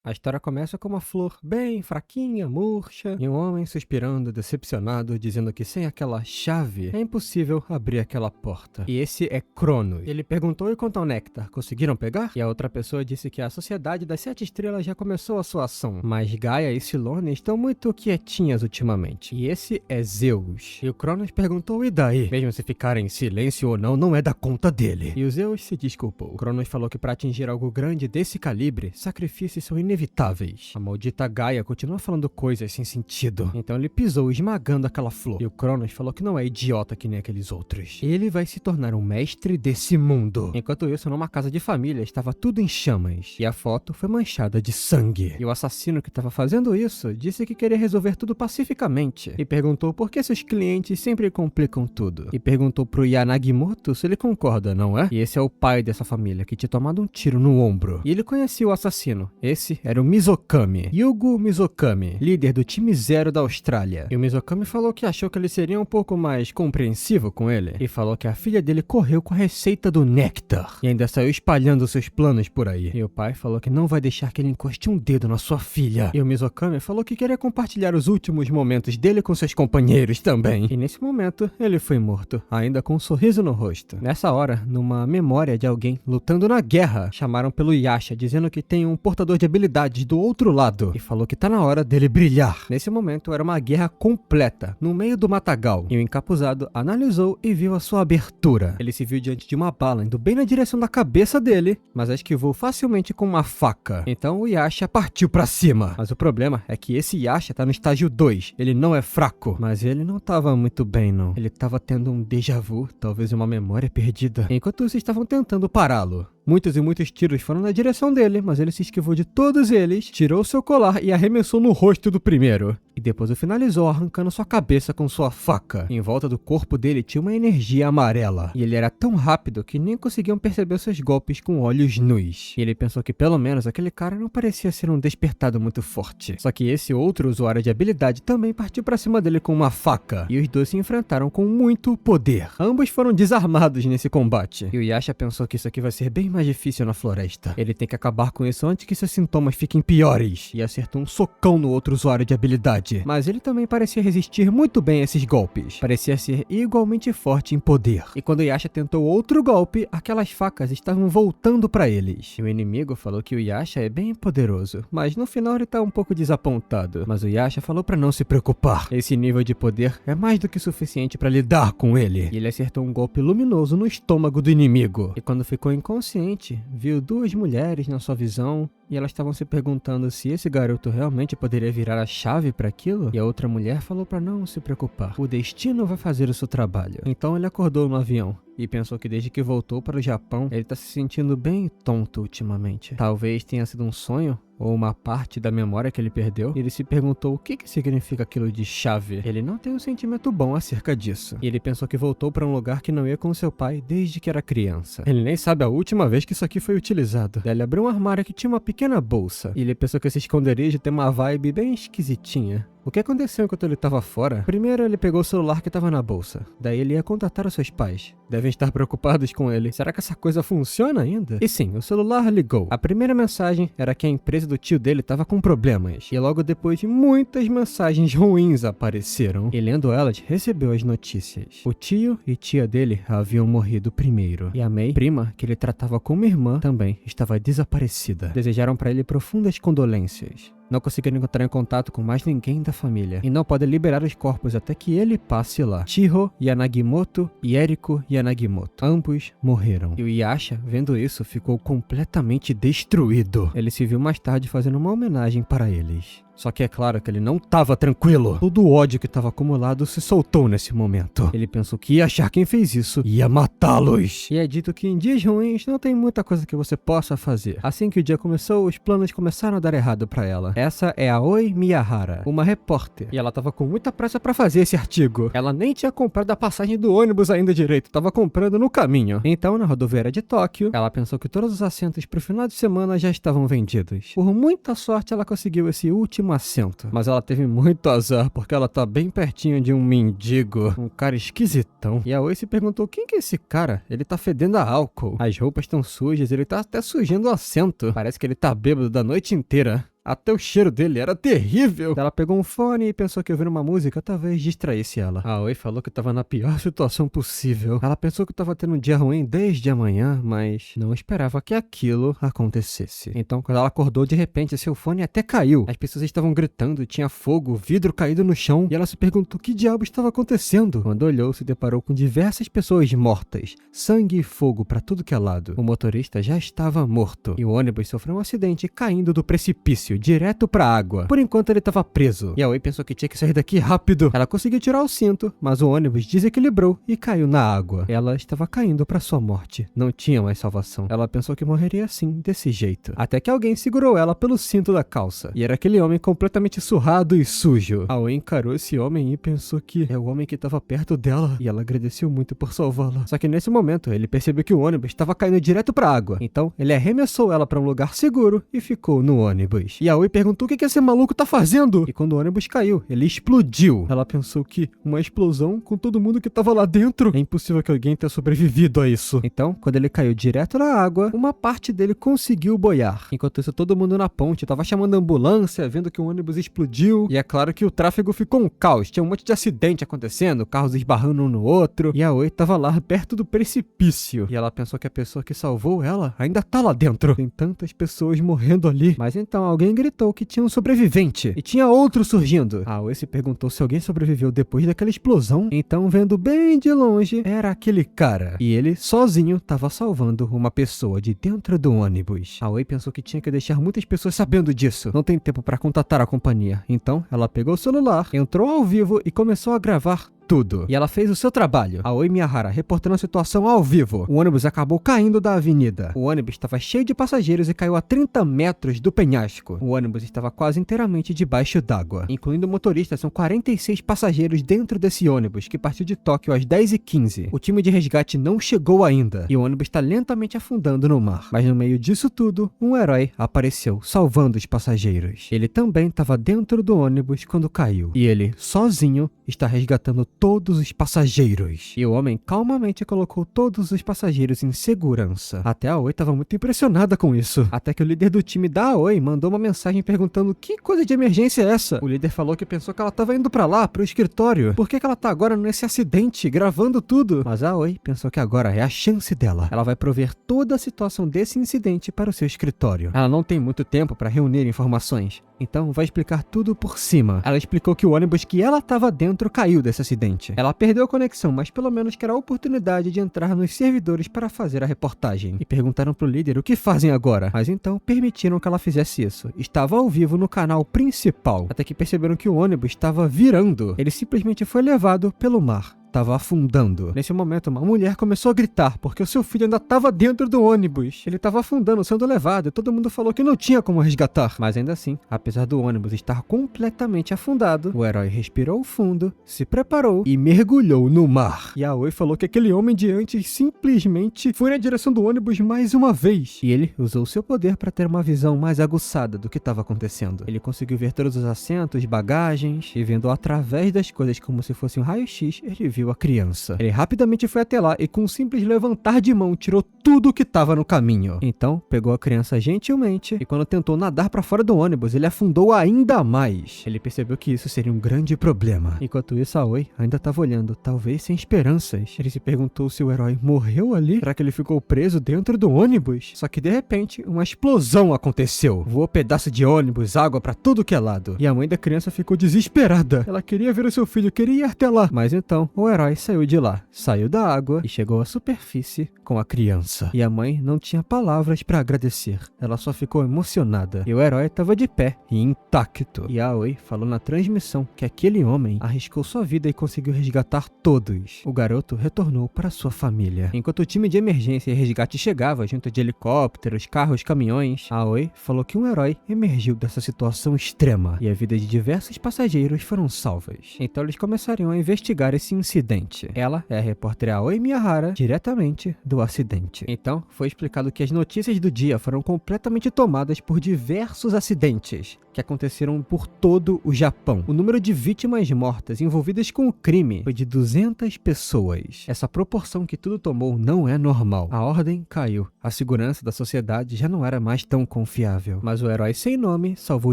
A história começa com uma flor bem fraquinha, murcha, e um homem suspirando, decepcionado, dizendo que sem aquela chave é impossível abrir aquela porta. E esse é Cronos. Ele perguntou: e quanto ao néctar, conseguiram pegar? E a outra pessoa disse que a Sociedade das Sete Estrelas já começou a sua ação, mas Gaia e Silone estão muito quietinhas ultimamente. E esse é Zeus. E o Cronos perguntou: e daí? Mesmo se ficarem em silêncio ou não, não é da conta dele. E o Zeus se desculpou. O Cronos falou que para atingir algo grande desse calibre, sacrifícios são inevitáveis. A maldita Gaia continua falando coisas sem sentido. Então ele pisou, esmagando aquela flor. E o Cronos falou que não é idiota que nem aqueles outros. Ele vai se tornar um mestre desse mundo. Enquanto isso, numa casa de família, estava tudo em chamas. E a foto foi manchada de sangue. E o assassino que estava fazendo isso disse que queria resolver tudo pacificamente. E perguntou por que seus clientes sempre complicam tudo. E perguntou pro Yanagimoto se ele concorda, não é? E esse é o pai dessa família que tinha tomado um tiro no ombro. E ele conhecia o assassino. Esse era o Mizokami, Yugo Mizokami, líder do time Zero da Austrália. E o Mizokami falou que achou que ele seria um pouco mais compreensivo com ele. E falou que a filha dele correu com a receita do néctar. E ainda saiu espalhando seus planos por aí. E o pai falou que não vai deixar que ele encoste um dedo na sua filha. E o Mizokami falou que queria compartilhar os últimos momentos dele com seus companheiros também. E nesse momento, ele foi morto, ainda com um sorriso no rosto. Nessa hora, numa memória de alguém lutando na guerra, chamaram pelo Yasha, dizendo que tem um portador de habilidades do outro lado, e falou que tá na hora dele brilhar. Nesse momento era uma guerra completa, no meio do matagal, e o encapuzado analisou e viu a sua abertura. Ele se viu diante de uma bala indo bem na direção da cabeça dele, mas a esquivou facilmente com uma faca. Então o Yasha partiu pra cima. Mas o problema é que esse Yasha tá no estágio 2, ele não é fraco, mas ele não tava muito bem não. Ele tava tendo um déjà vu, talvez uma memória perdida. Enquanto isso estavam tentando pará-lo. Muitos e muitos tiros foram na direção dele, mas ele se esquivou de todos eles, tirou seu colar e arremessou no rosto do primeiro. E depois o finalizou arrancando sua cabeça com sua faca. Em volta do corpo dele tinha uma energia amarela. E ele era tão rápido que nem conseguiam perceber seus golpes com olhos nus. E ele pensou que pelo menos aquele cara não parecia ser um despertado muito forte. Só que esse outro usuário de habilidade também partiu pra cima dele com uma faca. E os dois se enfrentaram com muito poder. Ambos foram desarmados nesse combate. E o Yasha pensou que isso aqui vai ser bem mais difícil na floresta. Ele tem que acabar com isso antes que seus sintomas fiquem piores. E acertou um socão no outro usuário de habilidade. Mas ele também parecia resistir muito bem a esses golpes. Parecia ser igualmente forte em poder. E quando Yasha tentou outro golpe, aquelas facas estavam voltando pra eles. E o inimigo falou que o Yasha é bem poderoso, mas no final ele tá um pouco desapontado. Mas o Yasha falou pra não se preocupar. Esse nível de poder é mais do que suficiente pra lidar com ele. E ele acertou um golpe luminoso no estômago do inimigo. E quando ficou inconsciente, viu duas mulheres na sua visão. E elas estavam se perguntando se esse garoto realmente poderia virar a chave para aquilo. E a outra mulher falou para não se preocupar. O destino vai fazer o seu trabalho. Então ele acordou no avião. E pensou que desde que voltou para o Japão, ele tá se sentindo bem tonto ultimamente. Talvez tenha sido um sonho, ou uma parte da memória que ele perdeu. E ele se perguntou o que significa aquilo de chave. Ele não tem um sentimento bom acerca disso. E ele pensou que voltou para um lugar que não ia com seu pai desde que era criança. Ele nem sabe a última vez que isso aqui foi utilizado. Daí ele abriu um armário que tinha uma pequena bolsa. E ele pensou que esse esconderijo tem uma vibe bem esquisitinha. O que aconteceu enquanto ele estava fora? Primeiro ele pegou o celular que estava na bolsa. Daí ele ia contatar os seus pais. Devem estar preocupados com ele. Será que essa coisa funciona ainda? E sim, o celular ligou. A primeira mensagem era que a empresa do tio dele estava com problemas. E logo depois muitas mensagens ruins apareceram. E lendo elas, recebeu as notícias. O tio e tia dele haviam morrido primeiro. E a May, prima, que ele tratava como irmã, também estava desaparecida. Desejaram para ele profundas condolências. Não conseguiram entrar em contato com mais ninguém da família. E não podem liberar os corpos até que ele passe lá. Chiho Yanagimoto e Eriko Yanagimoto. Ambos morreram. E o Yasha, vendo isso, ficou completamente destruído. Ele se viu mais tarde fazendo uma homenagem para eles. Só que é claro que ele não estava tranquilo. Todo o ódio que estava acumulado se soltou nesse momento. Ele pensou que ia achar quem fez isso e ia matá-los. E é dito que em dias ruins não tem muita coisa que você possa fazer. Assim que o dia começou, os planos começaram a dar errado para ela. Essa é a Oi Miyahara, uma repórter. E ela estava com muita pressa para fazer esse artigo. Ela nem tinha comprado a passagem do ônibus ainda direito, estava comprando no caminho. Então, na rodoviária de Tóquio, ela pensou que todos os assentos pro final de semana já estavam vendidos. Por muita sorte, ela conseguiu esse último assento. Mas ela teve muito azar, porque ela tá bem pertinho de um mendigo. Um cara esquisitão. E a Oi se perguntou, quem que é esse cara? Ele tá fedendo a álcool. As roupas estão sujas, ele tá até sujando o assento. Parece que ele tá bêbado da noite inteira. Até o cheiro dele era terrível. Ela pegou um fone e pensou que ouvir uma música talvez distraísse ela. A Aoi falou que estava na pior situação possível. Ela pensou que estava tendo um dia ruim desde amanhã, mas não esperava que aquilo acontecesse. Então, quando ela acordou, de repente, seu fone até caiu. As pessoas estavam gritando, tinha fogo, vidro caído no chão, e ela se perguntou o que diabo estava acontecendo. Quando olhou, se deparou com diversas pessoas mortas, sangue e fogo para tudo que é lado. O motorista já estava morto, e o ônibus sofreu um acidente caindo do precipício direto pra água. Por enquanto ele estava preso, e a Aoi pensou que tinha que sair daqui rápido. Ela conseguiu tirar o cinto, mas o ônibus desequilibrou e caiu na água. Ela estava caindo para sua morte. Não tinha mais salvação. Ela pensou que morreria assim, desse jeito. Até que alguém segurou ela pelo cinto da calça. E era aquele homem completamente surrado e sujo. A Aoi encarou esse homem e pensou que é o homem que estava perto dela. E ela agradeceu muito por salvá-la. Só que nesse momento, ele percebeu que o ônibus estava caindo direto pra água. Então, ele arremessou ela para um lugar seguro e ficou no ônibus. E a Aoi perguntou o que esse maluco tá fazendo? E quando o ônibus caiu, ele explodiu. Ela pensou que uma explosão com todo mundo que tava lá dentro. É impossível que alguém tenha sobrevivido a isso. Então, quando ele caiu direto na água, uma parte dele conseguiu boiar. Enquanto isso, todo mundo na ponte tava chamando a ambulância, vendo que o ônibus explodiu. E é claro que o tráfego ficou um caos. Tinha um monte de acidente acontecendo, carros esbarrando um no outro. E a Aoi tava lá perto do precipício. E ela pensou que a pessoa que salvou ela ainda tá lá dentro. Tem tantas pessoas morrendo ali. Mas então alguém gritou que tinha um sobrevivente. E tinha outro surgindo. A Aoi se perguntou se alguém sobreviveu depois daquela explosão. Então, vendo bem de longe, era aquele cara. E ele, sozinho, tava salvando uma pessoa de dentro do ônibus. A Aoi pensou que tinha que deixar muitas pessoas sabendo disso. Não tem tempo pra contatar a companhia. Então, ela pegou o celular, entrou ao vivo e começou a gravar tudo. E ela fez o seu trabalho. A Aoi Miyahara reportando a situação ao vivo. O ônibus acabou caindo da avenida. O ônibus estava cheio de passageiros e caiu a 30 metros do penhasco. O ônibus estava quase inteiramente debaixo d'água. Incluindo o motorista, são 46 passageiros dentro desse ônibus, que partiu de Tóquio às 10h15. O time de resgate não chegou ainda. E o ônibus está lentamente afundando no mar. Mas no meio disso tudo, um herói apareceu, salvando os passageiros. Ele também estava dentro do ônibus quando caiu. E ele, sozinho, está resgatando todos os passageiros. E o homem calmamente colocou todos os passageiros em segurança. Até a Aoi estava muito impressionada com isso. Até que o líder do time da Aoi mandou uma mensagem perguntando que coisa de emergência é essa. O líder falou que pensou que ela estava indo pra lá, pro escritório. Por que ela tá agora nesse acidente, gravando tudo? Mas a Aoi pensou que agora é a chance dela. Ela vai prover toda a situação desse incidente para o seu escritório. Ela não tem muito tempo para reunir informações. Então vai explicar tudo por cima. Ela explicou que o ônibus que ela estava dentro caiu desse acidente. Ela perdeu a conexão, mas pelo menos quer a oportunidade de entrar nos servidores para fazer a reportagem. E perguntaram pro líder o que fazem agora. Mas então permitiram que ela fizesse isso. Estava ao vivo no canal principal. Até que perceberam que o ônibus estava virando. Ele simplesmente foi levado pelo mar. Estava afundando. Nesse momento, uma mulher começou a gritar, porque o seu filho ainda estava dentro do ônibus. Ele estava afundando, sendo levado, e todo mundo falou que não tinha como resgatar. Mas ainda assim, apesar do ônibus estar completamente afundado, o herói respirou fundo, se preparou e mergulhou no mar. E a Aoi falou que aquele homem de antes simplesmente foi na direção do ônibus mais uma vez. E ele usou seu poder para ter uma visão mais aguçada do que estava acontecendo. Ele conseguiu ver todos os assentos, bagagens, e vendo através das coisas como se fosse um raio-x, ele viu a criança. Ele rapidamente foi até lá e com um simples levantar de mão tirou tudo que estava no caminho. Então, pegou a criança gentilmente e quando tentou nadar para fora do ônibus, ele afundou ainda mais. Ele percebeu que isso seria um grande problema. Enquanto isso, a Aoi ainda estava olhando, talvez sem esperanças. Ele se perguntou se o herói morreu ali? Será que ele ficou preso dentro do ônibus? Só que de repente, uma explosão aconteceu. Voou pedaço de ônibus, água para tudo que é lado. E a mãe da criança ficou desesperada. Ela queria ver o seu filho, queria ir até lá. Mas então, o herói saiu de lá, saiu da água e chegou à superfície com a criança. E a mãe não tinha palavras para agradecer. Ela só ficou emocionada. E o herói estava de pé e intacto. E a Aoi falou na transmissão que aquele homem arriscou sua vida e conseguiu resgatar todos. O garoto retornou para sua família. Enquanto o time de emergência e resgate chegava junto de helicópteros, carros, caminhões, a Aoi falou que um herói emergiu dessa situação extrema e a vida de diversos passageiros foram salvas. Então eles começariam a investigar esse incidente. Ela é a repórter Aoi Miyahara, diretamente do acidente. Então, foi explicado que as notícias do dia foram completamente tomadas por diversos acidentes. que aconteceram por todo o Japão. O número de vítimas mortas envolvidas com o crime foi de 200 pessoas. Essa proporção que tudo tomou não é normal. A ordem caiu. A segurança da sociedade já não era mais tão confiável. Mas o herói sem nome salvou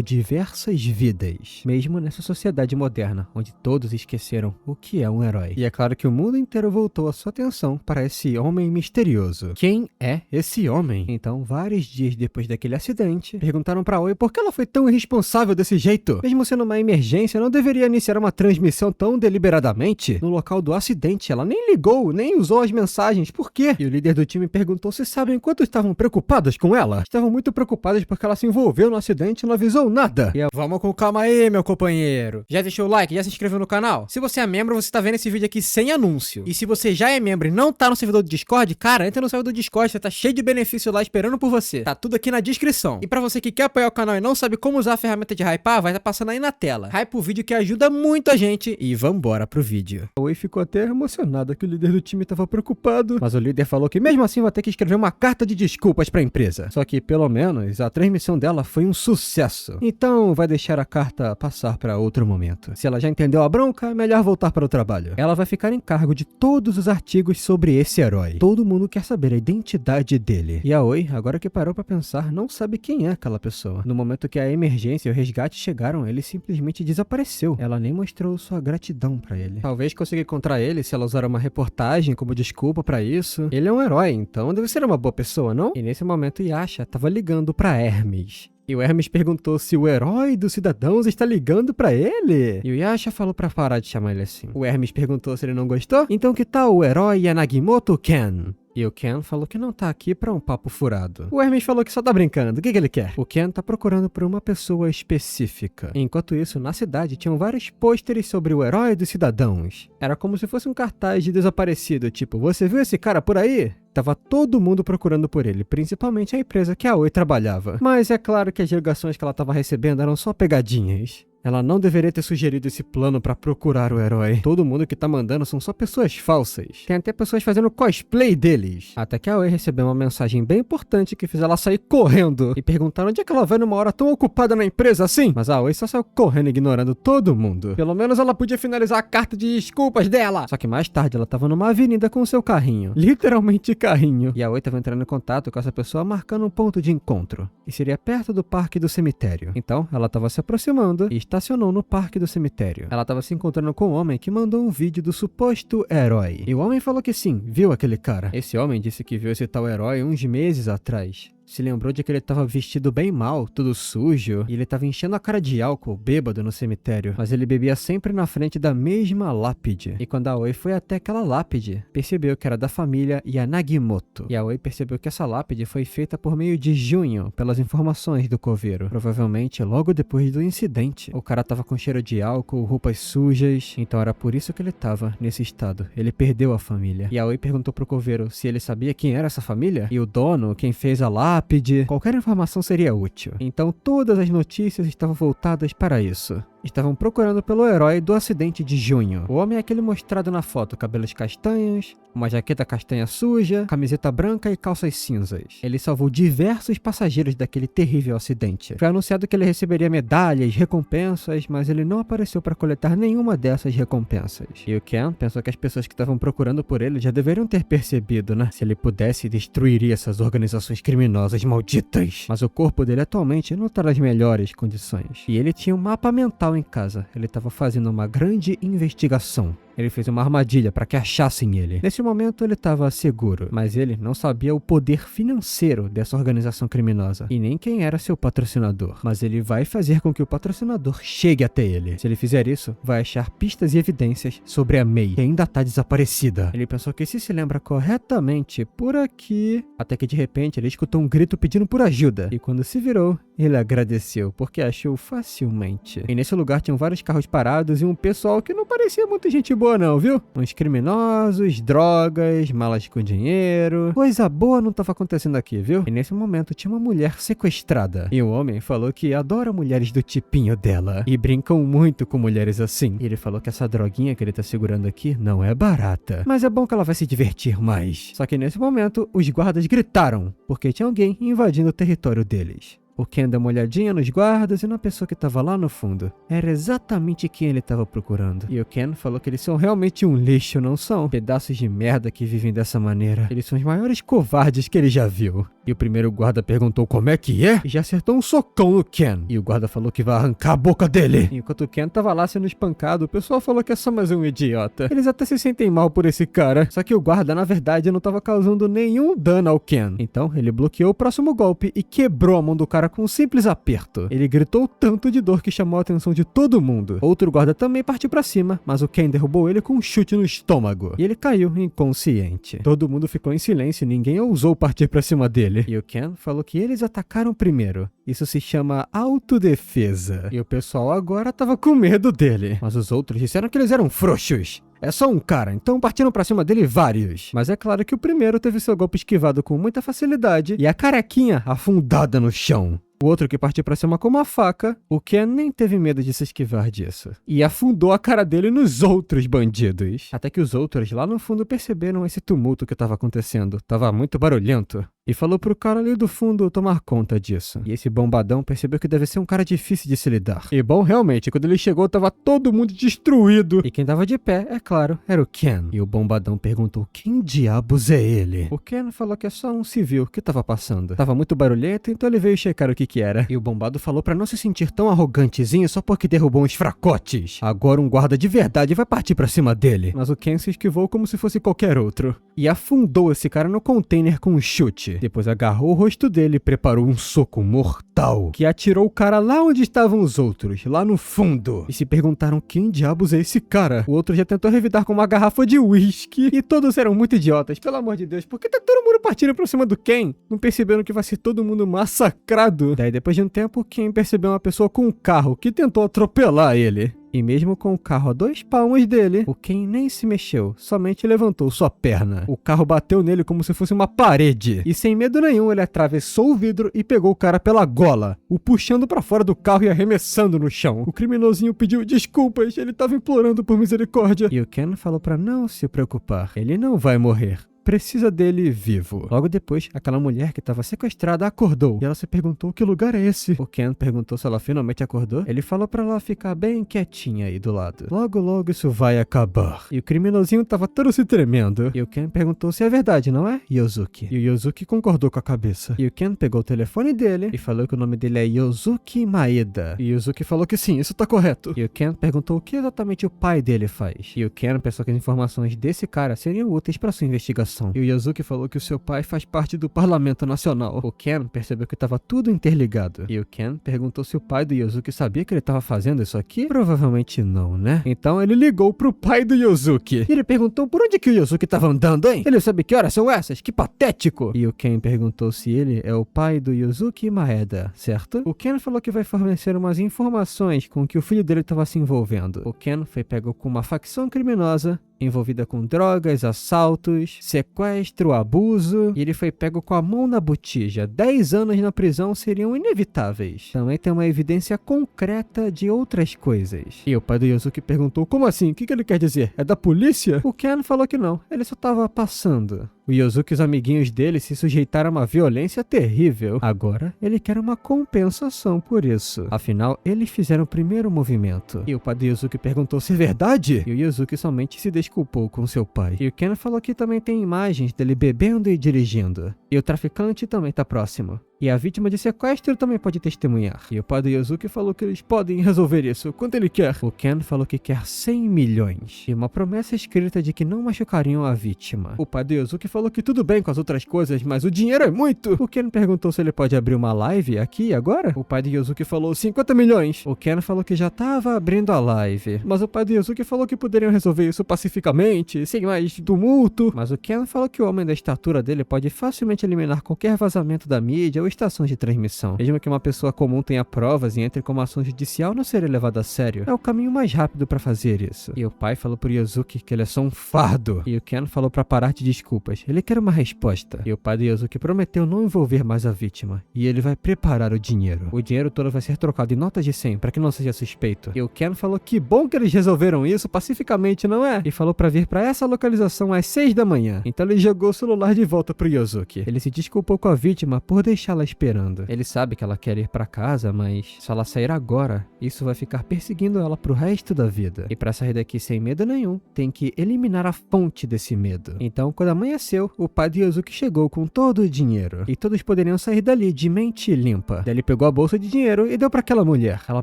diversas vidas, mesmo nessa sociedade moderna, onde todos esqueceram o que é um herói. E é claro que o mundo inteiro voltou a sua atenção para esse homem misterioso. Quem é esse homem? Então, vários dias depois daquele acidente, perguntaram para Aoi por que ela foi tão irresponsável desse jeito. Mesmo sendo uma emergência, não deveria iniciar uma transmissão tão deliberadamente. No local do acidente, ela nem ligou, nem usou as mensagens. Por quê? E o líder do time perguntou se sabem quanto estavam preocupados com ela. Estavam muito preocupadas porque ela se envolveu no acidente e não avisou nada. E vamos com calma aí, meu companheiro. Já deixou o like? Já se inscreveu no canal? Se você é membro, você tá vendo esse vídeo aqui sem anúncio. E se você já é membro e não tá no servidor do Discord, cara, entra no servidor do Discord, você tá cheio de benefício lá esperando por você. Tá tudo aqui na descrição. E pra você que quer apoiar o canal e não sabe como usar a ferramenta de hypar, vai estar passando aí na tela. Hype o vídeo que ajuda muito a gente. E vambora pro vídeo. A Aoi ficou até emocionada que o líder do time tava preocupado. Mas o líder falou que mesmo assim vai ter que escrever uma carta de desculpas pra empresa. Só que pelo menos a transmissão dela foi um sucesso. Então vai deixar a carta passar pra outro momento. Se ela já entendeu a bronca, melhor voltar para o trabalho. Ela vai ficar em cargo de todos os artigos sobre esse herói. Todo mundo quer saber a identidade dele. E a Aoi, agora que parou pra pensar, não sabe quem é aquela pessoa. No momento que a emergência e o resgate chegaram, ele simplesmente desapareceu. Ela nem mostrou sua gratidão pra ele. Talvez consiga encontrar ele se ela usar uma reportagem como desculpa pra isso. Ele é um herói, então deve ser uma boa pessoa, não? E nesse momento Yasha tava ligando pra Hermes. E o Hermes perguntou se o herói dos cidadãos está ligando pra ele. E o Yasha falou pra parar de chamar ele assim. O Hermes perguntou se ele não gostou. Então que tal o herói Yanagimoto Ken? E o Ken falou que não tá aqui pra um papo furado. O Hermes falou que só tá brincando. O que ele quer? O Ken tá procurando por uma pessoa específica. Enquanto isso, na cidade tinham vários pôsteres sobre o herói dos cidadãos. Era como se fosse um cartaz de desaparecido, tipo, você viu esse cara por aí? Tava todo mundo procurando por ele, principalmente a empresa que a Aoi trabalhava. Mas é claro que as ligações que ela tava recebendo eram só pegadinhas. Ela não deveria ter sugerido esse plano pra procurar o herói. Todo mundo que tá mandando são só pessoas falsas. Tem até pessoas fazendo cosplay deles. Até que a Aoi recebeu uma mensagem bem importante que fez ela sair correndo. E perguntaram onde é que ela vai numa hora tão ocupada na empresa assim. Mas a Aoi só saiu correndo ignorando todo mundo. Pelo menos ela podia finalizar a carta de desculpas dela. Só que mais tarde ela tava numa avenida com o seu carrinho. Literalmente carrinho. E a Aoi tava entrando em contato com essa pessoa marcando um ponto de encontro. E seria perto do parque do cemitério. Então ela tava se aproximando e estacionou no parque do cemitério. Ela estava se encontrando com um homem que mandou um vídeo do suposto herói. E o homem falou que sim, viu aquele cara. Esse homem disse que viu esse tal herói uns meses atrás. Se lembrou de que ele estava vestido bem mal, tudo sujo, e ele estava enchendo a cara de álcool, bêbado no cemitério. Mas ele bebia sempre na frente da mesma lápide. E quando a Aoi foi até aquela lápide, percebeu que era da família Yanagimoto. E a Aoi percebeu que essa lápide foi feita por meio de junho, pelas informações do coveiro. Provavelmente logo depois do incidente. O cara tava com cheiro de álcool, roupas sujas, então era por isso que ele tava nesse estado. Ele perdeu a família. E a Aoi perguntou pro coveiro se ele sabia quem era essa família, e o dono, quem fez a lápide. Qualquer informação seria útil. Então todas as notícias estavam voltadas para isso. Estavam procurando pelo herói do acidente de junho. O homem é aquele mostrado na foto, cabelos castanhos, uma jaqueta castanha suja, camiseta branca e calças cinzas. Ele salvou diversos passageiros daquele terrível acidente. Foi anunciado que ele receberia medalhas, recompensas, mas ele não apareceu para coletar nenhuma dessas recompensas. E o Ken pensou que as pessoas que estavam procurando por ele já deveriam ter percebido, né? Se ele pudesse, destruiria essas organizações criminosas malditas. Mas o corpo dele atualmente não está nas melhores condições. E ele tinha um mapa mental em casa. Ele estava fazendo uma grande investigação. Ele fez uma armadilha para que achassem ele. Nesse momento ele estava seguro, mas ele não sabia o poder financeiro dessa organização criminosa e nem quem era seu patrocinador. Mas ele vai fazer com que o patrocinador chegue até ele. Se ele fizer isso, vai achar pistas e evidências sobre a Mei, que ainda está desaparecida. Ele pensou que se lembra corretamente por aqui, até que de repente ele escutou um grito pedindo por ajuda. E quando se virou, ele agradeceu, porque achou facilmente. E nesse lugar tinham vários carros parados e um pessoal que não parecia muita gente boa não, viu? Uns criminosos, drogas, malas com dinheiro. Coisa boa não estava acontecendo aqui, viu? E nesse momento tinha uma mulher sequestrada. E o homem falou que adora mulheres do tipinho dela. E brincam muito com mulheres assim. E ele falou que essa droguinha que ele tá segurando aqui não é barata. Mas é bom que ela vai se divertir mais. Só que nesse momento, os guardas gritaram, porque tinha alguém invadindo o território deles. O Ken deu uma olhadinha nos guardas e na pessoa que estava lá no fundo. Era exatamente quem ele estava procurando. E o Ken falou que eles são realmente um lixo, não são? Pedaços de merda que vivem dessa maneira. Eles são os maiores covardes que ele já viu. E o primeiro guarda perguntou como é que é? E já acertou um socão no Ken. E o guarda falou que vai arrancar a boca dele. E enquanto o Ken tava lá sendo espancado, o pessoal falou que é só mais um idiota. Eles até se sentem mal por esse cara. Só que o guarda, na verdade, não tava causando nenhum dano ao Ken. Então, ele bloqueou o próximo golpe e quebrou a mão do cara com um simples aperto. Ele gritou tanto de dor que chamou a atenção de todo mundo. Outro guarda também partiu pra cima, mas o Ken derrubou ele com um chute no estômago. E ele caiu inconsciente. Todo mundo ficou em silêncio e ninguém ousou partir pra cima dele. E o Ken falou que eles atacaram primeiro. Isso se chama autodefesa. E o pessoal agora tava com medo dele. Mas os outros disseram que eles eram frouxos. É só um cara, então partiram pra cima dele vários. Mas é claro que o primeiro teve seu golpe esquivado com muita facilidade e a carequinha afundada no chão. O outro que partiu pra cima com uma faca, o Ken nem teve medo de se esquivar disso. E afundou a cara dele nos outros bandidos. Até que os outros lá no fundo perceberam esse tumulto que tava acontecendo. Tava muito barulhento. E falou pro cara ali do fundo tomar conta disso. E esse bombadão percebeu que deve ser um cara difícil de se lidar. E bom, realmente, quando ele chegou tava todo mundo destruído. E quem tava de pé, é claro, era o Ken. E o bombadão perguntou quem diabos é ele? O Ken falou que é só um civil que tava passando. Tava muito barulhento, então ele veio checar o que era. E o bombado falou pra não se sentir tão arrogantezinho só porque derrubou uns fracotes. Agora um guarda de verdade vai partir pra cima dele. Mas o Ken se esquivou como se fosse qualquer outro. E afundou esse cara no container com um chute. Depois agarrou o rosto dele e preparou um soco mortal, que atirou o cara lá onde estavam os outros, lá no fundo. E se perguntaram quem diabos é esse cara. O outro já tentou revidar com uma garrafa de uísque. E todos eram muito idiotas, pelo amor de Deus. Por que tá todo mundo partindo pra cima do Ken? Não perceberam que vai ser todo mundo massacrado? Daí depois de um tempo, Ken percebeu uma pessoa com um carro que tentou atropelar ele. E mesmo com o carro a 2 palmos dele, o Ken nem se mexeu, somente levantou sua perna. O carro bateu nele como se fosse uma parede. E sem medo nenhum, ele atravessou o vidro e pegou o cara pela gola, o puxando pra fora do carro e arremessando no chão. O criminosinho pediu desculpas, ele tava implorando por misericórdia. E o Ken falou pra não se preocupar, ele não vai morrer. Precisa dele vivo. Logo depois, aquela mulher que estava sequestrada acordou. E ela se perguntou que lugar é esse. O Ken perguntou se ela finalmente acordou. Ele falou pra ela ficar bem quietinha aí do lado. Logo, logo isso vai acabar. E o criminosinho tava todo se tremendo. E o Ken perguntou se é verdade, não é, Yosuke? E o Yosuke concordou com a cabeça. E o Ken pegou o telefone dele e falou que o nome dele é Yosuke Maeda. E o Yosuke falou que sim, isso tá correto. E o Ken perguntou o que exatamente o pai dele faz. E o Ken pensou que as informações desse cara seriam úteis pra sua investigação. E o Yosuke falou que o seu pai faz parte do Parlamento Nacional. O Ken percebeu que estava tudo interligado. E o Ken perguntou se o pai do Yosuke sabia que ele estava fazendo isso aqui. Provavelmente não, né? Então ele ligou pro pai do Yosuke. E ele perguntou por onde que o Yosuke estava andando, hein? Ele sabe que horas são essas? Que patético! E o Ken perguntou se ele é o pai do Yosuke Maeda, certo? O Ken falou que vai fornecer umas informações com que o filho dele estava se envolvendo. O Ken foi pego com uma facção criminosa envolvida com drogas, assaltos, sequestro, abuso, e ele foi pego com a mão na botija. 10 anos na prisão seriam inevitáveis. Também tem uma evidência concreta de outras coisas. E o pai do Yosuke perguntou, como assim? O que ele quer dizer? É da polícia? O Ken falou que não, ele só tava passando. O Yosuke e os amiguinhos dele se sujeitaram a uma violência terrível. Agora, ele quer uma compensação por isso. Afinal, eles fizeram o primeiro movimento. E o pai do Yosuke perguntou se é verdade. E o Yosuke somente se desculpou com seu pai. E o Ken falou que também tem imagens dele bebendo e dirigindo. E o traficante também tá próximo. E a vítima de sequestro também pode testemunhar. E o pai do Yosuke falou que eles podem resolver isso. Quanto ele quer? O Ken falou que quer 100 milhões. E uma promessa escrita de que não machucariam a vítima. O pai do Yosuke falou que tudo bem com as outras coisas, mas o dinheiro é muito. O Ken perguntou se ele pode abrir uma live aqui e agora. O pai do Yosuke falou 50 milhões. O Ken falou que já tava abrindo a live. Mas o pai do Yosuke falou que poderiam resolver isso pacificamente, sem mais tumulto. Mas o Ken falou que o homem da estatura dele pode facilmente eliminar qualquer vazamento da mídia ou estações de transmissão. Mesmo que uma pessoa comum tenha provas e entre como ação judicial, não seria levado a sério. É o caminho mais rápido pra fazer isso. E o pai falou pro Yosuke que ele é só um fardo. E o Ken falou pra parar de desculpas. Ele quer uma resposta. E o pai do Yosuke prometeu não envolver mais a vítima. E ele vai preparar o dinheiro. O dinheiro todo vai ser trocado em notas de 100 pra que não seja suspeito. E o Ken falou que bom que eles resolveram isso pacificamente, não é? E falou pra vir pra essa localização às 6 da manhã. Então ele jogou o celular de volta pro Yosuke. Ele se desculpou com a vítima por deixá-la ela esperando. Ele sabe que ela quer ir pra casa, mas se ela sair agora, isso vai ficar perseguindo ela pro resto da vida. E pra sair daqui sem medo nenhum, tem que eliminar a fonte desse medo. Então, quando amanheceu, o pai de Yuzuki chegou com todo o dinheiro. E todos poderiam sair dali de mente limpa. Daí ele pegou a bolsa de dinheiro e deu pra aquela mulher. Ela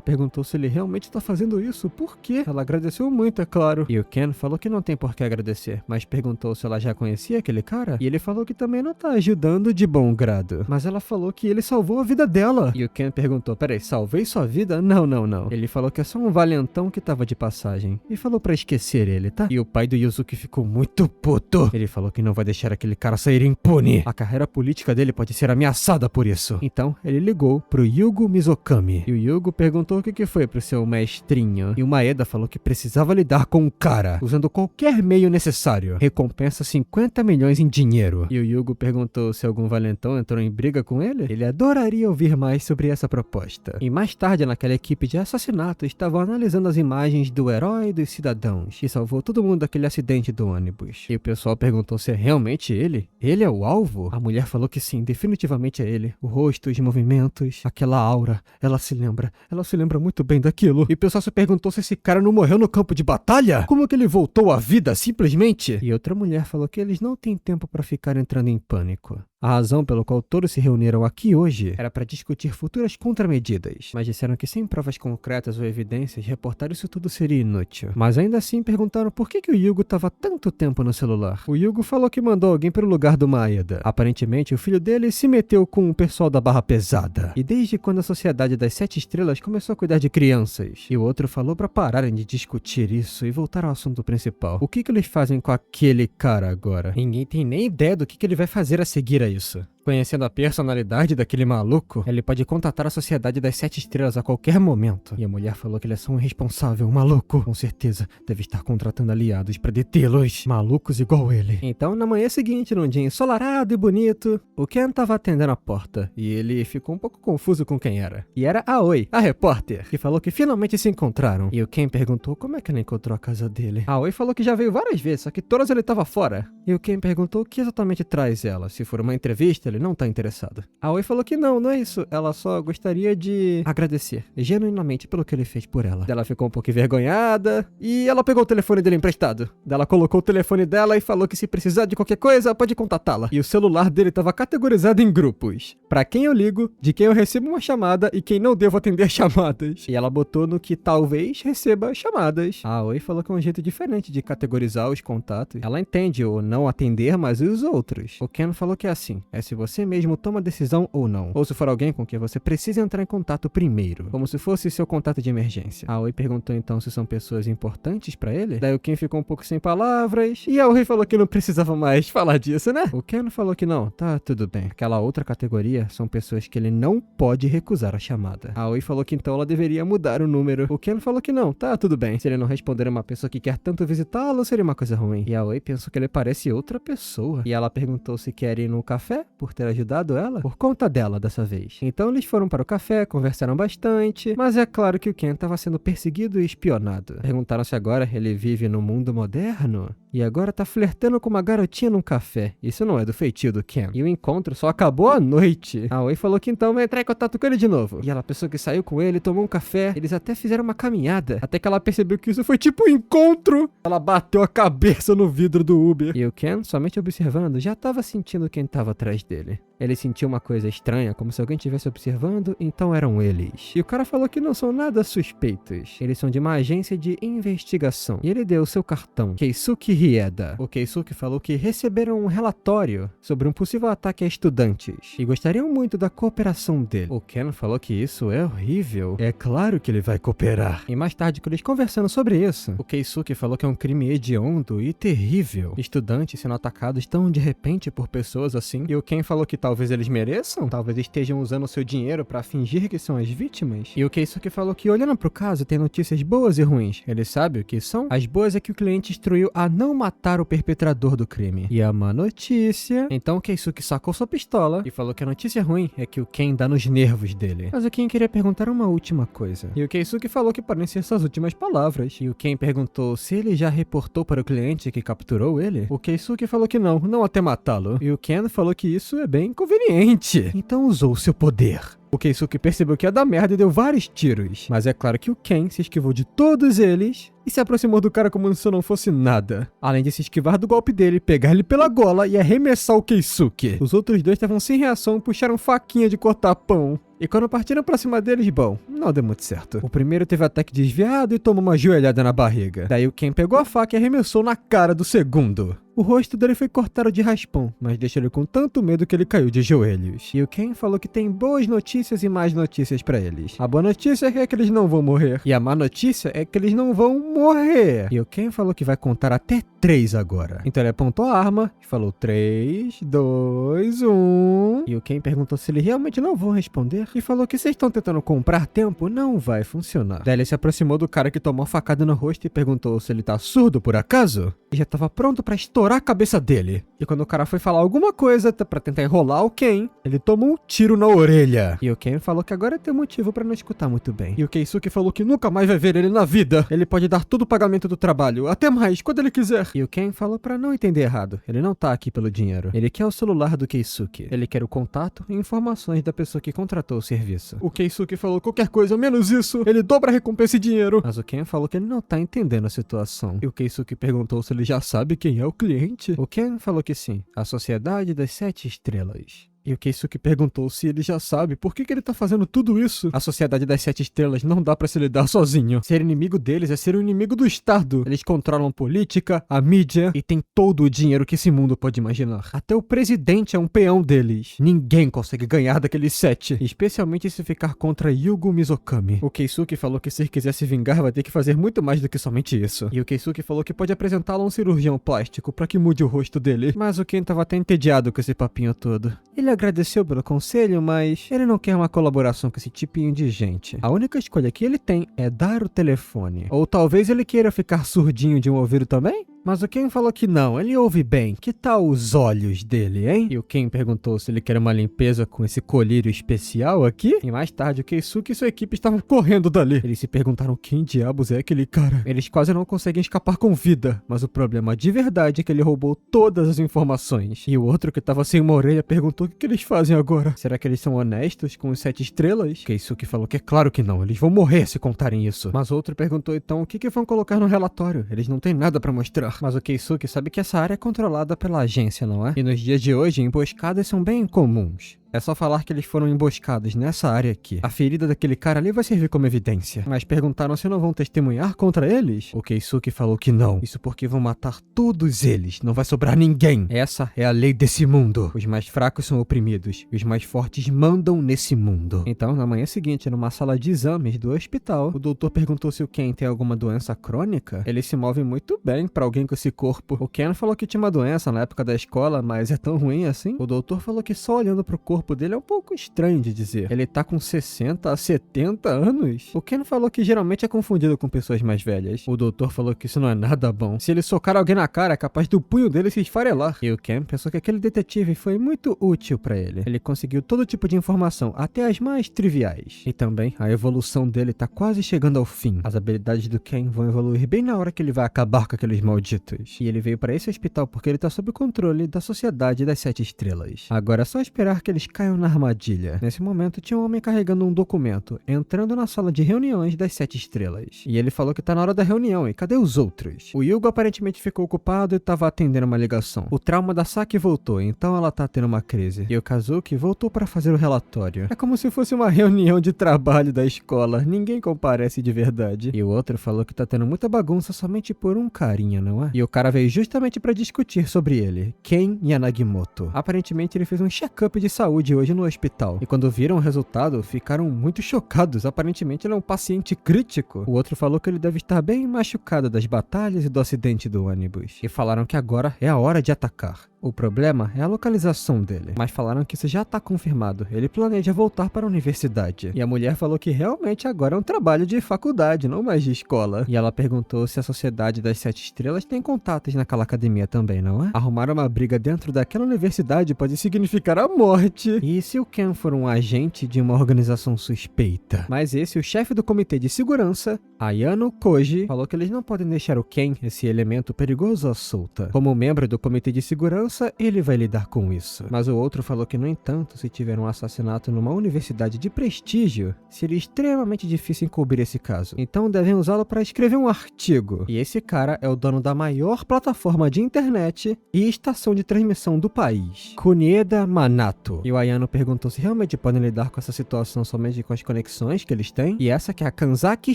perguntou se ele realmente tá fazendo isso, por quê? Ela agradeceu muito, é claro. E o Ken falou que não tem por que agradecer, mas perguntou se ela já conhecia aquele cara. E ele falou que também não tá ajudando de bom grado. Mas ela falou que ele salvou a vida dela. E o Ken perguntou, peraí, salvei sua vida? Não, não, não. Ele falou que é só um valentão que tava de passagem. E falou pra esquecer ele, tá? E o pai do Yuzuki ficou muito puto. Ele falou que não vai deixar aquele cara sair impune. A carreira política dele pode ser ameaçada por isso. Então, ele ligou pro Yugo Mizokami. E o Yugo perguntou o que foi pro seu mestrinho. E o Maeda falou que precisava lidar com o cara, usando qualquer meio necessário. Recompensa 50 milhões em dinheiro. E o Yugo perguntou se algum valentão entrou em briga com ele. Ele adoraria ouvir mais sobre essa proposta. E mais tarde, naquela equipe de assassinato, estavam analisando as imagens do herói dos cidadãos, que salvou todo mundo daquele acidente do ônibus. E o pessoal perguntou se é realmente ele? Ele é o alvo? A mulher falou que sim, definitivamente é ele. O rosto, os movimentos, aquela aura, ela se lembra muito bem daquilo. E o pessoal se perguntou se esse cara não morreu no campo de batalha? Como que ele voltou à vida, simplesmente? E outra mulher falou que eles não têm tempo para ficar entrando em pânico. A razão pelo qual todos se reuniram aqui hoje era para discutir futuras contramedidas, mas disseram que sem provas concretas ou evidências, reportar isso tudo seria inútil. Mas ainda assim perguntaram por que o Yugo estava tanto tempo no celular. O Yugo falou que mandou alguém para o lugar do Maeda. Aparentemente, o filho dele se meteu com o pessoal da Barra Pesada. E desde quando a Sociedade das Sete Estrelas começou a cuidar de crianças. E o outro falou para pararem de discutir isso e voltar ao assunto principal. O que eles fazem com aquele cara agora? Ninguém tem nem ideia do que ele vai fazer a seguir a isso. Conhecendo a personalidade daquele maluco, ele pode contatar a Sociedade das Sete Estrelas a qualquer momento. E a mulher falou que ele é só um irresponsável, um maluco. Com certeza, deve estar contratando aliados pra detê-los. Malucos igual ele. Então, na manhã seguinte, num dia ensolarado e bonito, o Ken tava atendendo a porta. E ele ficou um pouco confuso com quem era. E era a Aoi, a repórter, que falou que finalmente se encontraram. E o Ken perguntou como é que ela encontrou a casa dele. A Aoi falou que já veio várias vezes, só que todas ele tava fora. E o Ken perguntou o que exatamente traz ela. Se for uma entrevista, ele não tá interessado. A Aoi falou que não é isso. Ela só gostaria de agradecer genuinamente pelo que ele fez por ela. Ela ficou um pouco envergonhada e ela pegou o telefone dele emprestado. Ela colocou o telefone dela e falou que se precisar de qualquer coisa, pode contatá-la. E o celular dele estava categorizado em grupos. Pra quem eu ligo, de quem eu recebo uma chamada e quem não devo atender chamadas. E ela botou no que talvez receba chamadas. A Aoi falou que é um jeito diferente de categorizar os contatos. Ela entende o não atender, mas e os outros? O Ken falou que é assim. É se você mesmo toma decisão ou não. Ou se for alguém com quem você precisa entrar em contato primeiro. Como se fosse seu contato de emergência. A Aoi perguntou então se são pessoas importantes pra ele. Daí o Ken ficou um pouco sem palavras. E a Aoi falou que não precisava mais falar disso, né? O Ken falou que não, tá tudo bem. Aquela outra categoria são pessoas que ele não pode recusar a chamada. A Aoi falou que então ela deveria mudar o número. O Ken falou que não, tá tudo bem. Se ele não responder a uma pessoa que quer tanto visitá-lo, seria uma coisa ruim. E a Aoi pensou que ele parece outra pessoa. E ela perguntou se quer ir no café por ter ajudado ela por conta dela dessa vez. Então eles foram para o café, conversaram bastante, mas é claro que o Ken estava sendo perseguido e espionado. Perguntaram se agora ele vive no mundo moderno e agora tá flertando com uma garotinha num café. Isso não é do feitio do Ken. E o encontro só acabou à noite. A Aoi falou que então vai entrar em contato com ele de novo. E ela pensou que saiu com ele, tomou um café, eles até fizeram uma caminhada, até que ela percebeu que isso foi tipo um encontro. Ela bateu a cabeça no vidro do Uber. E o Ken, somente observando, já tava sentindo quem tava atrás dele. Ele sentiu uma coisa estranha, como se alguém estivesse observando, então eram eles. E o cara falou que não são nada suspeitos. Eles são de uma agência de investigação. E ele deu seu cartão, Keisuke Rieda. O Keisuke falou que receberam um relatório sobre um possível ataque a estudantes e gostariam muito da cooperação dele. O Ken falou que isso é horrível. É claro que ele vai cooperar. E mais tarde, quando eles conversando sobre isso, o Keisuke falou que é um crime hediondo e terrível. Estudantes sendo atacados tão de repente por pessoas assim. E o Ken falou que talvez eles mereçam, talvez estejam usando o seu dinheiro pra fingir que são as vítimas. E o Keisuke falou que olhando pro caso tem notícias boas e ruins. Ele sabe o que são? As boas é que o cliente instruiu a não matar o perpetrador do crime. E a má notícia... Então o Keisuke sacou sua pistola e falou que a notícia ruim é que o Ken dá nos nervos dele. Mas o Ken queria perguntar uma última coisa. E o Keisuke falou que podem ser suas últimas palavras. E o Ken perguntou se ele já reportou para o cliente que capturou ele. O Keisuke falou que não até matá-lo. E o Ken falou que isso é bem inconveniente. Então usou seu poder. O Keisuke percebeu que ia dar merda e deu vários tiros. Mas é claro que o Ken se esquivou de todos eles e se aproximou do cara como se isso não fosse nada. Além de se esquivar do golpe dele, pegar ele pela gola e arremessar o Keisuke. Os outros dois estavam sem reação e puxaram faquinha de cortar pão. E quando partiram pra cima deles, bom, não deu muito certo. O primeiro teve ataque desviado e tomou uma joelhada na barriga. Daí o Ken pegou a faca e arremessou na cara do segundo. O rosto dele foi cortado de raspão, mas deixou ele com tanto medo que ele caiu de joelhos. E o Ken falou que tem boas notícias e más notícias pra eles. A boa notícia é que eles não vão morrer. E a má notícia é que eles não vão morrer. E o Ken falou que vai contar até 3 agora. Então ele apontou a arma e falou 3, 2, 1. E o Ken perguntou se eles realmente não vão responder. E falou que vocês estão tentando comprar tempo, não vai funcionar. Daí ele se aproximou do cara que tomou a facada no rosto e perguntou se ele tá surdo por acaso. E já tava pronto pra estourar a cabeça dele. E quando o cara foi falar alguma coisa pra tentar enrolar o Ken, ele tomou um tiro na orelha. E o Ken falou que agora tem motivo pra não escutar muito bem. E o Keisuke falou que nunca mais vai ver ele na vida. Ele pode dar todo o pagamento do trabalho, até mais, quando ele quiser. E o Ken falou pra não entender errado. Ele não tá aqui pelo dinheiro. Ele quer o celular do Keisuke. Ele quer o contato e informações da pessoa que contratou o serviço. O Keisuke falou qualquer coisa menos isso. Ele dobra a recompensa e dinheiro. Mas o Ken falou que ele não tá entendendo a situação. E o Keisuke perguntou se ele já sabe quem é o cliente. O Ken falou que sim. A Sociedade das 7 Estrelas. E o Keisuke perguntou se ele já sabe por que ele tá fazendo tudo isso. A Sociedade das 7 Estrelas não dá pra se lidar sozinho. Ser inimigo deles é ser um inimigo do Estado. Eles controlam política, a mídia e tem todo o dinheiro que esse mundo pode imaginar. Até o presidente é um peão deles. Ninguém consegue ganhar daqueles 7. Especialmente se ficar contra Yugo Mizokami. O Keisuke falou que se quiser se vingar vai ter que fazer muito mais do que somente isso. E o Keisuke falou que pode apresentá-lo a um cirurgião plástico pra que mude o rosto dele. Mas o Ken tava até entediado com esse papinho todo. Ele agradeceu pelo conselho, mas ele não quer uma colaboração com esse tipinho de gente. A única escolha que ele tem é dar o telefone. Ou talvez ele queira ficar surdinho de um ouvido também? Mas o Ken falou que não, ele ouve bem. Que tal os olhos dele, hein? E o Ken perguntou se ele quer uma limpeza com esse colírio especial aqui. E mais tarde o Keisuke e sua equipe estavam correndo dali. Eles se perguntaram quem diabos é aquele cara. Eles quase não conseguem escapar com vida. Mas o problema de verdade é que ele roubou todas as informações. E o outro que tava sem uma orelha perguntou o que eles fazem agora. Será que eles são honestos com os 7 estrelas? Keisuke falou que é claro que não, eles vão morrer se contarem isso. Mas outro perguntou então o que vão colocar no relatório. Eles não têm nada pra mostrar. Mas o Keisuke sabe que essa área é controlada pela agência, não é? E nos dias de hoje, emboscadas são bem comuns. É só falar que eles foram emboscados nessa área aqui. A ferida daquele cara ali vai servir como evidência. Mas perguntaram se não vão testemunhar contra eles? O Keisuke falou que não. Isso porque vão matar todos eles. Não vai sobrar ninguém. Essa é a lei desse mundo. Os mais fracos são oprimidos. E os mais fortes mandam nesse mundo. Então, na manhã seguinte, numa sala de exames do hospital, o doutor perguntou se o Ken tem alguma doença crônica. Ele se move muito bem pra alguém com esse corpo. O Ken falou que tinha uma doença na época da escola, mas é tão ruim assim. O doutor falou que só olhando pro corpo dele é um pouco estranho de dizer. Ele tá com 60 a 70 anos. O Ken falou que geralmente é confundido com pessoas mais velhas. O doutor falou que isso não é nada bom. Se ele socar alguém na cara, é capaz do punho dele se esfarelar. E o Ken pensou que aquele detetive foi muito útil pra ele. Ele conseguiu todo tipo de informação, até as mais triviais. E também, a evolução dele tá quase chegando ao fim. As habilidades do Ken vão evoluir bem na hora que ele vai acabar com aqueles malditos. E ele veio pra esse hospital porque ele tá sob o controle da Sociedade das 7 Estrelas. Agora é só esperar que eles caiam na armadilha. Nesse momento, tinha um homem carregando um documento, entrando na sala de reuniões das 7 Estrelas. E ele falou que tá na hora da reunião, e cadê os outros? O Yugo aparentemente ficou ocupado e tava atendendo uma ligação. O trauma da Saki voltou, então ela tá tendo uma crise. E o Kazuki voltou para fazer o relatório. É como se fosse uma reunião de trabalho da escola, ninguém comparece de verdade. E o outro falou que tá tendo muita bagunça somente por um carinha, não é? E o cara veio justamente para discutir sobre ele, Ken Yanagimoto. Aparentemente ele fez um check-up de saúde hoje no hospital. E quando viram o resultado, ficaram muito chocados. Aparentemente ele é um paciente crítico. O outro falou que ele deve estar bem machucado das batalhas e do acidente do ônibus. E falaram que agora é a hora de atacar. O problema é a localização dele, mas falaram que isso já tá confirmado. Ele planeja voltar para a universidade. E a mulher falou que realmente agora é um trabalho de faculdade, não mais de escola. E ela perguntou se a Sociedade das 7 Estrelas tem contatos naquela academia também, não é? Arrumar uma briga dentro daquela universidade pode significar a morte. E se o Ken for um agente de uma organização suspeita? Mas o chefe do comitê de segurança, Ayano Koji, falou que eles não podem deixar o Ken, esse elemento perigoso, à solta. Como membro do comitê de segurança, segurança, ele vai lidar com isso. Mas o outro falou que, no entanto, se tiver um assassinato numa universidade de prestígio, seria extremamente difícil encobrir esse caso. Então devem usá-lo para escrever um artigo. E esse cara é o dono da maior plataforma de internet e estação de transmissão do país, Kunieda Manato. E o Ayano perguntou se realmente podem lidar com essa situação somente com as conexões que eles têm. E essa que é a Kanzaki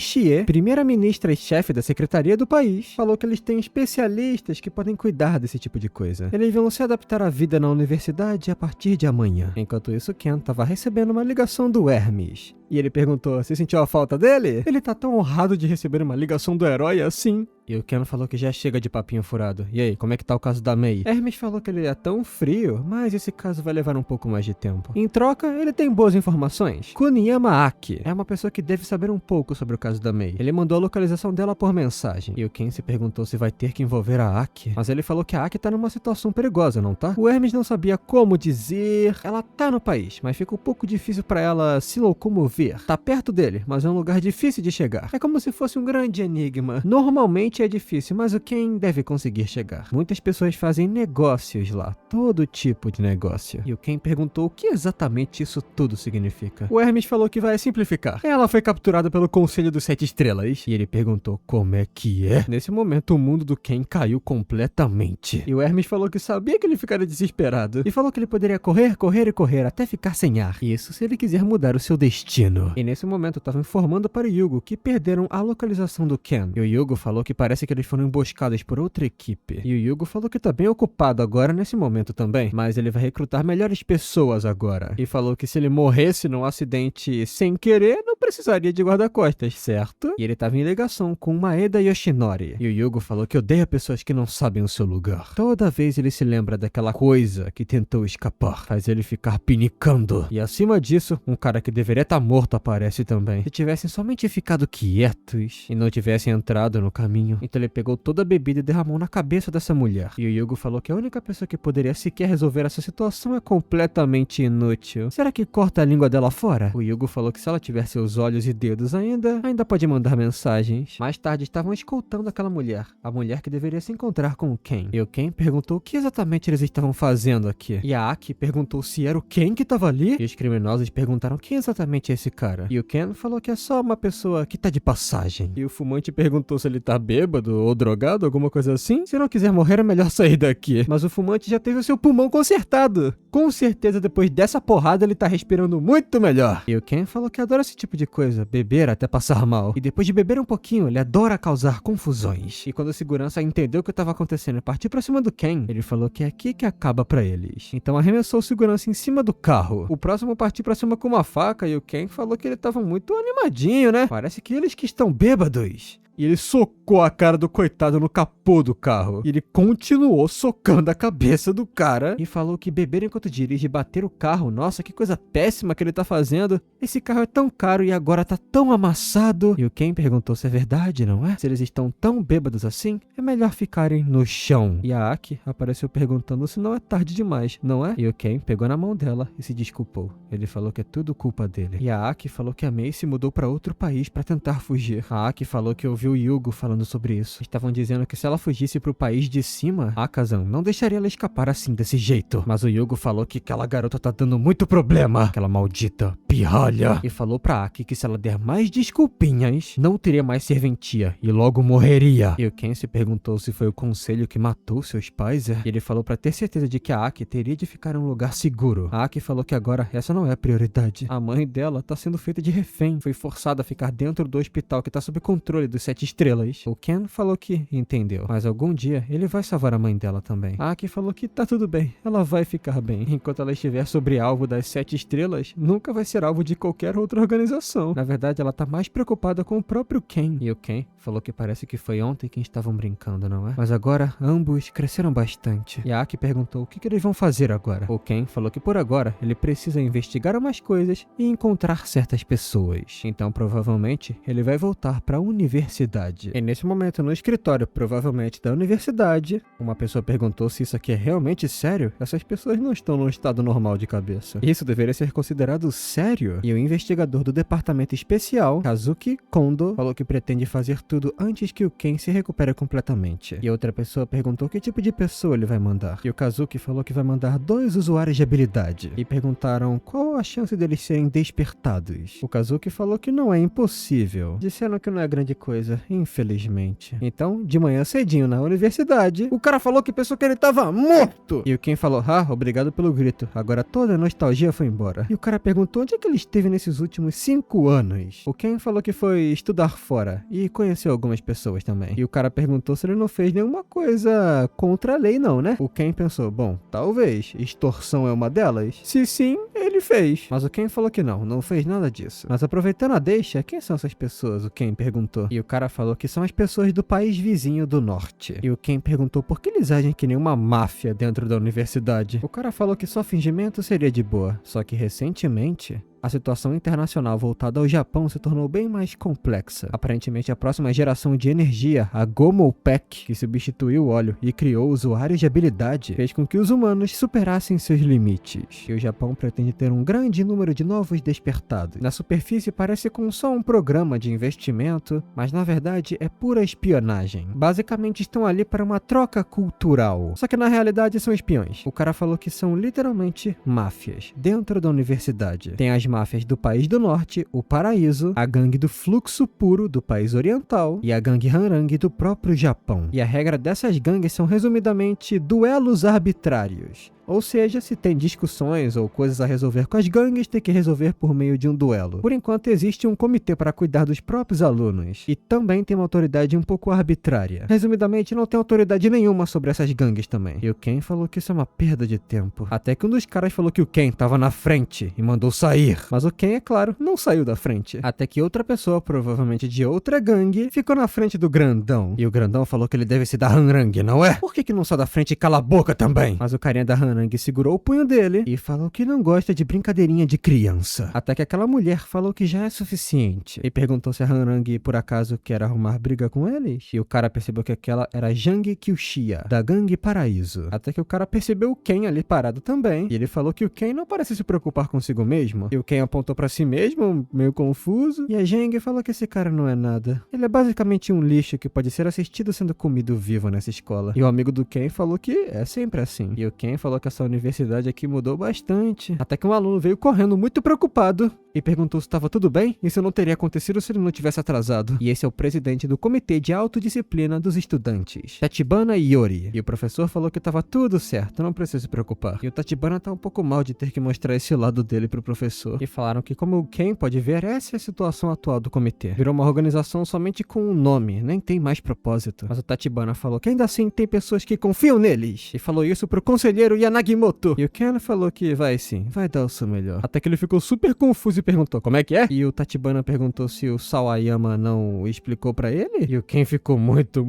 Shie, primeira-ministra e chefe da secretaria do país, falou que eles têm especialistas que podem cuidar desse tipo de coisa. Eles vão se adaptar à vida na universidade a partir de amanhã. Enquanto isso, Ken estava recebendo uma ligação do Hermes. E ele perguntou se sentiu a falta dele? Ele tá tão honrado de receber uma ligação do herói assim. E o Ken falou que já chega de papinho furado. E aí, como é que tá o caso da Mei? Hermes falou que ele é tão frio, mas esse caso vai levar um pouco mais de tempo. Em troca, ele tem boas informações. Kuniyama Aki é uma pessoa que deve saber um pouco sobre o caso da Mei. Ele mandou a localização dela por mensagem. E o Ken se perguntou se vai ter que envolver a Aki. Mas ele falou que a Aki tá numa situação perigosa, não tá? O Hermes não sabia como dizer. Ela tá no país, mas fica um pouco difícil pra ela se locomover. Tá perto dele, mas é um lugar difícil de chegar. É como se fosse um grande enigma. Normalmente é difícil, mas o Ken deve conseguir chegar. Muitas pessoas fazem negócios lá, todo tipo de negócio. E o Ken perguntou o que exatamente isso tudo significa. O Hermes falou que vai simplificar. Ela foi capturada pelo Conselho dos Sete Estrelas. E ele perguntou como é que é. Nesse momento, o mundo do Ken caiu completamente. E o Hermes falou que sabia que ele ficaria desesperado. E falou que ele poderia correr, correr e correr até ficar sem ar. Isso se ele quiser mudar o seu destino. E nesse momento, estava informando para o Yugo que perderam a localização do Ken. E o Yugo falou que parece que eles foram emboscados por outra equipe. E o Yugo falou que tá bem ocupado agora nesse momento também, mas ele vai recrutar melhores pessoas agora. E falou que se ele morresse num acidente sem querer, não precisaria de guarda-costas, certo? E ele tava em ligação com Maeda Yoshinori. E o Yugo falou que odeia pessoas que não sabem o seu lugar. Toda vez ele se lembra daquela coisa que tentou escapar, faz ele ficar pinicando. E acima disso, um cara que deveria estar morto aparece também. Se tivessem somente ficado quietos e não tivessem entrado no caminho. Então ele pegou toda a bebida e derramou na cabeça dessa mulher. E o Yugo falou que a única pessoa que poderia sequer resolver essa situação é completamente inútil. Será que corta a língua dela fora? O Yugo falou que se ela tiver seus olhos e dedos ainda pode mandar mensagens. Mais tarde estavam escoltando aquela mulher, a mulher que deveria se encontrar com o Ken. E o Ken perguntou o que exatamente eles estavam fazendo aqui. E a Aki perguntou se era o Ken que estava ali. E os criminosos perguntaram quem exatamente é esse cara. E o Ken falou que é só uma pessoa que tá de passagem. E o fumante perguntou se ele tá bêbado ou drogado, alguma coisa assim. Se não quiser morrer, é melhor sair daqui. Mas o fumante já teve o seu pulmão consertado. Com certeza, depois dessa porrada, ele tá respirando muito melhor. E o Ken falou que adora esse tipo de coisa, beber até passar mal. E depois de beber um pouquinho, ele adora causar confusões. E quando o segurança entendeu o que estava acontecendo e partiu pra cima do Ken, ele falou que é aqui que acaba pra eles. Então arremessou o segurança em cima do carro. O próximo partiu pra cima com uma faca e o Ken falou que ele tava muito animadinho, né? Parece que eles que estão bêbados. E ele socou a cara do coitado no capô do carro. E ele continuou socando a cabeça do cara. E falou que beber enquanto dirige e bater o carro, nossa, que coisa péssima que ele tá fazendo. Esse carro é tão caro e agora tá tão amassado. E o Ken perguntou se é verdade, não é? Se eles estão tão bêbados assim, é melhor ficarem no chão. E a Aki apareceu perguntando se não é tarde demais, não é? E o Ken pegou na mão dela e se desculpou. Ele falou que é tudo culpa dele. E a Aki falou que a Mei se mudou pra outro país pra tentar fugir. A Aki falou que ouviu o Yugo falando sobre isso. Estavam dizendo que se ela fugisse pro país de cima, Akazan não deixaria ela escapar assim, desse jeito. Mas o Yugo falou que aquela garota tá dando muito problema. Aquela maldita pirralha. E falou pra Aki que se ela der mais desculpinhas, não teria mais serventia e logo morreria. E o Ken se perguntou se foi o conselho que matou seus pais, E ele falou pra ter certeza de que a Aki teria de ficar em um lugar seguro. A Aki falou que agora essa não é a prioridade. A mãe dela tá sendo feita de refém. Foi forçada a ficar dentro do hospital que tá sob controle dos Sete Estrelas. O Ken falou que entendeu, mas algum dia ele vai salvar a mãe dela também. A Aki falou que tá tudo bem, ela vai ficar bem. Enquanto ela estiver sobre alvo das Sete Estrelas, nunca vai ser alvo de qualquer outra organização. Na verdade, ela tá mais preocupada com o próprio Ken. E o Ken falou que parece que foi ontem que estavam brincando, não é? Mas agora, ambos cresceram bastante. E a Aki perguntou o que eles vão fazer agora. O Ken falou que por agora, ele precisa investigar umas coisas e encontrar certas pessoas. Então, provavelmente, ele vai voltar pra universidade universidade. E nesse momento, no escritório, provavelmente da universidade, uma pessoa perguntou se isso aqui é realmente sério. Essas pessoas não estão num estado normal de cabeça. Isso deveria ser considerado sério. E o investigador do departamento especial, Kazuki Kondo, falou que pretende fazer tudo antes que o Ken se recupere completamente. E outra pessoa perguntou que tipo de pessoa ele vai mandar. E o Kazuki falou que vai mandar 2 usuários de habilidade. E perguntaram qual a chance deles serem despertados. O Kazuki falou que não é impossível. Disseram que não é grande coisa, infelizmente. Então, de manhã cedinho na universidade, o cara falou que pensou que ele tava morto. E o Ken falou, obrigado pelo grito. Agora toda a nostalgia foi embora. E o cara perguntou onde é que ele esteve nesses últimos 5 anos. O Ken falou que foi estudar fora e conheceu algumas pessoas também. E o cara perguntou se ele não fez nenhuma coisa contra a lei não, né? O Ken pensou, bom, talvez. Extorsão é uma delas? Se sim, ele fez. Mas o Ken falou que não fez nada disso. Mas aproveitando a deixa, quem são essas pessoas? O Ken perguntou. E o cara falou que são as pessoas do país vizinho do norte. E o Ken perguntou por que eles agem que nem uma máfia dentro da universidade. O cara falou que só fingimento seria de boa. Só que recentemente, a situação internacional voltada ao Japão se tornou bem mais complexa. Aparentemente, a próxima geração de energia, a Gomopec, que substituiu o óleo e criou usuários de habilidade, fez com que os humanos superassem seus limites. E o Japão pretende ter um grande número de novos despertados. Na superfície parece com só um programa de investimento, mas na verdade é pura espionagem. Basicamente estão ali para uma troca cultural. Só que na realidade são espiões. O cara falou que são literalmente máfias dentro da universidade. Tem as máfias do país do norte, o Paraíso, a gangue do Fluxo Puro do país oriental e a gangue Hanrang do próprio Japão. E a regra dessas gangues são resumidamente duelos arbitrários. Ou seja, se tem discussões ou coisas a resolver com as gangues, tem que resolver por meio de um duelo. Por enquanto, existe um comitê para cuidar dos próprios alunos. E também tem uma autoridade um pouco arbitrária. Resumidamente, não tem autoridade nenhuma sobre essas gangues também. E o Ken falou que isso é uma perda de tempo. Até que um dos caras falou que o Ken estava na frente e mandou sair. Mas o Ken, é claro, não saiu da frente. Até que outra pessoa, provavelmente de outra gangue, ficou na frente do grandão. E o grandão falou que ele deve ser da Hanrang, não é? Por que não sai da frente e cala a boca também? Mas o carinha da Hanrang segurou o punho dele e falou que não gosta de brincadeirinha de criança. Até que aquela mulher falou que já é suficiente. E perguntou se a Hanrang por acaso quer arrumar briga com eles. E o cara percebeu que aquela era Jang Kyushia, da gangue Paraíso. Até que o cara percebeu o Ken ali parado também. E ele falou que o Ken não parece se preocupar consigo mesmo. E o Ken apontou pra si mesmo, meio confuso. E a Jang falou que esse cara não é nada. Ele é basicamente um lixo que pode ser assistido sendo comido vivo nessa escola. E o amigo do Ken falou que é sempre assim. E o Ken falou que essa universidade aqui mudou bastante. Até que um aluno veio correndo muito preocupado e perguntou se estava tudo bem e se não teria acontecido se ele não tivesse atrasado. E esse é o presidente do Comitê de Autodisciplina dos Estudantes, Tachibana Iori. E o professor falou que estava tudo certo, não precisa se preocupar. E o Tachibana tá um pouco mal de ter que mostrar esse lado dele pro professor. E falaram que, como quem pode ver, essa é a situação atual do comitê. Virou uma organização somente com um nome, nem tem mais propósito. Mas o Tachibana falou que ainda assim tem pessoas que confiam neles. E falou isso pro conselheiro Yanagimoto. E o Ken falou que vai sim, vai dar o seu melhor. Até que ele ficou super confuso e perguntou, como é que é? E o Tachibana perguntou se o Sawayama não explicou pra ele. E o Ken ficou muito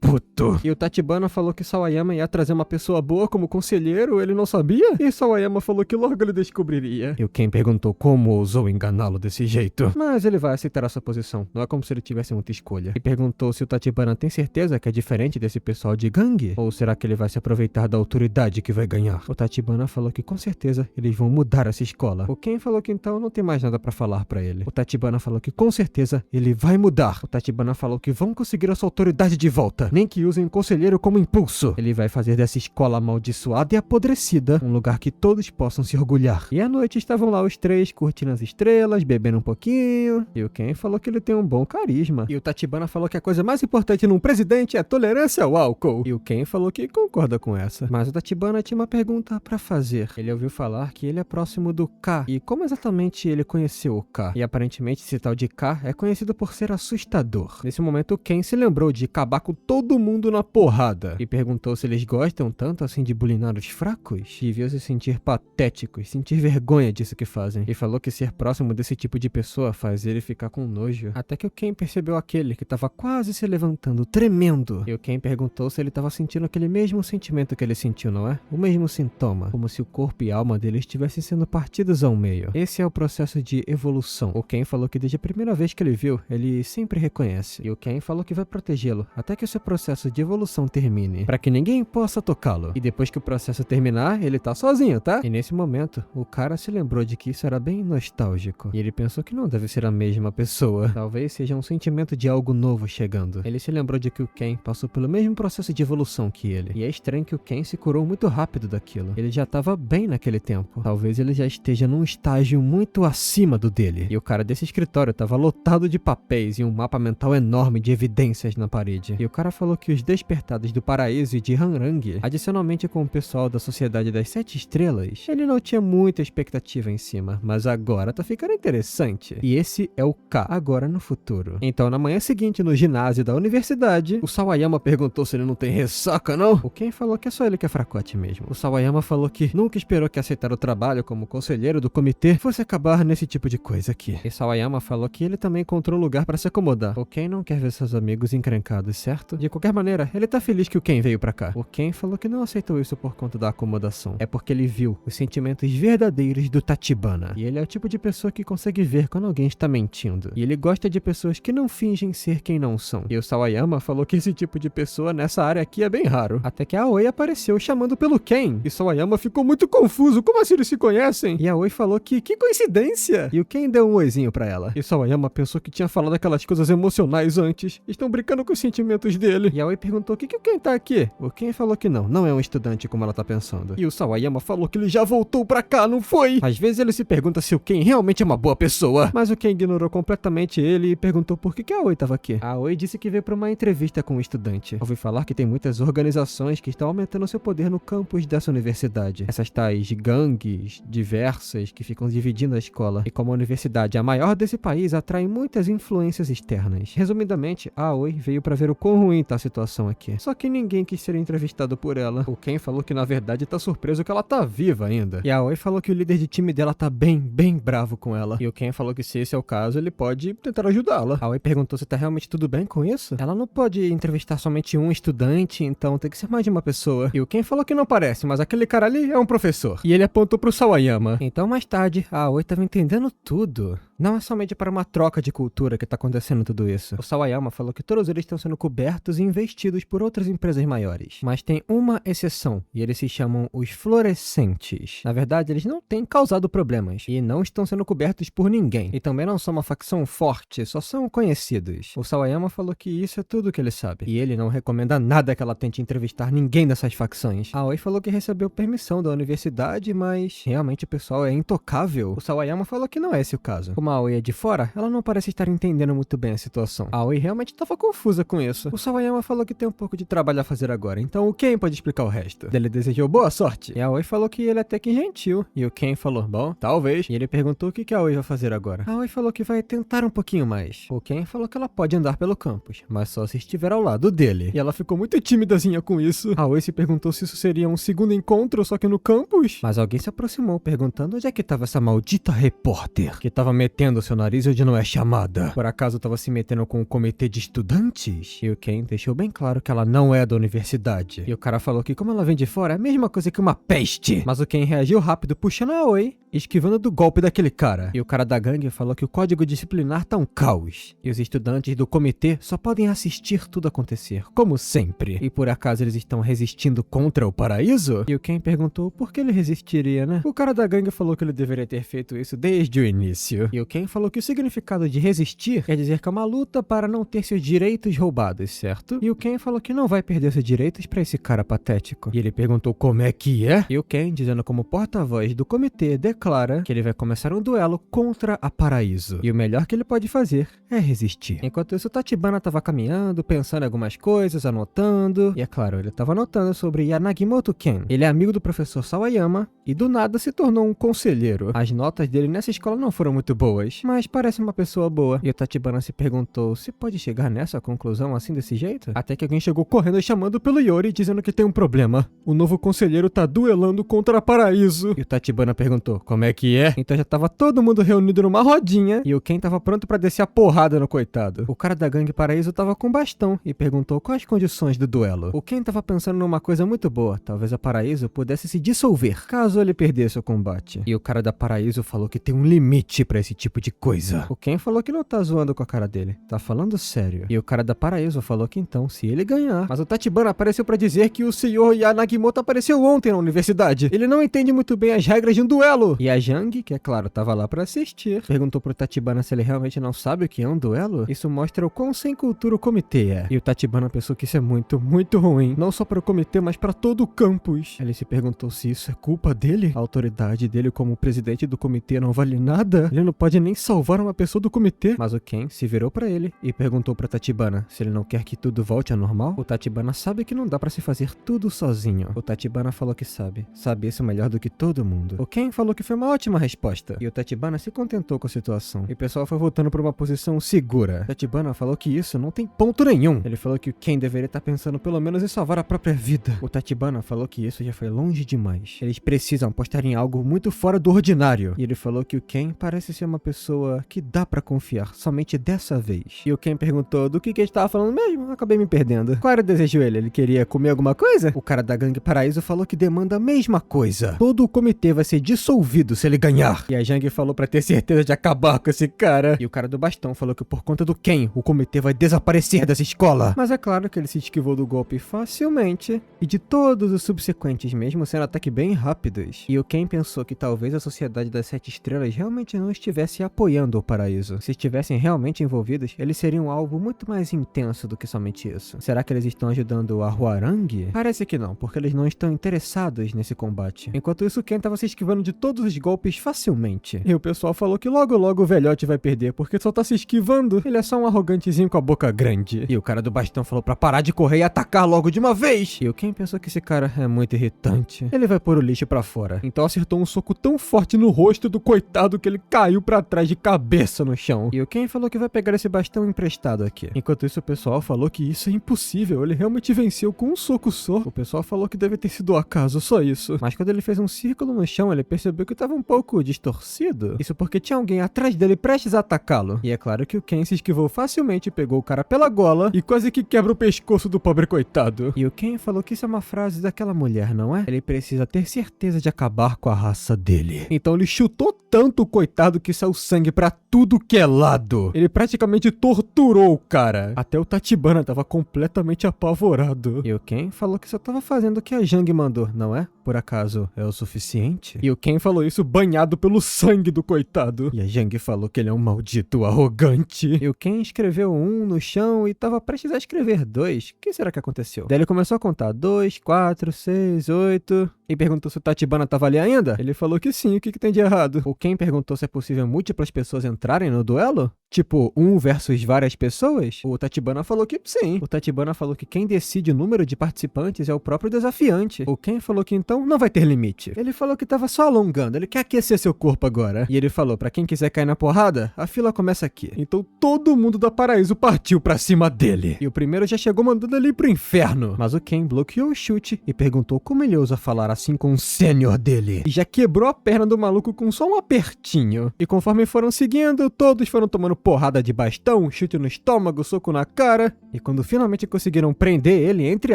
puto. E o Tachibana falou que Sawayama ia trazer uma pessoa boa como conselheiro, ele não sabia? E Sawayama falou que logo ele descobriria. E o Ken perguntou como ousou enganá-lo desse jeito. Mas ele vai aceitar essa posição, não é como se ele tivesse muita escolha. E perguntou se o Tachibana tem certeza que é diferente desse pessoal de gangue? Ou será que ele vai se aproveitar da autoridade que vai ganhar? O Tachibana falou que com certeza eles vão mudar essa escola. O Ken falou que então não tem mais nada pra falar pra ele. O Tachibana falou que com certeza ele vai mudar. O Tachibana falou que vão conseguir a sua autoridade de volta, nem que usem o conselheiro como impulso. Ele vai fazer dessa escola amaldiçoada e apodrecida um lugar que todos possam se orgulhar. E à noite estavam lá os três curtindo as estrelas, bebendo um pouquinho. E o Ken falou que ele tem um bom carisma. E o Tachibana falou que a coisa mais importante num presidente é a tolerância ao álcool. E o Ken falou que concorda com essa. Mas o Tachibana tinha uma pergunta pra fazer. Ele ouviu falar que ele é próximo do K. E como exatamente ele conheceu o K? E aparentemente esse tal de K é conhecido por ser assustador. Nesse momento o Ken se lembrou de acabar com todo mundo na porrada. E perguntou se eles gostam tanto assim de bulinar os fracos. E viu se sentir patéticos, sentir vergonha disso que fazem. E falou que ser próximo desse tipo de pessoa faz ele ficar com nojo. Até que o Ken percebeu aquele que tava quase se levantando, tremendo. E o Ken perguntou se ele tava sentindo aquele mesmo sentimento que ele sentiu, não é? O mesmo mesmo sintoma, como se o corpo e a alma dele estivessem sendo partidos ao meio. Esse é o processo de evolução. O Ken falou que desde a primeira vez que ele viu, ele sempre reconhece. E o Ken falou que vai protegê-lo até que o seu processo de evolução termine, para que ninguém possa tocá-lo. E depois que o processo terminar, ele tá sozinho, tá? E nesse momento, o cara se lembrou de que isso era bem nostálgico. E ele pensou que não deve ser a mesma pessoa. Talvez seja um sentimento de algo novo chegando. Ele se lembrou de que o Ken passou pelo mesmo processo de evolução que ele. E é estranho que o Ken se curou muito rápido daquilo. Ele já estava bem naquele tempo. Talvez ele já esteja num estágio muito acima do dele. E o cara desse escritório estava lotado de papéis e um mapa mental enorme de evidências na parede. E o cara falou que os despertados do paraíso e de Hanrang, adicionalmente com o pessoal da Sociedade das Sete Estrelas, ele não tinha muita expectativa em cima, mas agora tá ficando interessante. E esse é o K, agora no futuro. Então, na manhã seguinte, no ginásio da universidade, o Sawayama perguntou se ele não tem ressaca, não? O Ken falou que é só ele que é fracote mesmo. O Sawayama falou que nunca esperou que aceitar o trabalho como conselheiro do comitê fosse acabar nesse tipo de coisa aqui. E Sawayama falou que ele também encontrou um lugar para se acomodar. O Ken não quer ver seus amigos encrencados, certo? De qualquer maneira, ele tá feliz que o Ken veio pra cá. O Ken falou que não aceitou isso por conta da acomodação. É porque ele viu os sentimentos verdadeiros do Tachibana. E ele é o tipo de pessoa que consegue ver quando alguém está mentindo. E ele gosta de pessoas que não fingem ser quem não são. E o Sawayama falou que esse tipo de pessoa nessa área aqui é bem raro. Até que a Aoi apareceu chamando pelo Ken. E Sawayama ficou muito confuso. Como assim eles se conhecem? E a Aoi falou que coincidência! E o Ken deu um oizinho pra ela. E Sawayama pensou que tinha falado aquelas coisas emocionais antes. Estão brincando com os sentimentos dele. E a Aoi perguntou o que o Ken tá aqui. O Ken falou que não é um estudante como ela tá pensando. E o Sawayama falou que ele já voltou pra cá, não foi? Às vezes ele se pergunta se o Ken realmente é uma boa pessoa. Mas o Ken ignorou completamente ele e perguntou por que a Aoi tava aqui. A Aoi disse que veio pra uma entrevista com um estudante. Ouvi falar que tem muitas organizações que estão aumentando seu poder no campus dessa universidade. Essas tais gangues diversas que ficam dividindo a escola. E como a universidade é a maior desse país, atrai muitas influências externas. Resumidamente, a Aoi veio pra ver o quão ruim tá a situação aqui. Só que ninguém quis ser entrevistado por ela. O Ken falou que na verdade tá surpreso que ela tá viva ainda. E a Aoi falou que o líder de time dela tá bem bravo com ela. E o Ken falou que se esse é o caso, ele pode tentar ajudá-la. A Aoi perguntou se tá realmente tudo bem com isso. Ela não pode entrevistar somente um estudante, então tem que ser mais de uma pessoa. E o Ken falou que não parece, mas aquele cara ali é um professor. E ele apontou pro Sawayama. Então mais tarde, a Aoi tava entendendo tudo. Não é somente para uma troca de cultura que tá acontecendo tudo isso. O Sawayama falou que todos eles estão sendo cobertos e investidos por outras empresas maiores. Mas tem uma exceção, e eles se chamam os Florescentes. Na verdade, eles não têm causado problemas, e não estão sendo cobertos por ninguém. E também não são uma facção forte, só são conhecidos. O Sawayama falou que isso é tudo que ele sabe. E ele não recomenda nada que ela tente entrevistar ninguém dessas facções. A Aoi falou que recebeu permissão da universidade, mas realmente o pessoal é intocável. O Sawayama falou que não é esse o caso. Como a Aoi é de fora, ela não parece estar entendendo muito bem a situação. A Aoi realmente estava confusa com isso. O Sawayama falou que tem um pouco de trabalho a fazer agora, então o Ken pode explicar o resto. Ele desejou boa sorte. E a Aoi falou que ele é até que gentil. E o Ken falou, bom, talvez. E ele perguntou o que a Aoi vai fazer agora. A Aoi falou que vai tentar um pouquinho mais. O Ken falou que ela pode andar pelo campus, mas só se estiver ao lado dele. E ela ficou muito timidazinha com isso. A Aoi se perguntou se isso seria um segundo encontro, só que no campus. Mas alguém se aproximou, perguntando onde é que estava essa maldita repórter que estava metendo seu nariz onde não é chamada. Por acaso estava se metendo com o comitê de estudantes? E o Ken deixou bem claro que ela não é da universidade. E o cara falou que como ela vem de fora, é a mesma coisa que uma peste. Mas o Ken reagiu rápido, puxando a Aoi, esquivando do golpe daquele cara. E o cara da gangue falou que o código disciplinar tá um caos. E os estudantes do comitê só podem assistir tudo acontecer, como sempre. E por acaso eles estão resistindo contra o paraíso? E o Ken perguntou por que ele resistiria, né? O cara da gangue falou que ele deveria ter feito isso desde o início. E o Ken falou que o significado de resistir quer dizer que é uma luta para não ter seus direitos roubados, certo? E o Ken falou que não vai perder seus direitos pra esse cara patético. E ele perguntou como é que é? E o Ken, dizendo como porta-voz do comitê, declara que ele vai começar um duelo contra a Paraíso. E o melhor que ele pode fazer é resistir. Enquanto isso, o Tachibana tava caminhando, pensando em algumas coisas, anotando. E é claro, ele tava anotando sobre Yanagimoto Ken. Ele é amigo do professor Sawayama e do nada se tornou um conselheiro. As notas dele nessa escola não foram muito boas, mas parece uma pessoa boa. E o Tachibana se perguntou se pode chegar nessa conclusão assim desse jeito? Até que alguém chegou correndo e chamando pelo Yori, dizendo que tem um problema. O novo conselheiro tá duelando contra a Paraíso. E o Tachibana perguntou, como como é que é? Então já tava todo mundo reunido numa rodinha e o Ken tava pronto pra descer a porrada no coitado. O cara da gangue Paraíso tava com bastão e perguntou quais as condições do duelo. O Ken tava pensando numa coisa muito boa, talvez a Paraíso pudesse se dissolver, caso ele perdesse o combate. E o cara da Paraíso falou que tem um limite pra esse tipo de coisa. O Ken falou que não tá zoando com a cara dele, tá falando sério. E o cara da Paraíso falou que então, se ele ganhar... Mas o Tachibana apareceu pra dizer que o senhor Yanagimoto apareceu ontem na universidade. Ele não entende muito bem as regras de um duelo. E a Jang, que é claro, tava lá pra assistir, perguntou pro Tachibana se ele realmente não sabe o que é um duelo. Isso mostra o quão sem cultura o comitê é. E o Tachibana pensou que isso é muito, muito ruim. Não só para o comitê, mas para todo o campus. Ele se perguntou se isso é culpa dele. A autoridade dele como presidente do comitê não vale nada. Ele não pode nem salvar uma pessoa do comitê. Mas o Ken se virou para ele e perguntou para Tachibana se ele não quer que tudo volte ao normal. O Tachibana sabe que não dá para se fazer tudo sozinho. O Tachibana falou que sabe. Sabe isso melhor do que todo mundo. O Ken falou que foi uma ótima resposta. E o Tachibana se contentou com a situação. E o pessoal foi voltando para uma posição segura. O Tachibana falou que isso não tem ponto nenhum. Ele falou que o Ken deveria estar pensando pelo menos em salvar a própria vida. O Tachibana falou que isso já foi longe demais. Eles precisam apostar em algo muito fora do ordinário. E ele falou que o Ken parece ser uma pessoa que dá pra confiar, somente dessa vez. E o Ken perguntou do que ele estava falando mesmo. Acabei me perdendo. Qual era o desejo dele? Ele queria comer alguma coisa? O cara da gangue Paraíso falou que demanda a mesma coisa. Todo o comitê vai ser dissolvido se ele ganhar. E a Jang falou pra ter certeza de acabar com esse cara. E o cara do bastão falou que por conta do Ken, o comitê vai desaparecer dessa escola. Mas é claro que ele se esquivou do golpe facilmente e de todos os subsequentes, mesmo sendo até que bem rápidos. E o Ken pensou que talvez a Sociedade das Sete Estrelas realmente não estivesse apoiando o Paraíso. Se estivessem realmente envolvidos, eles seriam algo muito mais intenso do que somente isso. Será que eles estão ajudando a Hwoarang? Parece que não, porque eles não estão interessados nesse combate. Enquanto isso, o Ken estava se esquivando de todos os golpes facilmente. E o pessoal falou que logo logo o velhote vai perder, porque só tá se esquivando. Ele é só um arrogantezinho com a boca grande. E o cara do bastão falou pra parar de correr e atacar logo de uma vez. E o Ken pensou que esse cara é muito irritante. Ele vai pôr o lixo pra fora. Então acertou um soco tão forte no rosto do coitado que ele caiu pra trás de cabeça no chão. E o Ken falou que vai pegar esse bastão emprestado aqui. Enquanto isso, o pessoal falou que isso é impossível. Ele realmente venceu com um soco só. O pessoal falou que deve ter sido um acaso, só isso. Mas quando ele fez um círculo no chão, ele percebeu que estava um pouco distorcido. Isso porque tinha alguém atrás dele prestes a atacá-lo. E é claro que o Ken se esquivou facilmente, pegou o cara pela gola e quase que quebra o pescoço do pobre coitado. E o Ken falou que isso é uma frase daquela mulher, não é? Ele precisa ter certeza de acabar com a raça dele. Então ele chutou tanto o coitado que saiu sangue pra tudo que é lado. Ele praticamente torturou o cara. Até o Tachibana tava completamente apavorado. E o Ken falou que só tava fazendo o que a Jang mandou, não é? Por acaso é o suficiente? E o Ken falou isso banhado pelo sangue do coitado. E a Jang falou que ele é um maldito arrogante. E o Ken escreveu 1 no chão e tava prestes a escrever 2. O que será que aconteceu? Daí ele começou a contar 2, 4, 6, 8... E perguntou se o Tachibana tava ali ainda? Ele falou que sim, o que tem de errado? O Ken perguntou se é possível múltiplas pessoas entrarem no duelo? Tipo, 1 versus várias pessoas? O Tachibana falou que sim. O Tachibana falou que quem decide o número de participantes é o próprio desafiante. O Ken falou que então não vai ter limite. Ele falou que tava só alongando, ele quer aquecer seu corpo agora. E ele falou, pra quem quiser cair na porrada, a fila começa aqui. Então todo mundo da Paraíso partiu pra cima dele. E o primeiro já chegou mandando ele ir pro inferno. Mas o Ken bloqueou o chute e perguntou como ele ousa falar assim com o sênior dele. E já quebrou a perna do maluco com só um apertinho. E conforme foram seguindo, todos foram tomando porrada de bastão, chute no estômago, soco na cara. E quando finalmente conseguiram prender ele, entre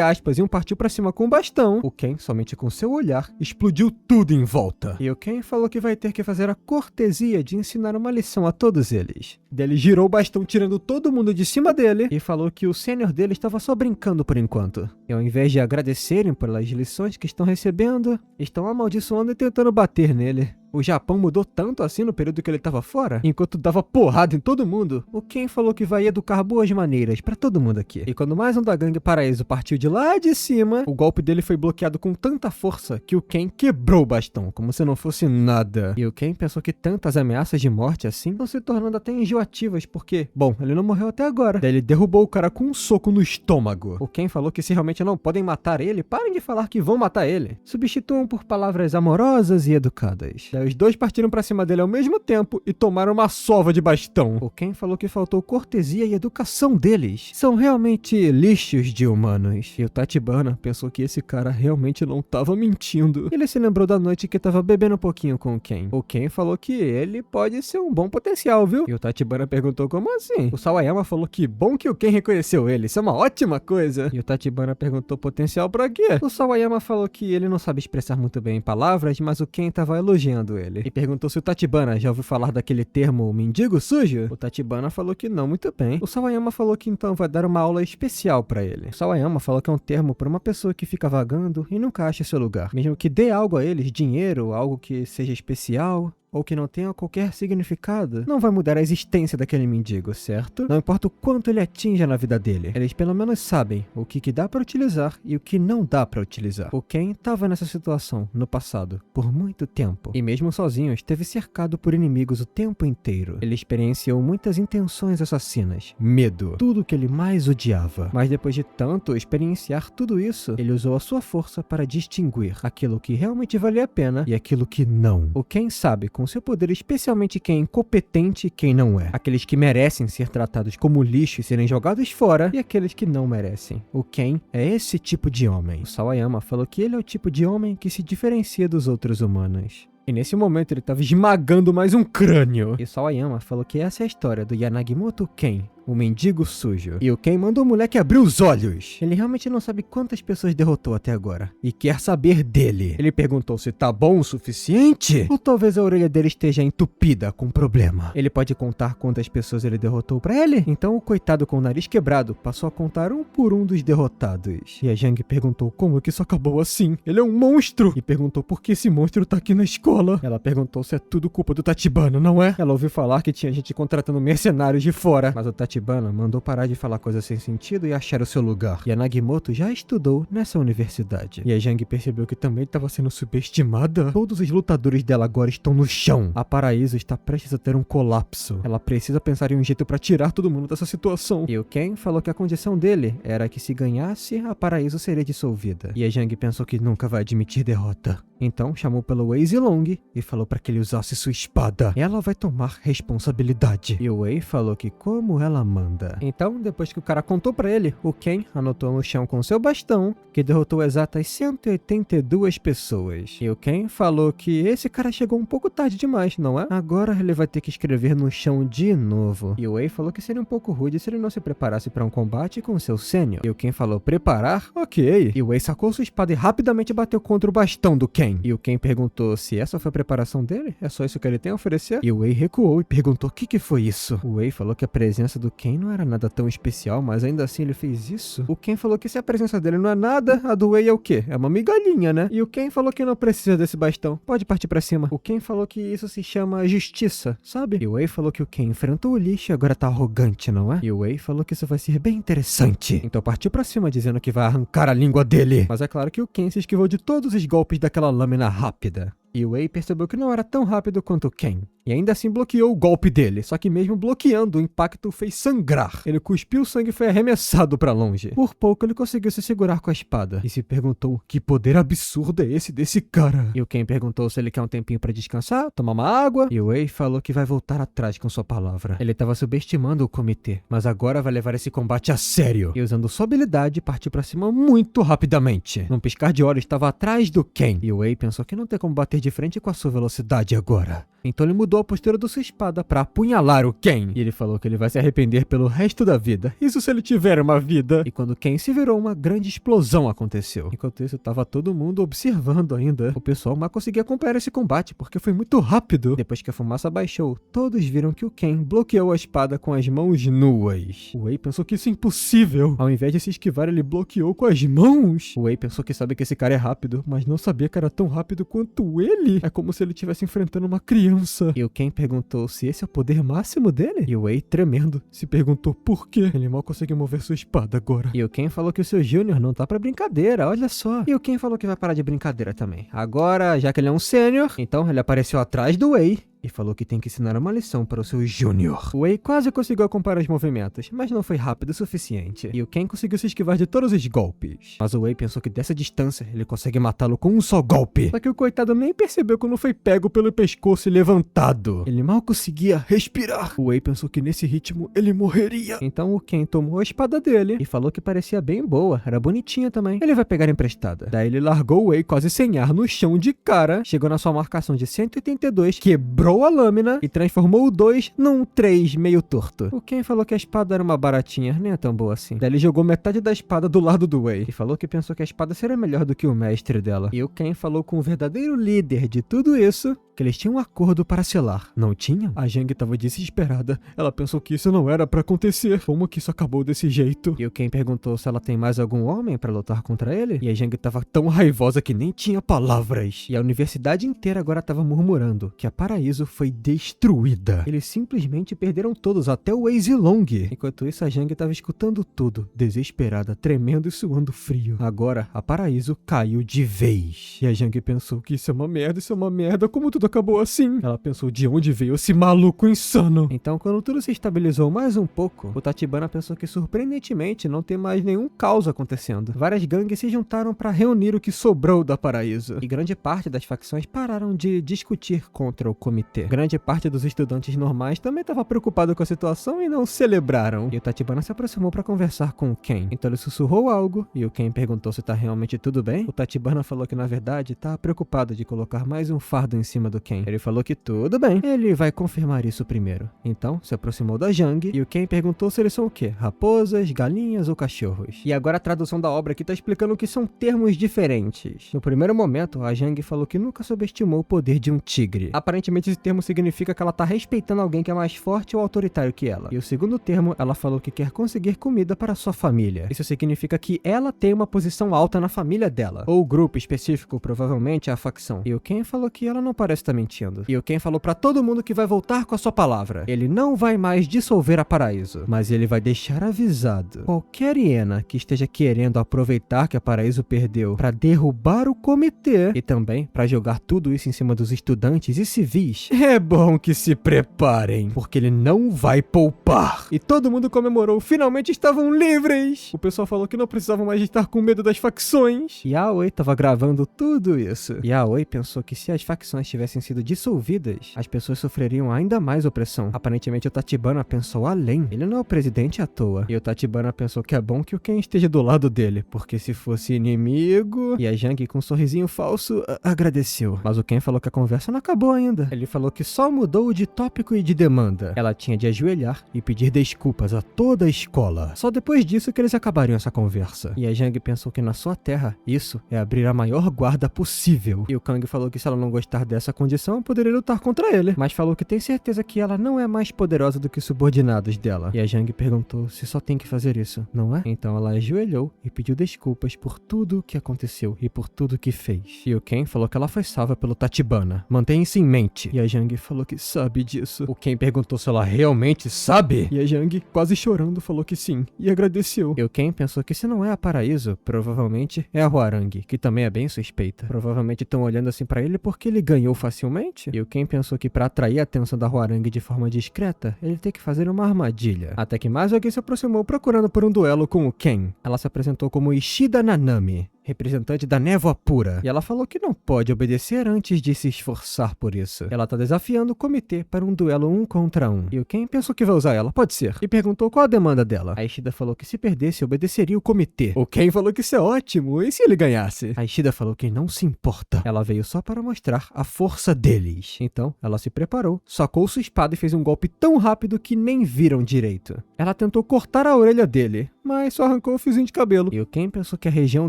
aspas, e um partiu pra cima com o bastão, o Ken, somente com seu olhar, explodiu tudo em volta. E o Ken falou que vai ter que fazer a cortesia de ensinar uma lição a todos eles. Daí ele girou o bastão tirando todo mundo de cima dele e falou que o sênior dele estava só brincando por enquanto. E ao invés de agradecerem pelas lições que estão recebendo, estão amaldiçoando e tentando bater nele. O Japão mudou tanto assim no período que ele tava fora, enquanto dava porrada em todo mundo. O Ken falou que vai educar boas maneiras pra todo mundo aqui. E quando mais um da gangue Paraíso partiu de lá de cima, o golpe dele foi bloqueado com tanta força que o Ken quebrou o bastão, como se não fosse nada. E o Ken pensou que tantas ameaças de morte assim estão se tornando até enjoativas, porque, bom, ele não morreu até agora. Daí ele derrubou o cara com um soco no estômago. O Ken falou que se realmente não podem matar ele, parem de falar que vão matar ele. Substituam por palavras amorosas e educadas. Daí Aí os dois partiram pra cima dele ao mesmo tempo e tomaram uma sova de bastão. O Ken falou que faltou cortesia e educação deles. São realmente lixos de humanos. E o Tachibana pensou que esse cara realmente não tava mentindo. Ele se lembrou da noite que tava bebendo um pouquinho com o Ken. O Ken falou que ele pode ser um bom potencial, viu? E o Tachibana perguntou como assim? O Sawayama falou que bom que o Ken reconheceu ele. Isso é uma ótima coisa. E o Tachibana perguntou potencial pra quê? O Sawayama falou que ele não sabe expressar muito bem em palavras, mas o Ken tava elogiando ele. E perguntou se o Tachibana já ouviu falar daquele termo mendigo sujo? O Tachibana falou que não muito bem. O Sawayama falou que então vai dar uma aula especial pra ele. O Sawayama falou que é um termo pra uma pessoa que fica vagando e nunca acha seu lugar. Mesmo que dê algo a eles, dinheiro, algo que seja especial, ou que não tenha qualquer significado, não vai mudar a existência daquele mendigo, certo? Não importa o quanto ele atinja na vida dele, eles pelo menos sabem o que dá pra utilizar e o que não dá pra utilizar. O Ken tava nessa situação no passado, por muito tempo, e mesmo sozinho esteve cercado por inimigos o tempo inteiro. Ele experienciou muitas intenções assassinas, medo, tudo que ele mais odiava. Mas depois de tanto experienciar tudo isso, ele usou a sua força para distinguir aquilo que realmente valia a pena e aquilo que não. O Ken sabe com seu poder especialmente quem é incompetente e quem não é. Aqueles que merecem ser tratados como lixo e serem jogados fora, e aqueles que não merecem. O Ken é esse tipo de homem. O Sawayama falou que ele é o tipo de homem que se diferencia dos outros humanos. E nesse momento ele estava esmagando mais um crânio. E o Sawayama falou que essa é a história do Yanagimoto Ken, o mendigo sujo. E o Ken mandou o moleque abrir os olhos. Ele realmente não sabe quantas pessoas derrotou até agora. E quer saber dele. Ele perguntou se tá bom o suficiente? Ou talvez a orelha dele esteja entupida com problema. Ele pode contar quantas pessoas ele derrotou pra ele? Então o coitado com o nariz quebrado passou a contar um por um dos derrotados. E a Jang perguntou como que isso acabou assim. Ele é um monstro. E perguntou por que esse monstro tá aqui na escola. Ela perguntou se é tudo culpa do Tachibana, não é? Ela ouviu falar que tinha gente contratando mercenários de fora. Mas o Tachibana mandou parar de falar coisas sem sentido e achar o seu lugar. E a Nagimoto já estudou nessa universidade. E a Jang percebeu que também estava sendo subestimada. Todos os lutadores dela agora estão no chão. A Paraíso está prestes a ter um colapso. Ela precisa pensar em um jeito para tirar todo mundo dessa situação. E o Ken falou que a condição dele era que se ganhasse, a Paraíso seria dissolvida. E a Jang pensou que nunca vai admitir derrota. Então chamou pelo Wei Zilong e falou para que ele usasse sua espada. Ela vai tomar responsabilidade. E o Wei falou que como ela manda. Então, depois que o cara contou para ele, o Ken anotou no chão com seu bastão que derrotou exatas 182 pessoas. E o Ken falou que esse cara chegou um pouco tarde demais, não é? Agora ele vai ter que escrever no chão de novo. E o Wei falou que seria um pouco rude se ele não se preparasse para um combate com seu sênior. E o Ken falou, preparar? Ok. E o Wei sacou sua espada e rapidamente bateu contra o bastão do Ken. E o Ken perguntou se essa foi a preparação dele? É só isso que ele tem a oferecer? E o Wei recuou e perguntou o que foi isso. O Wei falou que a presença do Ken não era nada tão especial, mas ainda assim ele fez isso. O Ken falou que se a presença dele não é nada, a do Wei é o quê? É uma migalhinha, né? E o Ken falou que não precisa desse bastão. Pode partir pra cima. O Ken falou que isso se chama justiça, sabe? E o Wei falou que o Ken enfrentou o lixo e agora tá arrogante, não é? E o Wei falou que isso vai ser bem interessante. Então partiu pra cima dizendo que vai arrancar a língua dele. Mas é claro que o Ken se esquivou de todos os golpes daquela lâmina rápida. E o Wei percebeu que não era tão rápido quanto o Ken. E ainda assim bloqueou o golpe dele, só que mesmo bloqueando, o impacto fez sangrar. Ele cuspiu o sangue e foi arremessado pra longe. Por pouco ele conseguiu se segurar com a espada. E se perguntou, que poder absurdo é esse desse cara? E o Ken perguntou se ele quer um tempinho pra descansar, tomar uma água. E o Wei falou que vai voltar atrás com sua palavra. Ele tava subestimando o comitê, mas agora vai levar esse combate a sério. E usando sua habilidade, partiu pra cima muito rapidamente. Num piscar de olhos, estava atrás do Ken. E o Wei pensou que não tem como bater de frente com a sua velocidade agora. Então ele mudou a postura da sua espada pra apunhalar o Ken. E ele falou que ele vai se arrepender pelo resto da vida. Isso se ele tiver uma vida. E quando Ken se virou, uma grande explosão aconteceu. Enquanto isso, tava todo mundo observando ainda. O pessoal mal conseguia acompanhar esse combate, porque foi muito rápido. Depois que a fumaça baixou, todos viram que o Ken bloqueou a espada com as mãos nuas. O Wei pensou que isso é impossível. Ao invés de se esquivar, ele bloqueou com as mãos. O Wei pensou que sabe que esse cara é rápido, mas não sabia que era tão rápido quanto ele. É como se ele estivesse enfrentando uma criança. E o Ken perguntou se esse é o poder máximo dele. E o Wei, tremendo, se perguntou por quê. Ele mal conseguiu mover sua espada agora. E o Ken falou que o seu Júnior não tá pra brincadeira, olha só. E o Ken falou que vai parar de brincadeira também. Agora, já que ele é um sênior, então ele apareceu atrás do Wei e falou que tem que ensinar uma lição para o seu Júnior. O Wei quase conseguiu acompanhar os movimentos, mas não foi rápido o suficiente. E o Ken conseguiu se esquivar de todos os golpes. Mas o Wei pensou que dessa distância ele consegue matá-lo com um só golpe. Só que o coitado nem percebeu quando foi pego pelo pescoço e levantado. Ele mal conseguia respirar. O Wei pensou que nesse ritmo ele morreria. Então o Ken tomou a espada dele e falou que parecia bem boa, era bonitinha também. Ele vai pegar emprestada. Daí ele largou o Wei quase sem ar no chão de cara, chegou na sua marcação de 182, quebrou a lâmina e transformou o 2 num 3 meio torto. O Ken falou que a espada era uma baratinha, nem é tão boa assim. Daí ele jogou metade da espada do lado do Wei e falou que pensou que a espada seria melhor do que o mestre dela. E o Ken falou com o verdadeiro líder de tudo isso que eles tinham um acordo para selar. Não tinham? A Zhang estava desesperada. Ela pensou que isso não era para acontecer. Como que isso acabou desse jeito? E o Ken perguntou se ela tem mais algum homem para lutar contra ele. E a Zhang estava tão raivosa que nem tinha palavras. E a universidade inteira agora estava murmurando que a Paraíso foi destruída. Eles simplesmente perderam todos, até o Wei Zilong. Enquanto isso, a Zhang estava escutando tudo, desesperada, tremendo e suando frio. Agora, a Paraíso caiu de vez. E a Zhang pensou que isso é uma merda, como tudo acabou assim. Ela pensou de onde veio esse maluco insano. Então, quando tudo se estabilizou mais um pouco, o Tachibana pensou que surpreendentemente não tem mais nenhum caos acontecendo. Várias gangues se juntaram para reunir o que sobrou da Paraíso. E grande parte das facções pararam de discutir contra o comitê. Grande parte dos estudantes normais também estava preocupado com a situação e não celebraram. E o Tachibana se aproximou para conversar com o Ken. Então ele sussurrou algo e o Ken perguntou se tá realmente tudo bem. O Tachibana falou que na verdade tá preocupado de colocar mais um fardo em cima do Ken. Ele falou que tudo bem, ele vai confirmar isso primeiro. Então se aproximou da Zhang e o Ken perguntou se eles são o quê? Raposas, galinhas ou cachorros? E agora a tradução da obra aqui tá explicando que são termos diferentes. No primeiro momento, a Zhang falou que nunca subestimou o poder de um tigre. Aparentemente esse termo significa que ela tá respeitando alguém que é mais forte ou autoritário que ela. E o segundo termo, ela falou que quer conseguir comida para sua família. Isso significa que ela tem uma posição alta na família dela. Ou o grupo específico, provavelmente a facção. E o Ken falou que ela não parece estar mentindo. E o Ken falou pra todo mundo que vai voltar com a sua palavra. Ele não vai mais dissolver a Paraíso, mas ele vai deixar avisado qualquer hiena que esteja querendo aproveitar que a Paraíso perdeu pra derrubar o comitê e também pra jogar tudo isso em cima dos estudantes e civis. É bom que se preparem, porque ele não vai poupar. E todo mundo comemorou, finalmente estavam livres. O pessoal falou que não precisavam mais estar com medo das facções. E a Aoi tava gravando tudo isso. E a Aoi pensou que se as facções tivessem sido dissolvidas, as pessoas sofreriam ainda mais opressão. Aparentemente o Tachibana pensou além. Ele não é o presidente à toa. E o Tachibana pensou que é bom que o Ken esteja do lado dele, porque se fosse inimigo... E a Zhang, com um sorrisinho falso, agradeceu. Mas o Ken falou que a conversa não acabou ainda. Ele falou que só mudou de tópico e de demanda. Ela tinha de ajoelhar e pedir desculpas a toda a escola. Só depois disso que eles acabariam essa conversa. E a Zhang pensou que na sua terra, isso é abrir a maior guarda possível. E o Kang falou que se ela não gostar dessa condição, poderia lutar contra ele. Mas falou que tem certeza que ela não é mais poderosa do que os subordinados dela. E a Zhang perguntou se só tem que fazer isso, não é? Então ela ajoelhou e pediu desculpas por tudo o que aconteceu e por tudo que fez. E o Ken falou que ela foi salva pelo Tachibana. Mantenha isso em mente. E a Zhang falou que sabe disso. O Ken perguntou se ela realmente sabe? E a Zhang, quase chorando, falou que sim. E agradeceu. E o Ken pensou que se não é a Paraíso, provavelmente é a Hwoarang, que também é bem suspeita. Provavelmente estão olhando assim pra ele porque ele ganhou facilmente. E o Ken pensou que pra atrair a atenção da Hwoarang de forma discreta, ele tem que fazer uma armadilha. Até que mais alguém se aproximou procurando por um duelo com o Ken. Ela se apresentou como Ishida Nanami, representante da névoa pura. E ela falou que não pode obedecer antes de se esforçar por isso. Ela tá desafiando o comitê para um duelo 1 contra 1. E o Ken pensou que vai usar ela, pode ser. E perguntou qual a demanda dela. A Ishida falou que se perdesse, obedeceria o comitê. O Ken falou que isso é ótimo, e se ele ganhasse? A Ishida falou que não se importa. Ela veio só para mostrar a força deles. Então, ela se preparou, sacou sua espada e fez um golpe tão rápido que nem viram direito. Ela tentou cortar a orelha dele, mas só arrancou o fiozinho de cabelo. E o Ken pensou que a região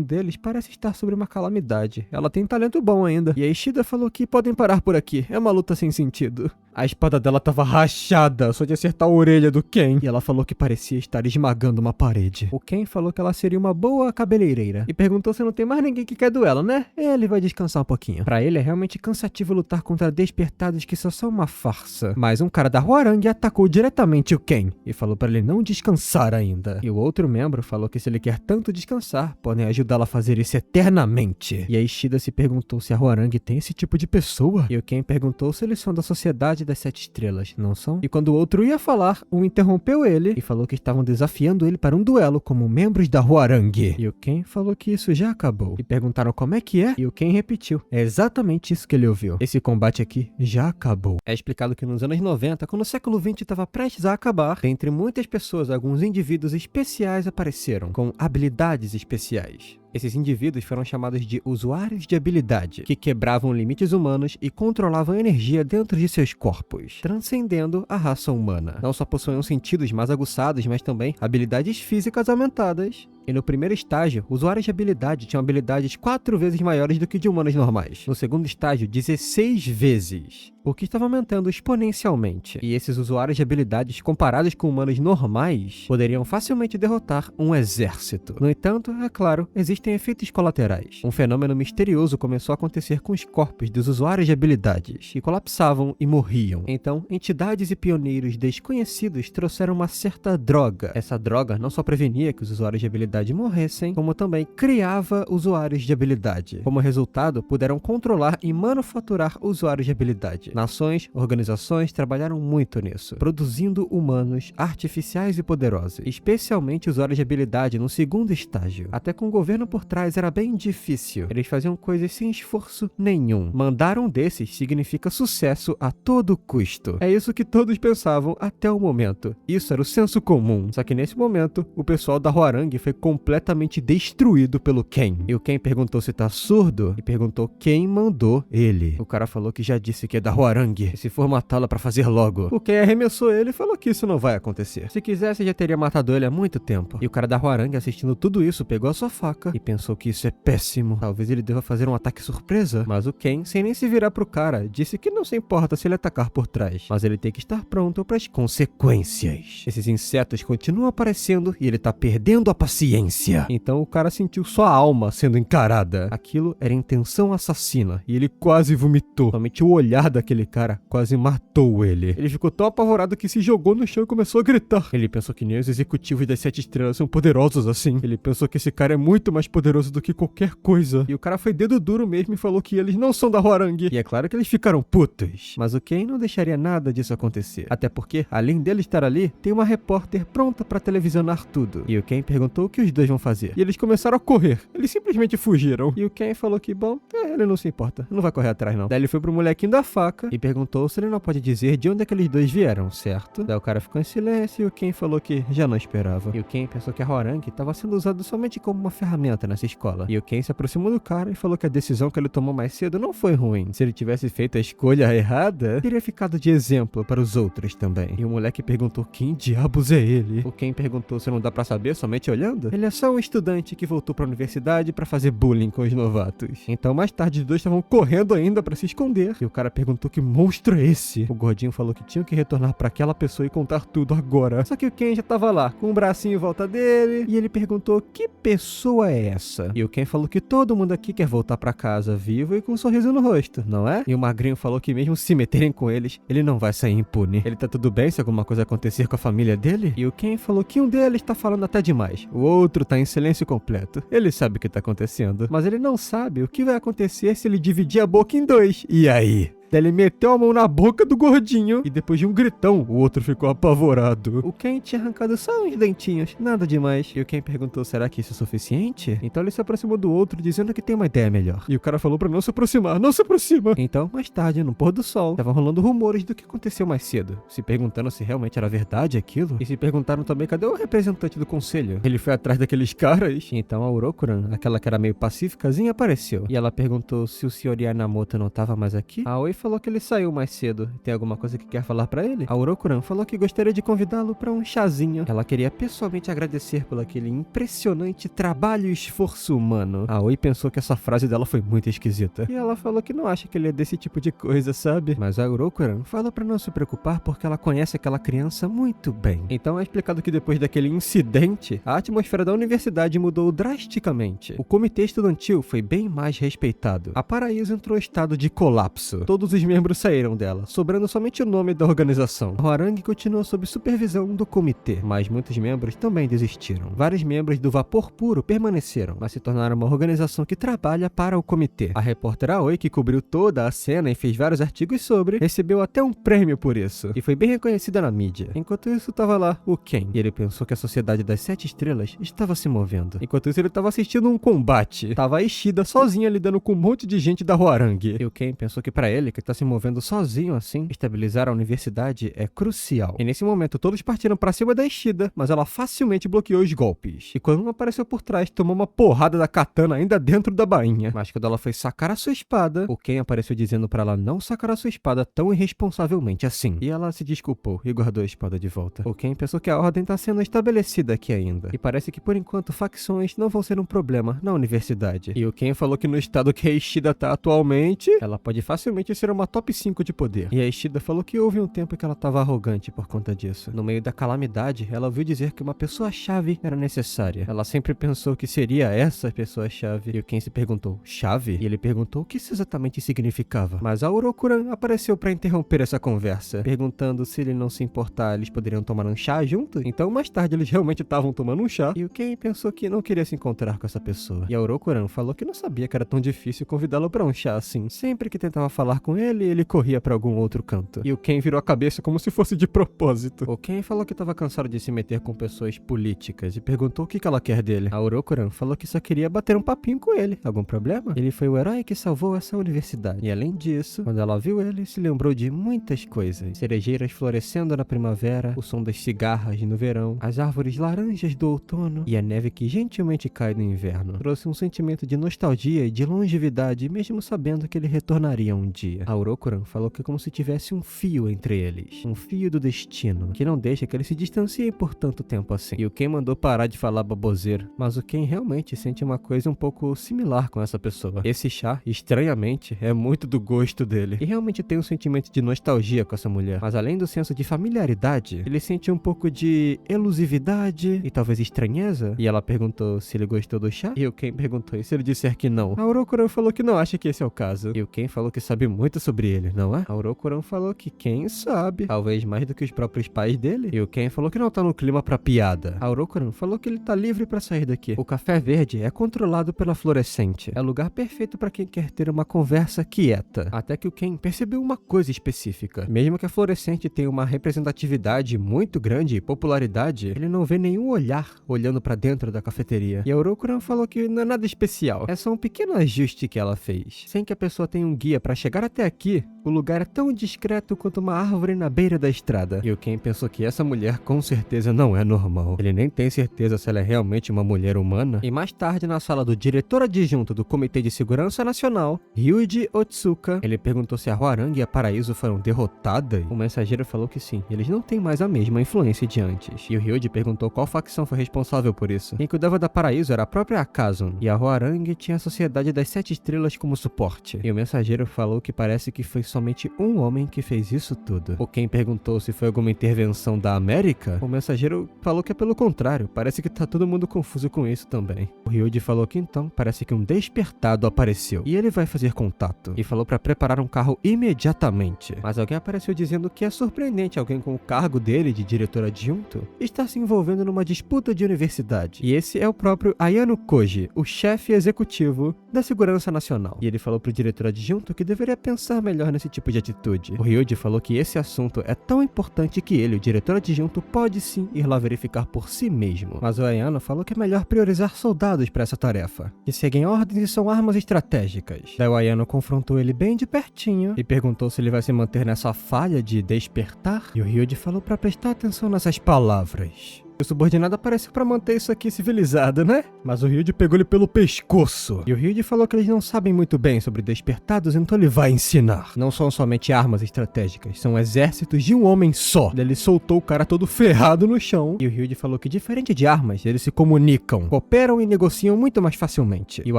deles parece estar sobre uma calamidade. Ela tem talento bom ainda. E a Ishida falou que podem parar por aqui. É uma luta sem sentido. A espada dela tava rachada, só de acertar a orelha do Ken. E ela falou que parecia estar esmagando uma parede. O Ken falou que ela seria uma boa cabeleireira. E perguntou se não tem mais ninguém que quer duelo, né? Ele vai descansar um pouquinho. Pra ele é realmente cansativo lutar contra despertados que só são uma farsa. Mas um cara da Hwoarang atacou diretamente o Ken. E falou pra ele não descansar ainda. E o outro membro falou que se ele quer tanto descansar, podem ajudá-lo a fazer isso eternamente. E a Ishida se perguntou se a Hwoarang tem esse tipo de pessoa. E o Ken perguntou se eles são da sociedade Cidade das Sete Estrelas, não são? E quando o outro ia falar, um interrompeu ele e falou que estavam desafiando ele para um duelo como membros da Hwoarang. E o Ken falou que isso já acabou. E perguntaram como é que é, e o Ken repetiu. É exatamente isso que ele ouviu. Esse combate aqui já acabou. É explicado que nos anos 90, quando o século XX estava prestes a acabar, dentre muitas pessoas, alguns indivíduos especiais apareceram, com habilidades especiais. Esses indivíduos foram chamados de usuários de habilidade, que quebravam limites humanos e controlavam a energia dentro de seus corpos, transcendendo a raça humana. Não só possuíam sentidos mais aguçados, mas também habilidades físicas aumentadas. E no primeiro estágio, usuários de habilidade tinham habilidades 4 vezes maiores do que de humanos normais. No segundo estágio, 16 vezes, o que estava aumentando exponencialmente. E esses usuários de habilidades, comparados com humanos normais, poderiam facilmente derrotar um exército. No entanto, é claro, existem efeitos colaterais. Um fenômeno misterioso começou a acontecer com os corpos dos usuários de habilidades, que colapsavam e morriam. Então, entidades e pioneiros desconhecidos trouxeram uma certa droga. Essa droga não só prevenia que os usuários de habilidade morressem, como também criava usuários de habilidade. Como resultado, puderam controlar e manufaturar usuários de habilidade. Nações, organizações trabalharam muito nisso, produzindo humanos artificiais e poderosos, especialmente usuários de habilidade no segundo estágio. Até com o governo por trás era bem difícil. Eles faziam coisas sem esforço nenhum. Mandar um desses significa sucesso a todo custo. É isso que todos pensavam até o momento. Isso era o senso comum. Só que nesse momento, o pessoal da Hwoarang foi completamente destruído pelo Ken. E o Ken perguntou se tá surdo e perguntou quem mandou ele. O cara falou que já disse que é da Hwoarang e se for matá-la pra fazer logo. O Ken arremessou ele e falou que isso não vai acontecer. Se quisesse, já teria matado ele há muito tempo. E o cara da Hwoarang, assistindo tudo isso, pegou a sua faca e pensou que isso é péssimo. Talvez ele deva fazer um ataque surpresa. Mas o Ken, sem nem se virar pro cara, disse que não se importa se ele atacar por trás, mas ele tem que estar pronto para as consequências. Esses insetos continuam aparecendo e ele tá perdendo a paciência. Então o cara sentiu sua alma sendo encarada. Aquilo era intenção assassina e ele quase vomitou. Somente o olhar daquele cara quase matou ele. Ele ficou tão apavorado que se jogou no chão e começou a gritar. Ele pensou que nem os executivos das 7 estrelas são poderosos assim. Ele pensou que esse cara é muito mais poderoso do que qualquer coisa. E o cara foi dedo duro mesmo e falou que eles não são da Hwoarang. E é claro que eles ficaram putos. Mas o Ken não deixaria nada disso acontecer. Até porque, além dele estar ali, tem uma repórter pronta pra televisionar tudo. E o Ken perguntou o que os dois vão fazer. E eles começaram a correr. Eles simplesmente fugiram. E o Ken falou que, bom, ele não se importa. Não vai correr atrás, não. Daí ele foi pro molequinho da faca e perguntou se ele não pode dizer de onde aqueles dois vieram, certo? Daí o cara ficou em silêncio e o Ken falou que já não esperava. E o Ken pensou que a Hwoarang estava sendo usada somente como uma ferramenta nessa escola. E o Ken se aproximou do cara e falou que a decisão que ele tomou mais cedo não foi ruim. Se ele tivesse feito a escolha errada, teria ficado de exemplo para os outros também. E o moleque perguntou quem diabos é ele. O Ken perguntou se não dá pra saber somente olhando. Ele é só um estudante que voltou pra universidade pra fazer bullying com os novatos. Então mais tarde os dois estavam correndo ainda pra se esconder. E o cara perguntou que monstro é esse? O gordinho falou que tinha que retornar pra aquela pessoa e contar tudo agora. Só que o Ken já tava lá, com um bracinho em volta dele, e ele perguntou que pessoa é essa? E o Ken falou que todo mundo aqui quer voltar pra casa vivo e com um sorriso no rosto, não é? E o magrinho falou que mesmo se meterem com eles, ele não vai sair impune. Ele tá tudo bem se alguma coisa acontecer com a família dele? E o Ken falou que um deles tá falando até demais. O outro tá em silêncio completo. Ele sabe o que tá acontecendo, mas ele não sabe o que vai acontecer se ele dividir a boca em dois. E aí? Daí ele meteu a mão na boca do gordinho e depois de um gritão, o outro ficou apavorado. O Ken tinha arrancado só uns dentinhos, nada demais. E o Ken perguntou, será que isso é suficiente? Então ele se aproximou do outro, dizendo que tem uma ideia melhor. E o cara falou pra não se aproximar, não se aproxima. Então, mais tarde, no pôr do sol, estavam rolando rumores do que aconteceu mais cedo, se perguntando se realmente era verdade aquilo. E se perguntaram também cadê o representante do conselho. Ele foi atrás daqueles caras. Então a Orokuran, aquela que era meio pacíficazinha, apareceu. E ela perguntou se o Sr. Yanamoto não tava mais aqui. A Aoi falou que ele saiu mais cedo. Tem alguma coisa que quer falar pra ele? A Orokuran falou que gostaria de convidá-lo pra um chazinho. Ela queria pessoalmente agradecer por aquele impressionante trabalho e esforço humano. A Aoi pensou que essa frase dela foi muito esquisita. E ela falou que não acha que ele é desse tipo de coisa, sabe? Mas a Orokuran falou pra não se preocupar porque ela conhece aquela criança muito bem. Então é explicado que depois daquele incidente, a atmosfera da universidade mudou drasticamente. O comitê estudantil foi bem mais respeitado. A Paraíso entrou em estado de colapso. Todos todos os membros saíram dela, sobrando somente o nome da organização. A Hwoarang continuou sob supervisão do comitê, mas muitos membros também desistiram. Vários membros do Vapor Puro permaneceram, mas se tornaram uma organização que trabalha para o comitê. A repórter Aoi, que cobriu toda a cena e fez vários artigos sobre, recebeu até um prêmio por isso, e foi bem reconhecida na mídia. Enquanto isso, tava lá o Ken, e ele pensou que a Sociedade das Sete Estrelas estava se movendo. Enquanto isso, ele tava assistindo um combate. Tava a Ishida sozinha lidando com um monte de gente da Hwoarang. E o Ken pensou que pra ele, que tá se movendo sozinho assim, estabilizar a universidade é crucial. E nesse momento, todos partiram pra cima da Ishida, mas ela facilmente bloqueou os golpes. E quando um apareceu por trás, tomou uma porrada da katana ainda dentro da bainha. Mas quando ela foi sacar a sua espada, o Ken apareceu dizendo pra ela não sacar a sua espada tão irresponsavelmente assim. E ela se desculpou e guardou a espada de volta. O Ken pensou que a ordem tá sendo estabelecida aqui ainda. E parece que por enquanto facções não vão ser um problema na universidade. E o Ken falou que no estado que a Ishida tá atualmente, ela pode facilmente ser uma top 5 de poder. E a Ishida falou que houve um tempo que ela tava arrogante por conta disso. No meio da calamidade, ela ouviu dizer que uma pessoa-chave era necessária. Ela sempre pensou que seria essa pessoa-chave. E o Ken se perguntou, chave? E ele perguntou o que isso exatamente significava. Mas a Orokuran apareceu pra interromper essa conversa, perguntando se ele não se importar, eles poderiam tomar um chá junto. Então mais tarde eles realmente estavam tomando um chá, e o Ken pensou que não queria se encontrar com essa pessoa. E a Orokuran falou que não sabia que era tão difícil convidá-lo pra um chá assim. Sempre que tentava falar com ele, ele corria pra algum outro canto. E o Ken virou a cabeça como se fosse de propósito. O Ken falou que tava cansado de se meter com pessoas políticas e perguntou o que ela quer dele. A Orokuran falou que só queria bater um papinho com ele. Algum problema? Ele foi o herói que salvou essa universidade. E além disso, quando ela viu ele, se lembrou de muitas coisas. Cerejeiras florescendo na primavera, o som das cigarras no verão, as árvores laranjas do outono e a neve que gentilmente cai no inverno. Trouxe um sentimento de nostalgia e de longevidade, mesmo sabendo que ele retornaria um dia. A Orokuran falou que é como se tivesse um fio entre eles. Um fio do destino, que não deixa que eles se distanciem por tanto tempo assim. E o Ken mandou parar de falar baboseira. Mas o Ken realmente sente uma coisa um pouco similar com essa pessoa. Esse chá, estranhamente, é muito do gosto dele. E realmente tem um sentimento de nostalgia com essa mulher. Mas além do senso de familiaridade, ele sente um pouco de elusividade e talvez estranheza. E ela perguntou se ele gostou do chá. E o Ken perguntou, e se ele disser que não? A Orokuran falou que não acha que esse é o caso. E o Ken falou que sabe muito sobre ele, não é? A Orokuran falou que quem sabe, talvez mais do que os próprios pais dele. E o Ken falou que não tá no clima pra piada. A Orokuran falou que ele tá livre pra sair daqui. O café verde é controlado pela fluorescente. É o lugar perfeito pra quem quer ter uma conversa quieta. Até que o Ken percebeu uma coisa específica. Mesmo que a fluorescente tenha uma representatividade muito grande e popularidade, ele não vê nenhum olhar olhando pra dentro da cafeteria. E a Orokuran falou que não é nada especial. É só um pequeno ajuste que ela fez. Sem que a pessoa tenha um guia pra chegar até aqui, o lugar é tão discreto quanto uma árvore na beira da estrada. E o Ken pensou que essa mulher com certeza não é normal. Ele nem tem certeza se ela é realmente uma mulher humana. E mais tarde, na sala do diretor adjunto do Comitê de Segurança Nacional, Ryuji Otsuka, ele perguntou se a Hwoarang e a Paraíso foram derrotadas. O mensageiro falou que sim, eles não têm mais a mesma influência de antes. E o Ryuji perguntou qual facção foi responsável por isso. Quem cuidava da Paraíso era a própria Akazun, e a Hwoarang tinha a Sociedade das Sete Estrelas como suporte. E o mensageiro falou que parece que foi somente um homem que fez isso tudo. O Ken perguntou se foi alguma intervenção da América. O mensageiro falou que é pelo contrário, parece que tá todo mundo confuso com isso também. O Ryuji falou que então, parece que um despertado apareceu, e ele vai fazer contato. E falou pra preparar um carro imediatamente. Mas alguém apareceu dizendo que é surpreendente alguém com o cargo dele de diretor adjunto estar se envolvendo numa disputa de universidade. E esse é o próprio Ayano Koji, o chefe executivo da Segurança Nacional. E ele falou pro diretor adjunto que deveria pensar melhor nesse tipo de atitude. O Ryuji falou que esse assunto é tão importante que ele, o diretor adjunto, pode sim ir lá verificar por si mesmo. Mas o Ayano falou que é melhor priorizar soldados para essa tarefa, que seguem ordens e são armas estratégicas. Daí o Ayano confrontou ele bem de pertinho e perguntou se ele vai se manter nessa falha de despertar. E o Ryuji falou para prestar atenção nessas palavras. O subordinado apareceu pra manter isso aqui civilizado, né? Mas o Ryuji pegou ele pelo pescoço. E o Ryuji falou que eles não sabem muito bem sobre despertados, então ele vai ensinar. Não são somente armas estratégicas, são exércitos de um homem só. Ele soltou o cara todo ferrado no chão. E o Ryuji falou que, diferente de armas, eles se comunicam, cooperam e negociam muito mais facilmente. E o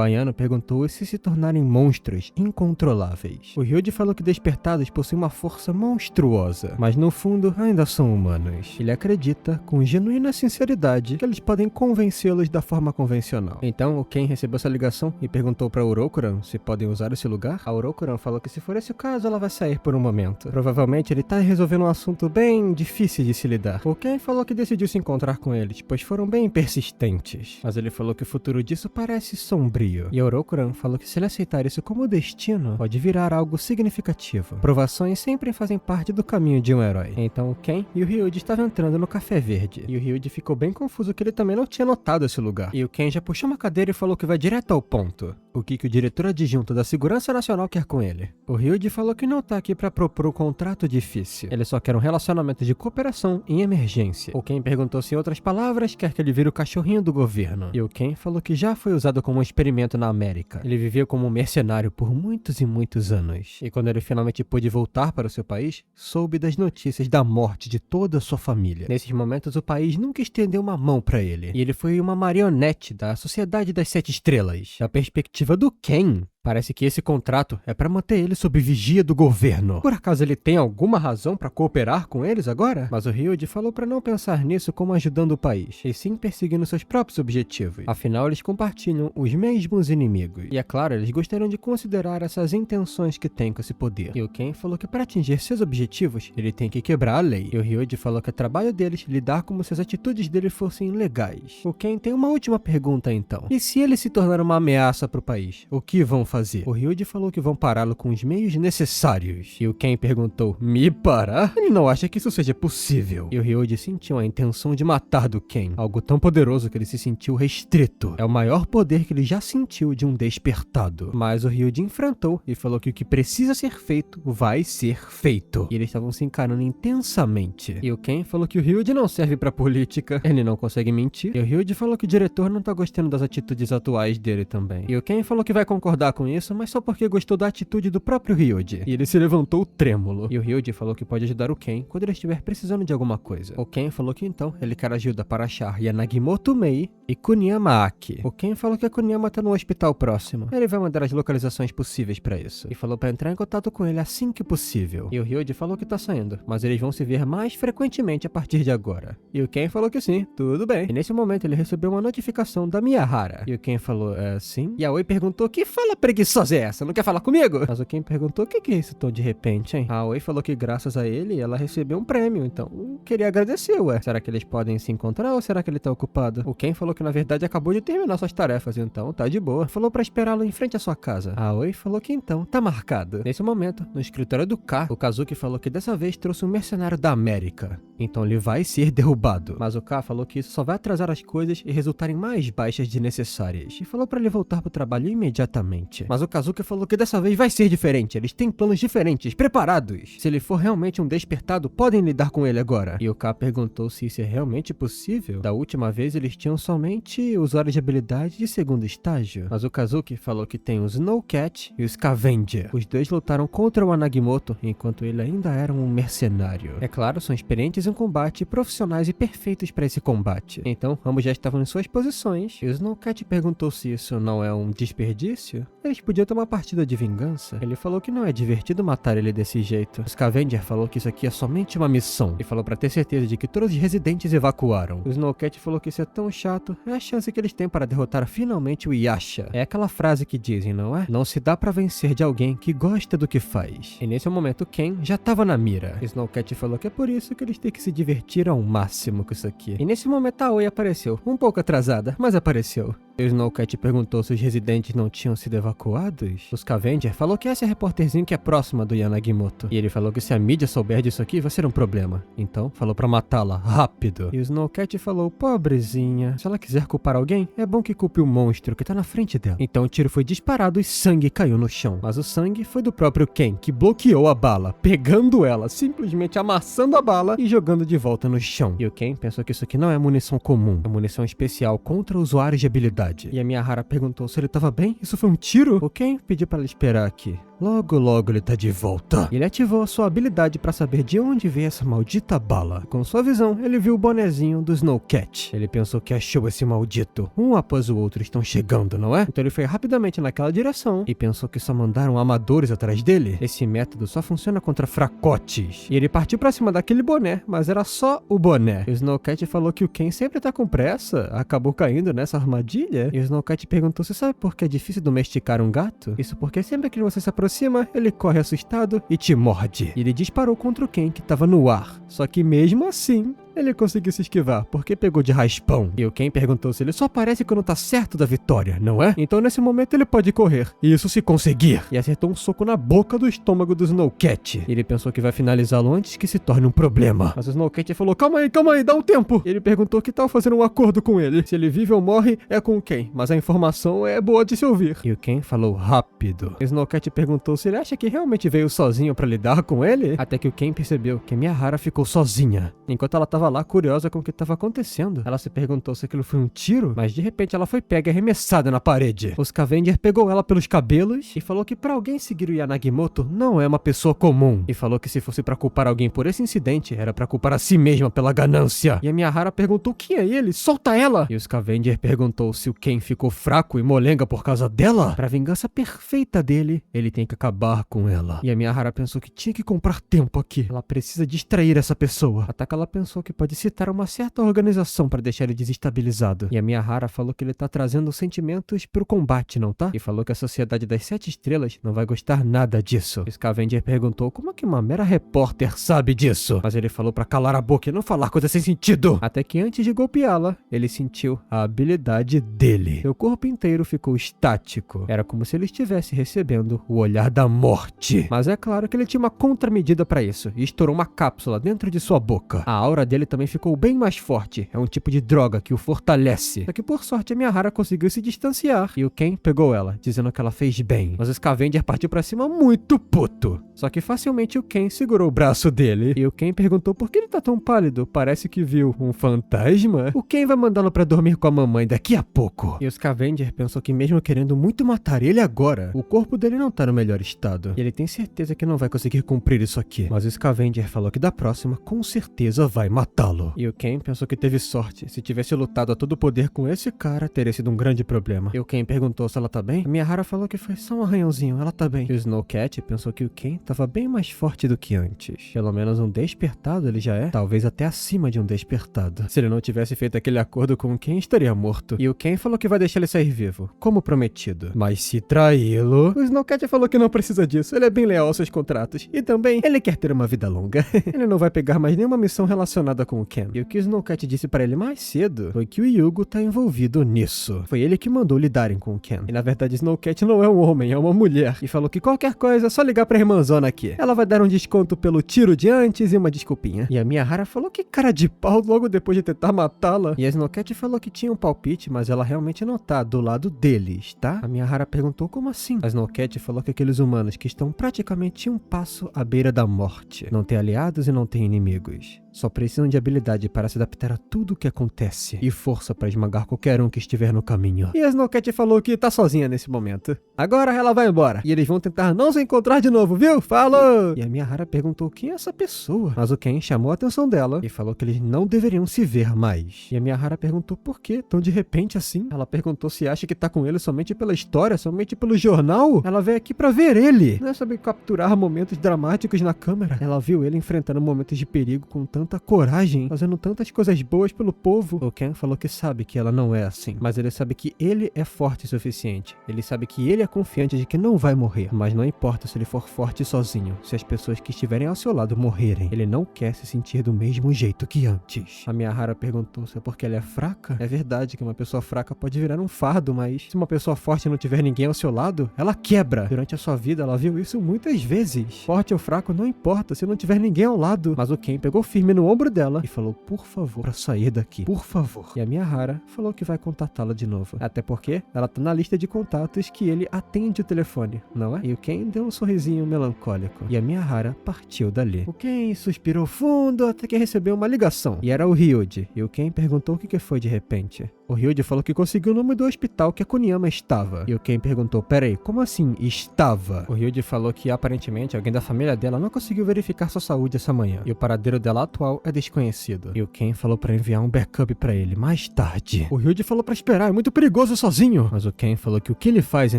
Ayano perguntou se tornarem monstros incontroláveis. O Ryuji falou que despertados possuem uma força monstruosa, mas no fundo ainda são humanos. Ele acredita com genuína na sinceridade que eles podem convencê-los da forma convencional. Então o Ken recebeu essa ligação e perguntou para Orokuran se podem usar esse lugar. A Orokuran falou que se for esse o caso, ela vai sair por um momento. Provavelmente ele tá resolvendo um assunto bem difícil de se lidar. O Ken falou que decidiu se encontrar com eles, pois foram bem persistentes. Mas ele falou que o futuro disso parece sombrio. E Orokuran falou que se ele aceitar isso como destino, pode virar algo significativo. Provações sempre fazem parte do caminho de um herói. Então o Ken e o Ryuji estavam entrando no Café Verde. E o Ryuji ficou bem confuso que ele também não tinha notado esse lugar. E o Ken já puxou uma cadeira e falou que vai direto ao ponto. O que o diretor adjunto da Segurança Nacional quer com ele. O Ryuji falou que não tá aqui pra propor um contrato difícil. Ele só quer um relacionamento de cooperação em emergência. O Ken perguntou se em outras palavras quer que ele vire o cachorrinho do governo. E o Ken falou que já foi usado como um experimento na América. Ele viveu como um mercenário por muitos e muitos anos. E quando ele finalmente pôde voltar para o seu país, soube das notícias da morte de toda a sua família. Nesses momentos, o país nunca estendeu uma mão pra ele. E ele foi uma marionete da Sociedade das Sete Estrelas. Da perspectiva do Ken, parece que esse contrato é para manter ele sob vigia do governo. Por acaso ele tem alguma razão para cooperar com eles agora? Mas o Ryuji falou para não pensar nisso como ajudando o país, e sim perseguindo seus próprios objetivos. Afinal, eles compartilham os mesmos inimigos. E é claro, eles gostariam de considerar essas intenções que tem com esse poder. E o Ken falou que para atingir seus objetivos, ele tem que quebrar a lei. E o Ryuji falou que é trabalho deles lidar como se as atitudes dele fossem legais. O Ken tem uma última pergunta então. E se ele se tornar uma ameaça para o país, o que vão fazer? O Ryuji falou que vão pará-lo com os meios necessários. E o Ken perguntou, me parar? Ele não acha que isso seja possível. E o Ryuji sentiu a intenção de matar do Ken. Algo tão poderoso que ele se sentiu restrito. É o maior poder que ele já sentiu de um despertado. Mas o Ryuji enfrentou e falou que o que precisa ser feito vai ser feito. E eles estavam se encarando intensamente. E o Ken falou que o Ryuji não serve pra política. Ele não consegue mentir. E o Ryuji falou que o diretor não tá gostando das atitudes atuais dele também. E o Ken falou que vai concordar com isso, mas só porque gostou da atitude do próprio Ryuji. E ele se levantou trêmulo. E o Ryuji falou que pode ajudar o Ken quando ele estiver precisando de alguma coisa. O Ken falou que então ele quer ajuda para achar Yanagimoto Mei e Kuniyama Aki. O Ken falou que a Kuniyama tá no hospital próximo. Ele vai mandar as localizações possíveis pra isso. E falou pra entrar em contato com ele assim que possível. E o Ryuji falou que tá saindo, mas eles vão se ver mais frequentemente a partir de agora. E o Ken falou que sim, tudo bem. E nesse momento ele recebeu uma notificação da Miyahara. E o Ken falou, sim? E a Oi perguntou, que fala preguiçosa é essa? Não quer falar comigo? Mas o Ken perguntou, o que é isso tão de repente, hein? A Oi falou que graças a ele, ela recebeu um prêmio, então queria agradecer, ué. Será que eles podem se encontrar ou será que ele tá ocupado? O Ken falou que na verdade acabou de terminar suas tarefas, então tá de boa. Falou pra esperá-lo em frente à sua casa. A Oi falou que então tá marcado. Nesse momento, no escritório do K, o Kazuki falou que dessa vez trouxe um mercenário da América. Então ele vai ser derrubado. Mas o K falou que isso só vai atrasar as coisas e resultar em mais baixas desnecessárias. E falou pra ele voltar pro trabalho imediatamente. Mas o Kazuki falou que dessa vez vai ser diferente. Eles têm planos diferentes, preparados. Se ele for realmente um despertado, podem lidar com ele agora. E o K perguntou se isso é realmente possível. Da última vez eles tinham somente usuários de habilidade de segundo estágio. Mas o Kazuki falou que tem o Snowcat e o Scavenger. Os dois lutaram contra o Anagimoto enquanto ele ainda era um mercenário. É claro, são experientes em combate, profissionais e perfeitos para esse combate. Então, ambos já estavam em suas posições. E o Snowcat perguntou se isso não é um desperdício. Eles podiam ter uma partida de vingança. Ele falou que não é divertido matar ele desse jeito. O Scavenger falou que isso aqui é somente uma missão. E falou pra ter certeza de que todos os residentes evacuaram. O Snowcat falou que isso é tão chato. É a chance que eles têm para derrotar finalmente o Yasha. É aquela frase que dizem, não é? Não se dá pra vencer de alguém que gosta do que faz. E nesse momento, Ken já tava na mira. O Snowcat falou que é por isso que eles têm que se divertir ao máximo com isso aqui. E nesse momento a Oi apareceu. Um pouco atrasada, mas apareceu. E o Snowcat perguntou se os residentes não tinham sido evacuados. O Scavenger falou que esse é repórterzinho que é próxima do Yanagimoto. E ele falou que se a mídia souber disso aqui, vai ser um problema. Então, falou pra matá-la, rápido. E o Snowcat falou, pobrezinha, se ela quiser culpar alguém, é bom que culpe o monstro que tá na frente dela. Então o tiro foi disparado e sangue caiu no chão. Mas o sangue foi do próprio Ken, que bloqueou a bala, pegando ela, simplesmente amassando a bala e jogando de volta no chão. E o Ken pensou que isso aqui não é munição comum, é munição especial contra usuários de habilidade. E a Miyahara perguntou se ele tava bem. Isso foi um tiro? O Ken pediu pra ela esperar aqui. Logo, logo ele tá de volta. Ele ativou a sua habilidade pra saber de onde veio essa maldita bala. Com sua visão, ele viu o bonezinho do Snowcat. Ele pensou que achou esse maldito. Um após o outro estão chegando, não é? Então ele foi rapidamente naquela direção e pensou que só mandaram amadores atrás dele. Esse método só funciona contra fracotes. E ele partiu pra cima daquele boné, mas era só o boné. E o Snowcat falou que o Ken sempre tá com pressa, acabou caindo nessa armadilha. E o Snowcat perguntou: você sabe por que é difícil domesticar um gato? Isso porque sempre que você se aproxima, ele corre assustado e te morde. E ele disparou contra o Ken que tava no ar. Só que mesmo assim, ele conseguiu se esquivar, porque pegou de raspão. E o Ken perguntou se ele só aparece quando tá certo da vitória, não é? Então nesse momento ele pode correr, e isso se conseguir. E acertou um soco na boca do estômago do Snowcat. Ele pensou que vai finalizá-lo antes que se torne um problema. Mas o Snowcat falou: calma aí, dá um tempo. Ele perguntou que tal fazer um acordo com ele. Se ele vive ou morre, é com o Ken, mas a informação é boa de se ouvir. E o Ken falou rápido. O Snowcat perguntou se ele acha que realmente veio sozinho pra lidar com ele, até que o Ken percebeu que a Miyahara ficou sozinha. Enquanto ela tava lá, curiosa com o que estava acontecendo. Ela se perguntou se aquilo foi um tiro, mas de repente ela foi pega e arremessada na parede. O Scavenger pegou ela pelos cabelos e falou que pra alguém seguir o Yanagimoto não é uma pessoa comum. E falou que se fosse pra culpar alguém por esse incidente, era pra culpar a si mesma pela ganância. E a Miyahara perguntou quem é ele, solta ela! E o Scavenger perguntou se o Ken ficou fraco e molenga por causa dela. Pra vingança perfeita dele, ele tem que acabar com ela. E a Miyahara pensou que tinha que comprar tempo aqui. Ela precisa distrair essa pessoa. Até que ela pensou que pode citar uma certa organização para deixar ele desestabilizado. E a Miyahara falou que ele tá trazendo sentimentos pro combate, não tá? E falou que a Sociedade das Sete Estrelas não vai gostar nada disso. O Scavenger perguntou como é que uma mera repórter sabe disso? Mas ele falou pra calar a boca e não falar coisa sem sentido. Até que antes de golpeá-la, ele sentiu a habilidade dele. Seu corpo inteiro ficou estático. Era como se ele estivesse recebendo o olhar da morte. Mas é claro que ele tinha uma contramedida pra isso e estourou uma cápsula dentro de sua boca. A aura dele também ficou bem mais forte. É um tipo de droga que o fortalece. Só que por sorte a Miyahara conseguiu se distanciar. E o Ken pegou ela, dizendo que ela fez bem. Mas o Scavenger partiu pra cima muito puto. Só que facilmente o Ken segurou o braço dele. E o Ken perguntou por que ele tá tão pálido. Parece que viu um fantasma. O Ken vai mandá-lo pra dormir com a mamãe daqui a pouco. E o Scavenger pensou que mesmo querendo muito matar ele agora, o corpo dele não tá no melhor estado. E ele tem certeza que não vai conseguir cumprir isso aqui. Mas o Scavenger falou que da próxima, com certeza vai matá-lo. E o Ken pensou que teve sorte. Se tivesse lutado a todo poder com esse cara, teria sido um grande problema. E o Ken perguntou se ela tá bem. A Miyahara falou que foi só um arranhãozinho, ela tá bem. E o Snowcat pensou que o Ken tava bem mais forte do que antes. Pelo menos um despertado ele já é. Talvez até acima de um despertado. Se ele não tivesse feito aquele acordo com o Ken, estaria morto. E o Ken falou que vai deixar ele sair vivo, como prometido. Mas se traí-lo... O Snowcat falou que não precisa disso. Ele é bem leal aos seus contratos. E também, ele quer ter uma vida longa. Ele não vai pegar mais nenhuma missão relacionada com o Ken. E o que o Snowcat disse pra ele mais cedo foi que o Yugo tá envolvido nisso. Foi ele que mandou lidarem com o Ken. E na verdade Snowcat não é um homem, é uma mulher. E falou que qualquer coisa é só ligar pra irmãzona aqui. Ela vai dar um desconto pelo tiro de antes e uma desculpinha. E a Miyahara falou que cara de pau logo depois de tentar matá-la. E a Snowcat falou que tinha um palpite, mas ela realmente não tá do lado deles, tá? A Miyahara perguntou como assim. A Snowcat falou que aqueles humanos que estão praticamente um passo à beira da morte. Não têm aliados e não têm inimigos. Só precisam de habilidade para se adaptar a tudo o que acontece e força para esmagar qualquer um que estiver no caminho. E a Snowcat falou que tá sozinha nesse momento. Agora ela vai embora e eles vão tentar não se encontrar de novo, viu? Falou! E a Miyahara perguntou quem é essa pessoa. Mas o Ken chamou a atenção dela e falou que eles não deveriam se ver mais. E a Miyahara perguntou por que tão de repente assim. Ela perguntou se acha que tá com ele somente pela história, somente pelo jornal. Ela veio aqui pra ver ele. Não é sobre capturar momentos dramáticos na câmera. Ela viu ele enfrentando momentos de perigo com tanta coragem, fazendo tantas coisas boas pelo povo. O Ken falou que sabe que ela não é assim, mas ele sabe que ele é forte o suficiente. Ele sabe que ele é confiante de que não vai morrer, mas não importa se ele for forte sozinho, se as pessoas que estiverem ao seu lado morrerem. Ele não quer se sentir do mesmo jeito que antes. A Miyahara perguntou se é porque ela é fraca. É verdade que uma pessoa fraca pode virar um fardo, mas se uma pessoa forte não tiver ninguém ao seu lado, ela quebra. Durante a sua vida, ela viu isso muitas vezes. Forte ou fraco, não importa se não tiver ninguém ao lado. Mas o Ken pegou firme no ombro dela e falou, por favor, pra sair daqui, por favor. E a Miyahara falou que vai contatá-la de novo. Até porque ela tá na lista de contatos que ele atende o telefone, não é? E o Ken deu um sorrisinho melancólico. E a Miyahara partiu dali. O Ken suspirou fundo até que recebeu uma ligação. E era o Ryuji. E o Ken perguntou o que foi de repente. O Ryuji falou que conseguiu o nome do hospital que a Kuniyama estava. E o Ken perguntou, peraí, como assim estava? O Ryuji falou que aparentemente alguém da família dela não conseguiu verificar sua saúde essa manhã. E o paradeiro dela atual é desconhecido. E o Ken falou pra enviar um backup pra ele mais tarde. O Ryuji falou pra esperar, é muito perigoso sozinho. Mas o Ken falou que o que ele faz é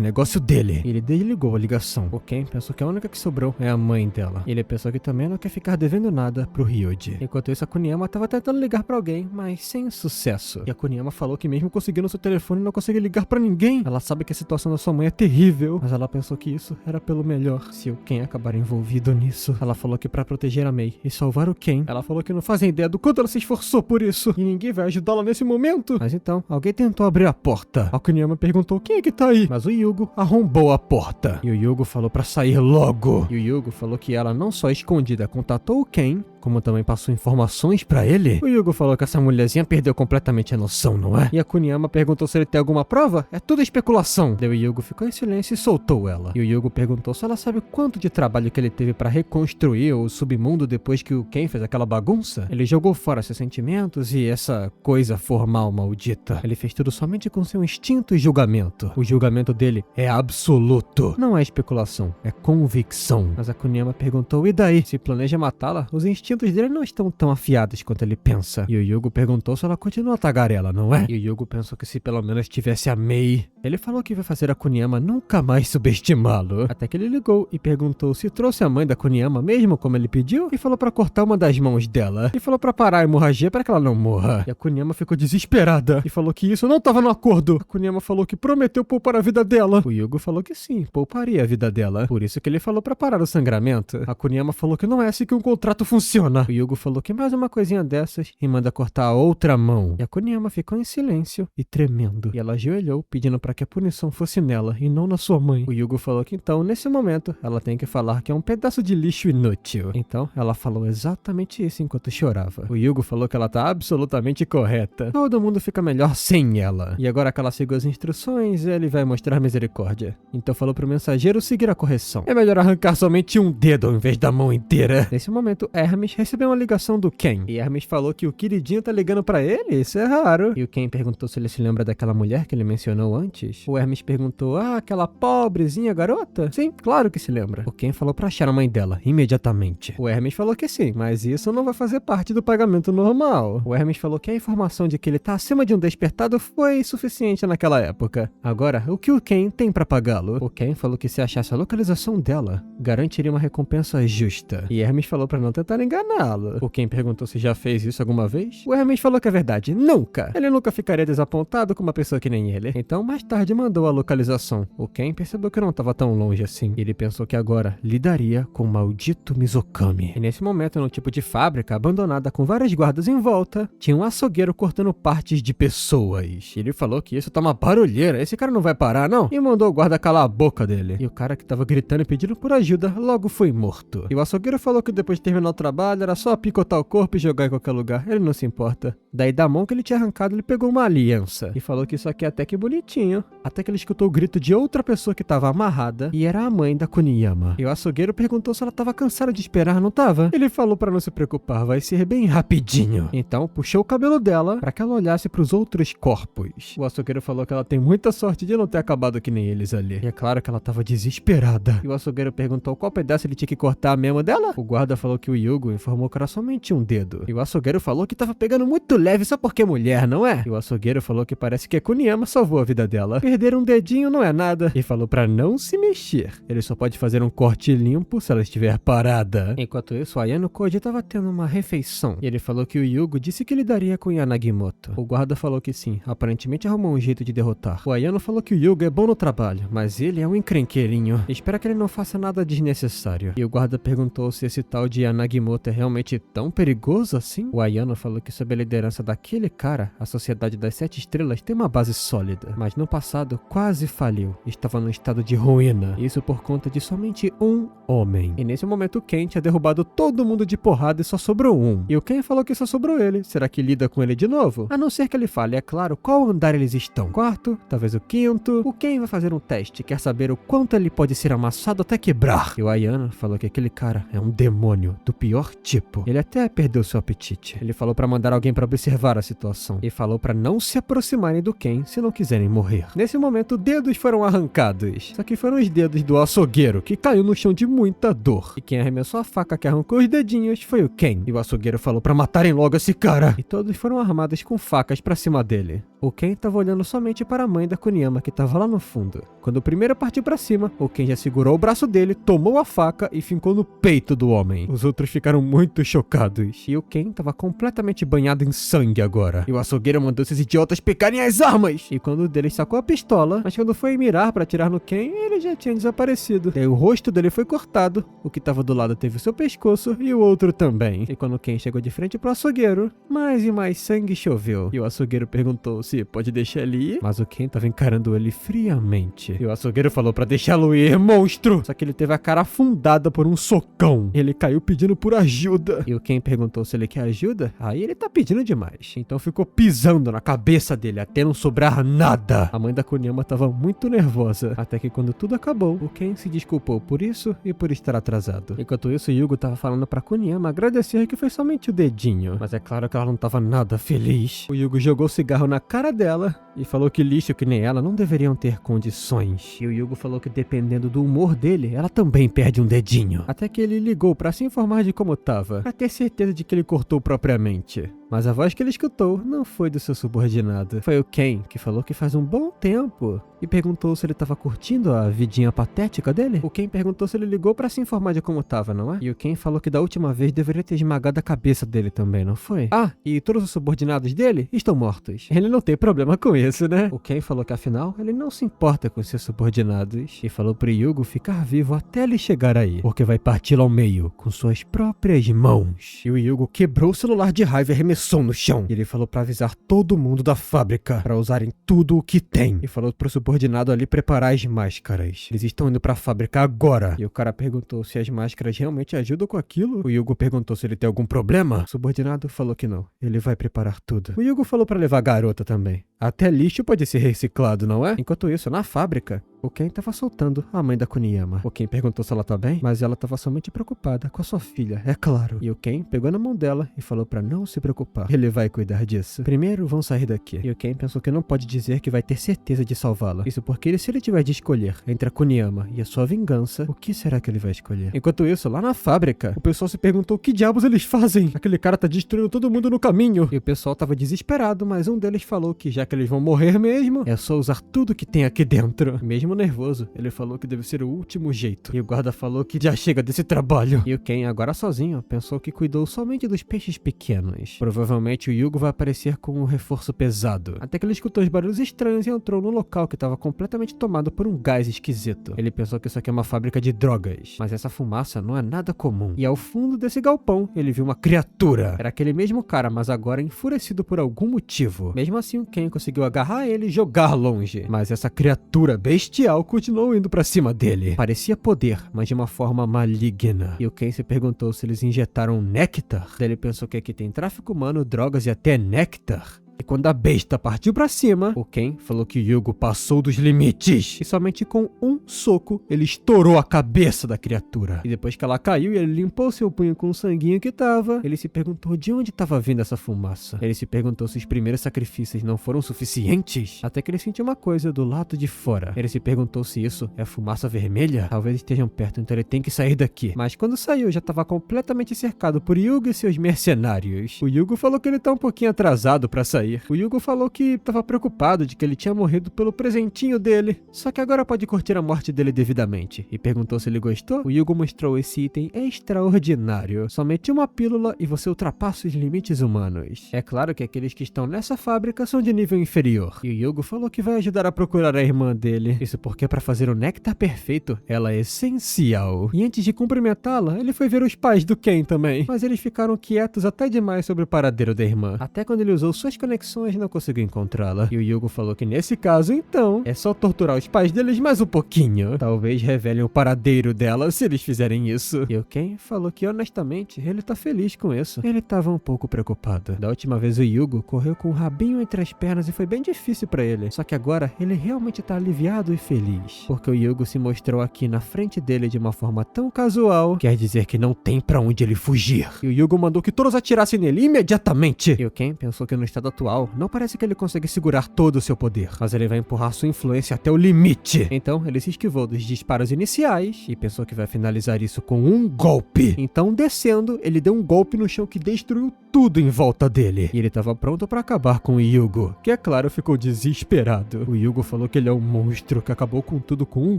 negócio dele. E ele desligou a ligação. O Ken pensou que a única que sobrou é a mãe dela. E ele pensou que também não quer ficar devendo nada pro Ryuji. Enquanto isso, a Kuniyama tava tentando ligar pra alguém, mas sem sucesso. E a Kuniyama falou que mesmo conseguindo seu telefone, não consegue ligar pra ninguém. Ela sabe que a situação da sua mãe é terrível, mas ela pensou que isso era pelo melhor. Se o Ken acabar envolvido nisso, ela falou que pra proteger a Mei e salvar o Ken, ela falou que não fazem ideia do quanto ela se esforçou por isso. E ninguém vai ajudá-la nesse momento. Mas então, alguém tentou abrir a porta. A Kuniyama perguntou, quem é que tá aí? Mas o Yugo arrombou a porta. E o Yugo falou pra sair logo. E o Yugo falou que ela não só escondida contatou o Ken, como também passou informações pra ele. O Yugo falou que essa mulherzinha perdeu completamente a noção, não é? E a Kuniyama perguntou se ele tem alguma prova? É tudo especulação. Daí o Yugo ficou em silêncio e soltou ela. E o Yugo perguntou se ela sabe quanto de trabalho que ele teve pra reconstruir o submundo depois que o Ken fez aquela bagunça. Ele jogou fora seus sentimentos e essa coisa formal maldita. Ele fez tudo somente com seu instinto e julgamento. O julgamento dele é absoluto. Não é especulação, é convicção. Mas a Kuniyama perguntou, e daí? Se planeja matá-la, os instintos dele não estão tão afiados quanto ele pensa. E o Yugo perguntou se ela continua tagarela, não é? E o Yugo pensou que se pelo menos tivesse a Mei. Ele falou que vai fazer a Kuniyama nunca mais subestimá-lo. Até que ele ligou e perguntou se trouxe a mãe da Kuniyama mesmo como ele pediu. E falou pra cortar uma das mãos dela. E falou pra parar a hemorragia para que ela não morra. E a Kuniyama ficou desesperada. E falou que isso não tava no acordo. A Kuniyama falou que prometeu poupar a vida dela. O Yugo falou que sim, pouparia a vida dela. Por isso que ele falou pra parar o sangramento. A Kuniyama falou que não é assim que um contrato funciona. O Yugo falou que mais uma coisinha dessas e manda cortar a outra mão. E a Kuniyama ficou em silêncio e tremendo. E ela ajoelhou pedindo pra que a punição fosse nela e não na sua mãe. O Yugo falou que então, nesse momento, ela tem que falar que é um pedaço de lixo inútil. Então, ela falou exatamente isso enquanto chorava. O Yugo falou que ela tá absolutamente correta. Todo mundo fica melhor sem ela. E agora que ela seguiu as instruções, ele vai mostrar misericórdia. Então falou pro mensageiro seguir a correção. É melhor arrancar somente um dedo ao invés da mão inteira. Nesse momento, Hermes recebeu uma ligação do Ken. E Hermes falou que o queridinho tá ligando pra ele? Isso é raro. E o Ken perguntou se ele se lembra daquela mulher que ele mencionou antes. O Hermes perguntou, aquela pobrezinha garota? Sim, claro que se lembra. O Ken falou pra achar a mãe dela, imediatamente. O Hermes falou que sim, mas isso não vai fazer parte do pagamento normal. O Hermes falou que a informação de que ele tá acima de um despertado foi suficiente naquela época. Agora, o que o Ken tem pra pagá-lo? O Ken falou que se achasse a localização dela, garantiria uma recompensa justa. E Hermes falou pra não tentar enganá-lo. O Ken perguntou se já fez isso alguma vez. O Hermes falou que é verdade, nunca. Ele nunca ficaria desapontado com uma pessoa que nem ele. Então, mais tarde mandou a localização. O Ken percebeu que não estava tão longe assim. Ele pensou que agora lidaria com o maldito Mizukami. E nesse momento, num tipo de fábrica abandonada com várias guardas em volta, tinha um açougueiro cortando partes de pessoas. Ele falou que isso tá uma barulheira, esse cara não vai parar não. E mandou o guarda calar a boca dele. E o cara que tava gritando e pedindo por ajuda logo foi morto. E o açougueiro falou que depois de terminar o trabalho era só picotar o corpo e jogar em qualquer lugar. Ele não se importa. Daí da mão que ele tinha arrancado ele pegou uma aliança. E falou que isso aqui é até que bonitinho. Até que ele escutou o grito de outra pessoa que tava amarrada. E era a mãe da Kuniyama. E o açougueiro perguntou se ela tava cansada de esperar, não tava? Ele falou pra não se preocupar, vai ser bem rapidinho. Então puxou o cabelo dela pra que ela olhasse pros outros corpos. O açougueiro falou que ela tem muita sorte de não ter acabado que nem eles ali. E é claro que ela tava desesperada. E o açougueiro perguntou qual pedaço ele tinha que cortar mesmo dela. O guarda falou que o Yugo informou que era somente um dedo. E o açougueiro falou que tava pegando muito leve só porque é mulher, não é? E o açougueiro falou que parece que a Kuniyama salvou a vida dela. Perder um dedinho não é nada. E falou pra não se mexer. Ele só pode fazer um corte limpo se ela estiver parada. Enquanto isso, Ayano Koji tava tendo uma refeição. E ele falou que o Yugo disse que lidaria com Yanagimoto. O guarda falou que sim. Aparentemente arrumou um jeito de derrotar. O Ayano falou que o Yugo é bom no trabalho, mas ele é um encrenqueirinho. Espera que ele não faça nada desnecessário. E o guarda perguntou se esse tal de Yanagimoto é realmente tão perigoso assim? O Ayano falou que sob a liderança daquele cara, a Sociedade das Sete Estrelas tem uma base sólida. Mas no passado quase faliu. Estava num estado de ruína. Isso por conta de somente um homem. E nesse momento o Ken tinha derrubado todo mundo de porrada e só sobrou um. E o Ken falou que só sobrou ele. Será que lida com ele de novo? A não ser que ele fale, é claro, qual andar eles estão. Quarto, talvez o quinto. O Ken vai fazer um teste. Quer saber o quanto ele pode ser amassado até quebrar. E o Ayano falou que aquele cara é um demônio do pior tipo. Ele até perdeu seu apetite. Ele falou pra mandar alguém pra observar a situação. E falou pra não se aproximarem do Ken se não quiserem morrer. Nesse momento, dedos foram arrancados. Só que foram os dedos do açougueiro, que caiu no chão de muita dor. E quem arremessou a faca que arrancou os dedinhos foi o Ken. E o açougueiro falou pra matarem logo esse cara. E todos foram armados com facas pra cima dele. O Ken tava olhando somente para a mãe da Kuniyama, que tava lá no fundo. Quando o primeiro partiu pra cima, o Ken já segurou o braço dele, tomou a faca e fincou no peito do homem. Os outros ficaram muito chocados. E o Ken tava completamente banhado em sangue agora. E o açougueiro mandou esses idiotas pegarem as armas. E quando o deles sacou a pistola, mas quando foi mirar pra atirar no Ken, ele já tinha desaparecido. E aí o rosto dele foi cortado, o que tava do lado teve o seu pescoço e o outro também. E quando o Ken chegou de frente pro açougueiro, mais e mais sangue choveu. E o açougueiro perguntou se pode deixar ele ir, mas o Ken tava encarando ele friamente. E o açougueiro falou pra deixá-lo ir, monstro! Só que ele teve a cara afundada por um socão. Ele caiu pedindo por ajuda. E o Ken perguntou se ele quer ajuda. Aí ele tá pedindo demais. Então ficou pisando na cabeça dele até não sobrar nada. A mãe da Kuniyama tava muito nervosa. Até que quando tudo acabou, o Ken se desculpou por isso e por estar atrasado. Enquanto isso, Yugo tava falando pra Kuniyama agradecer que foi somente o dedinho. Mas é claro que ela não tava nada feliz. O Yugo jogou o cigarro na cara dela e falou que lixo que nem ela não deveriam ter condições. E o Yugo falou que dependendo do humor dele, ela também perde um dedinho. Até que ele ligou pra se informar de como tava, pra ter certeza de que ele cortou propriamente. Mas a voz que ele escutou não foi do seu subordinado. Foi o Ken, que falou que faz um bom tempo. E perguntou se ele tava curtindo a vidinha patética dele. O Ken perguntou se ele ligou pra se informar de como tava, não é? E o Ken falou que da última vez deveria ter esmagado a cabeça dele também, não foi? Ah, e todos os subordinados dele estão mortos. Ele não tem problema com isso, né? O Ken falou que afinal, ele não se importa com seus subordinados. E falou pro Yugo ficar vivo até ele chegar aí. Porque vai parti-lo ao meio, com suas próprias mãos. E o Yugo quebrou o celular de raiva e arremessou no chão. E ele falou pra avisar todo mundo da fábrica pra usarem tudo o que tem. E falou pro subordinado ali preparar as máscaras. Eles estão indo pra fábrica agora. E o cara perguntou se as máscaras realmente ajudam com aquilo. O Yugo perguntou se ele tem algum problema. O subordinado falou que não. Ele vai preparar tudo. O Yugo falou pra levar a garota também. Até lixo pode ser reciclado, não é? Enquanto isso, na fábrica, o Ken tava soltando a mãe da Kuniyama. O Ken perguntou se ela tá bem, mas ela tava somente preocupada com a sua filha, é claro. E o Ken pegou na mão dela e falou pra não se preocupar. Ele vai cuidar disso. Primeiro vão sair daqui. E o Ken pensou que não pode dizer que vai ter certeza de salvá-la. Isso porque se ele tiver de escolher entre a Kuniyama e a sua vingança, o que será que ele vai escolher? Enquanto isso, lá na fábrica, o pessoal se perguntou o que diabos eles fazem. Aquele cara tá destruindo todo mundo no caminho. E o pessoal tava desesperado, mas um deles falou que já que eles vão morrer mesmo, é só usar tudo que tem aqui dentro. Mesmo nervoso, ele falou que deve ser o último jeito. E o guarda falou que já chega desse trabalho. E o Ken, agora sozinho, pensou que cuidou somente dos peixes pequenos. Provavelmente o Yugo vai aparecer com um reforço pesado. Até que ele escutou os barulhos estranhos e entrou no local que estava completamente tomado por um gás esquisito. Ele pensou que isso aqui é uma fábrica de drogas, mas essa fumaça não é nada comum. E ao fundo desse galpão, ele viu uma criatura. Era aquele mesmo cara, mas agora enfurecido por algum motivo. Mesmo assim, o Ken conseguiu agarrar ele e jogar longe. Mas essa criatura bestial continuou indo pra cima dele. Parecia poder, mas de uma forma maligna. E o Ken se perguntou se eles injetaram néctar. Daí ele pensou que aqui tem tráfico humano, drogas e até néctar. E quando a besta partiu pra cima, o Ken falou que Yugo passou dos limites. E somente com um soco, ele estourou a cabeça da criatura. E depois que ela caiu e ele limpou seu punho com o sanguinho que tava, ele se perguntou de onde estava vindo essa fumaça. Ele se perguntou se os primeiros sacrifícios não foram suficientes. Até que ele sentiu uma coisa do lado de fora. Ele se perguntou se isso é fumaça vermelha. Talvez estejam perto, então ele tem que sair daqui. Mas quando saiu, já estava completamente cercado por Yugo e seus mercenários. O Yugo falou que ele tá um pouquinho atrasado pra sair. O Yugo falou que estava preocupado de que ele tinha morrido pelo presentinho dele, só que agora pode curtir a morte dele devidamente. E perguntou se ele gostou. O Yugo mostrou esse item extraordinário. Somente uma pílula e você ultrapassa os limites humanos. É claro que aqueles que estão nessa fábrica são de nível inferior. E o Yugo falou que vai ajudar a procurar a irmã dele. Isso porque para fazer o néctar perfeito, ela é essencial. E antes de cumprimentá-la, ele foi ver os pais do Ken também. Mas eles ficaram quietos até demais sobre o paradeiro da irmã. Até quando ele usou suas conexões conexões não conseguiu encontrá-la. E o Yugo falou que nesse caso, então, é só torturar os pais deles mais um pouquinho. Talvez revelem o paradeiro dela se eles fizerem isso. E o Ken falou que honestamente ele tá feliz com isso. Ele tava um pouco preocupado. Da última vez o Yugo correu com o rabinho entre as pernas e foi bem difícil pra ele. Só que agora ele realmente tá aliviado e feliz. Porque o Yugo se mostrou aqui na frente dele de uma forma tão casual, quer dizer que não tem pra onde ele fugir. E o Yugo mandou que todos atirassem nele imediatamente. E o Ken pensou que no estado atual não parece que ele consegue segurar todo o seu poder, mas ele vai empurrar sua influência até o limite. Então ele se esquivou dos disparos iniciais e pensou que vai finalizar isso com um golpe. Então descendo, ele deu um golpe no chão que destruiu tudo em volta dele. E ele estava pronto para acabar com o Yugo, que é claro ficou desesperado. O Yugo falou que ele é um monstro que acabou com tudo com um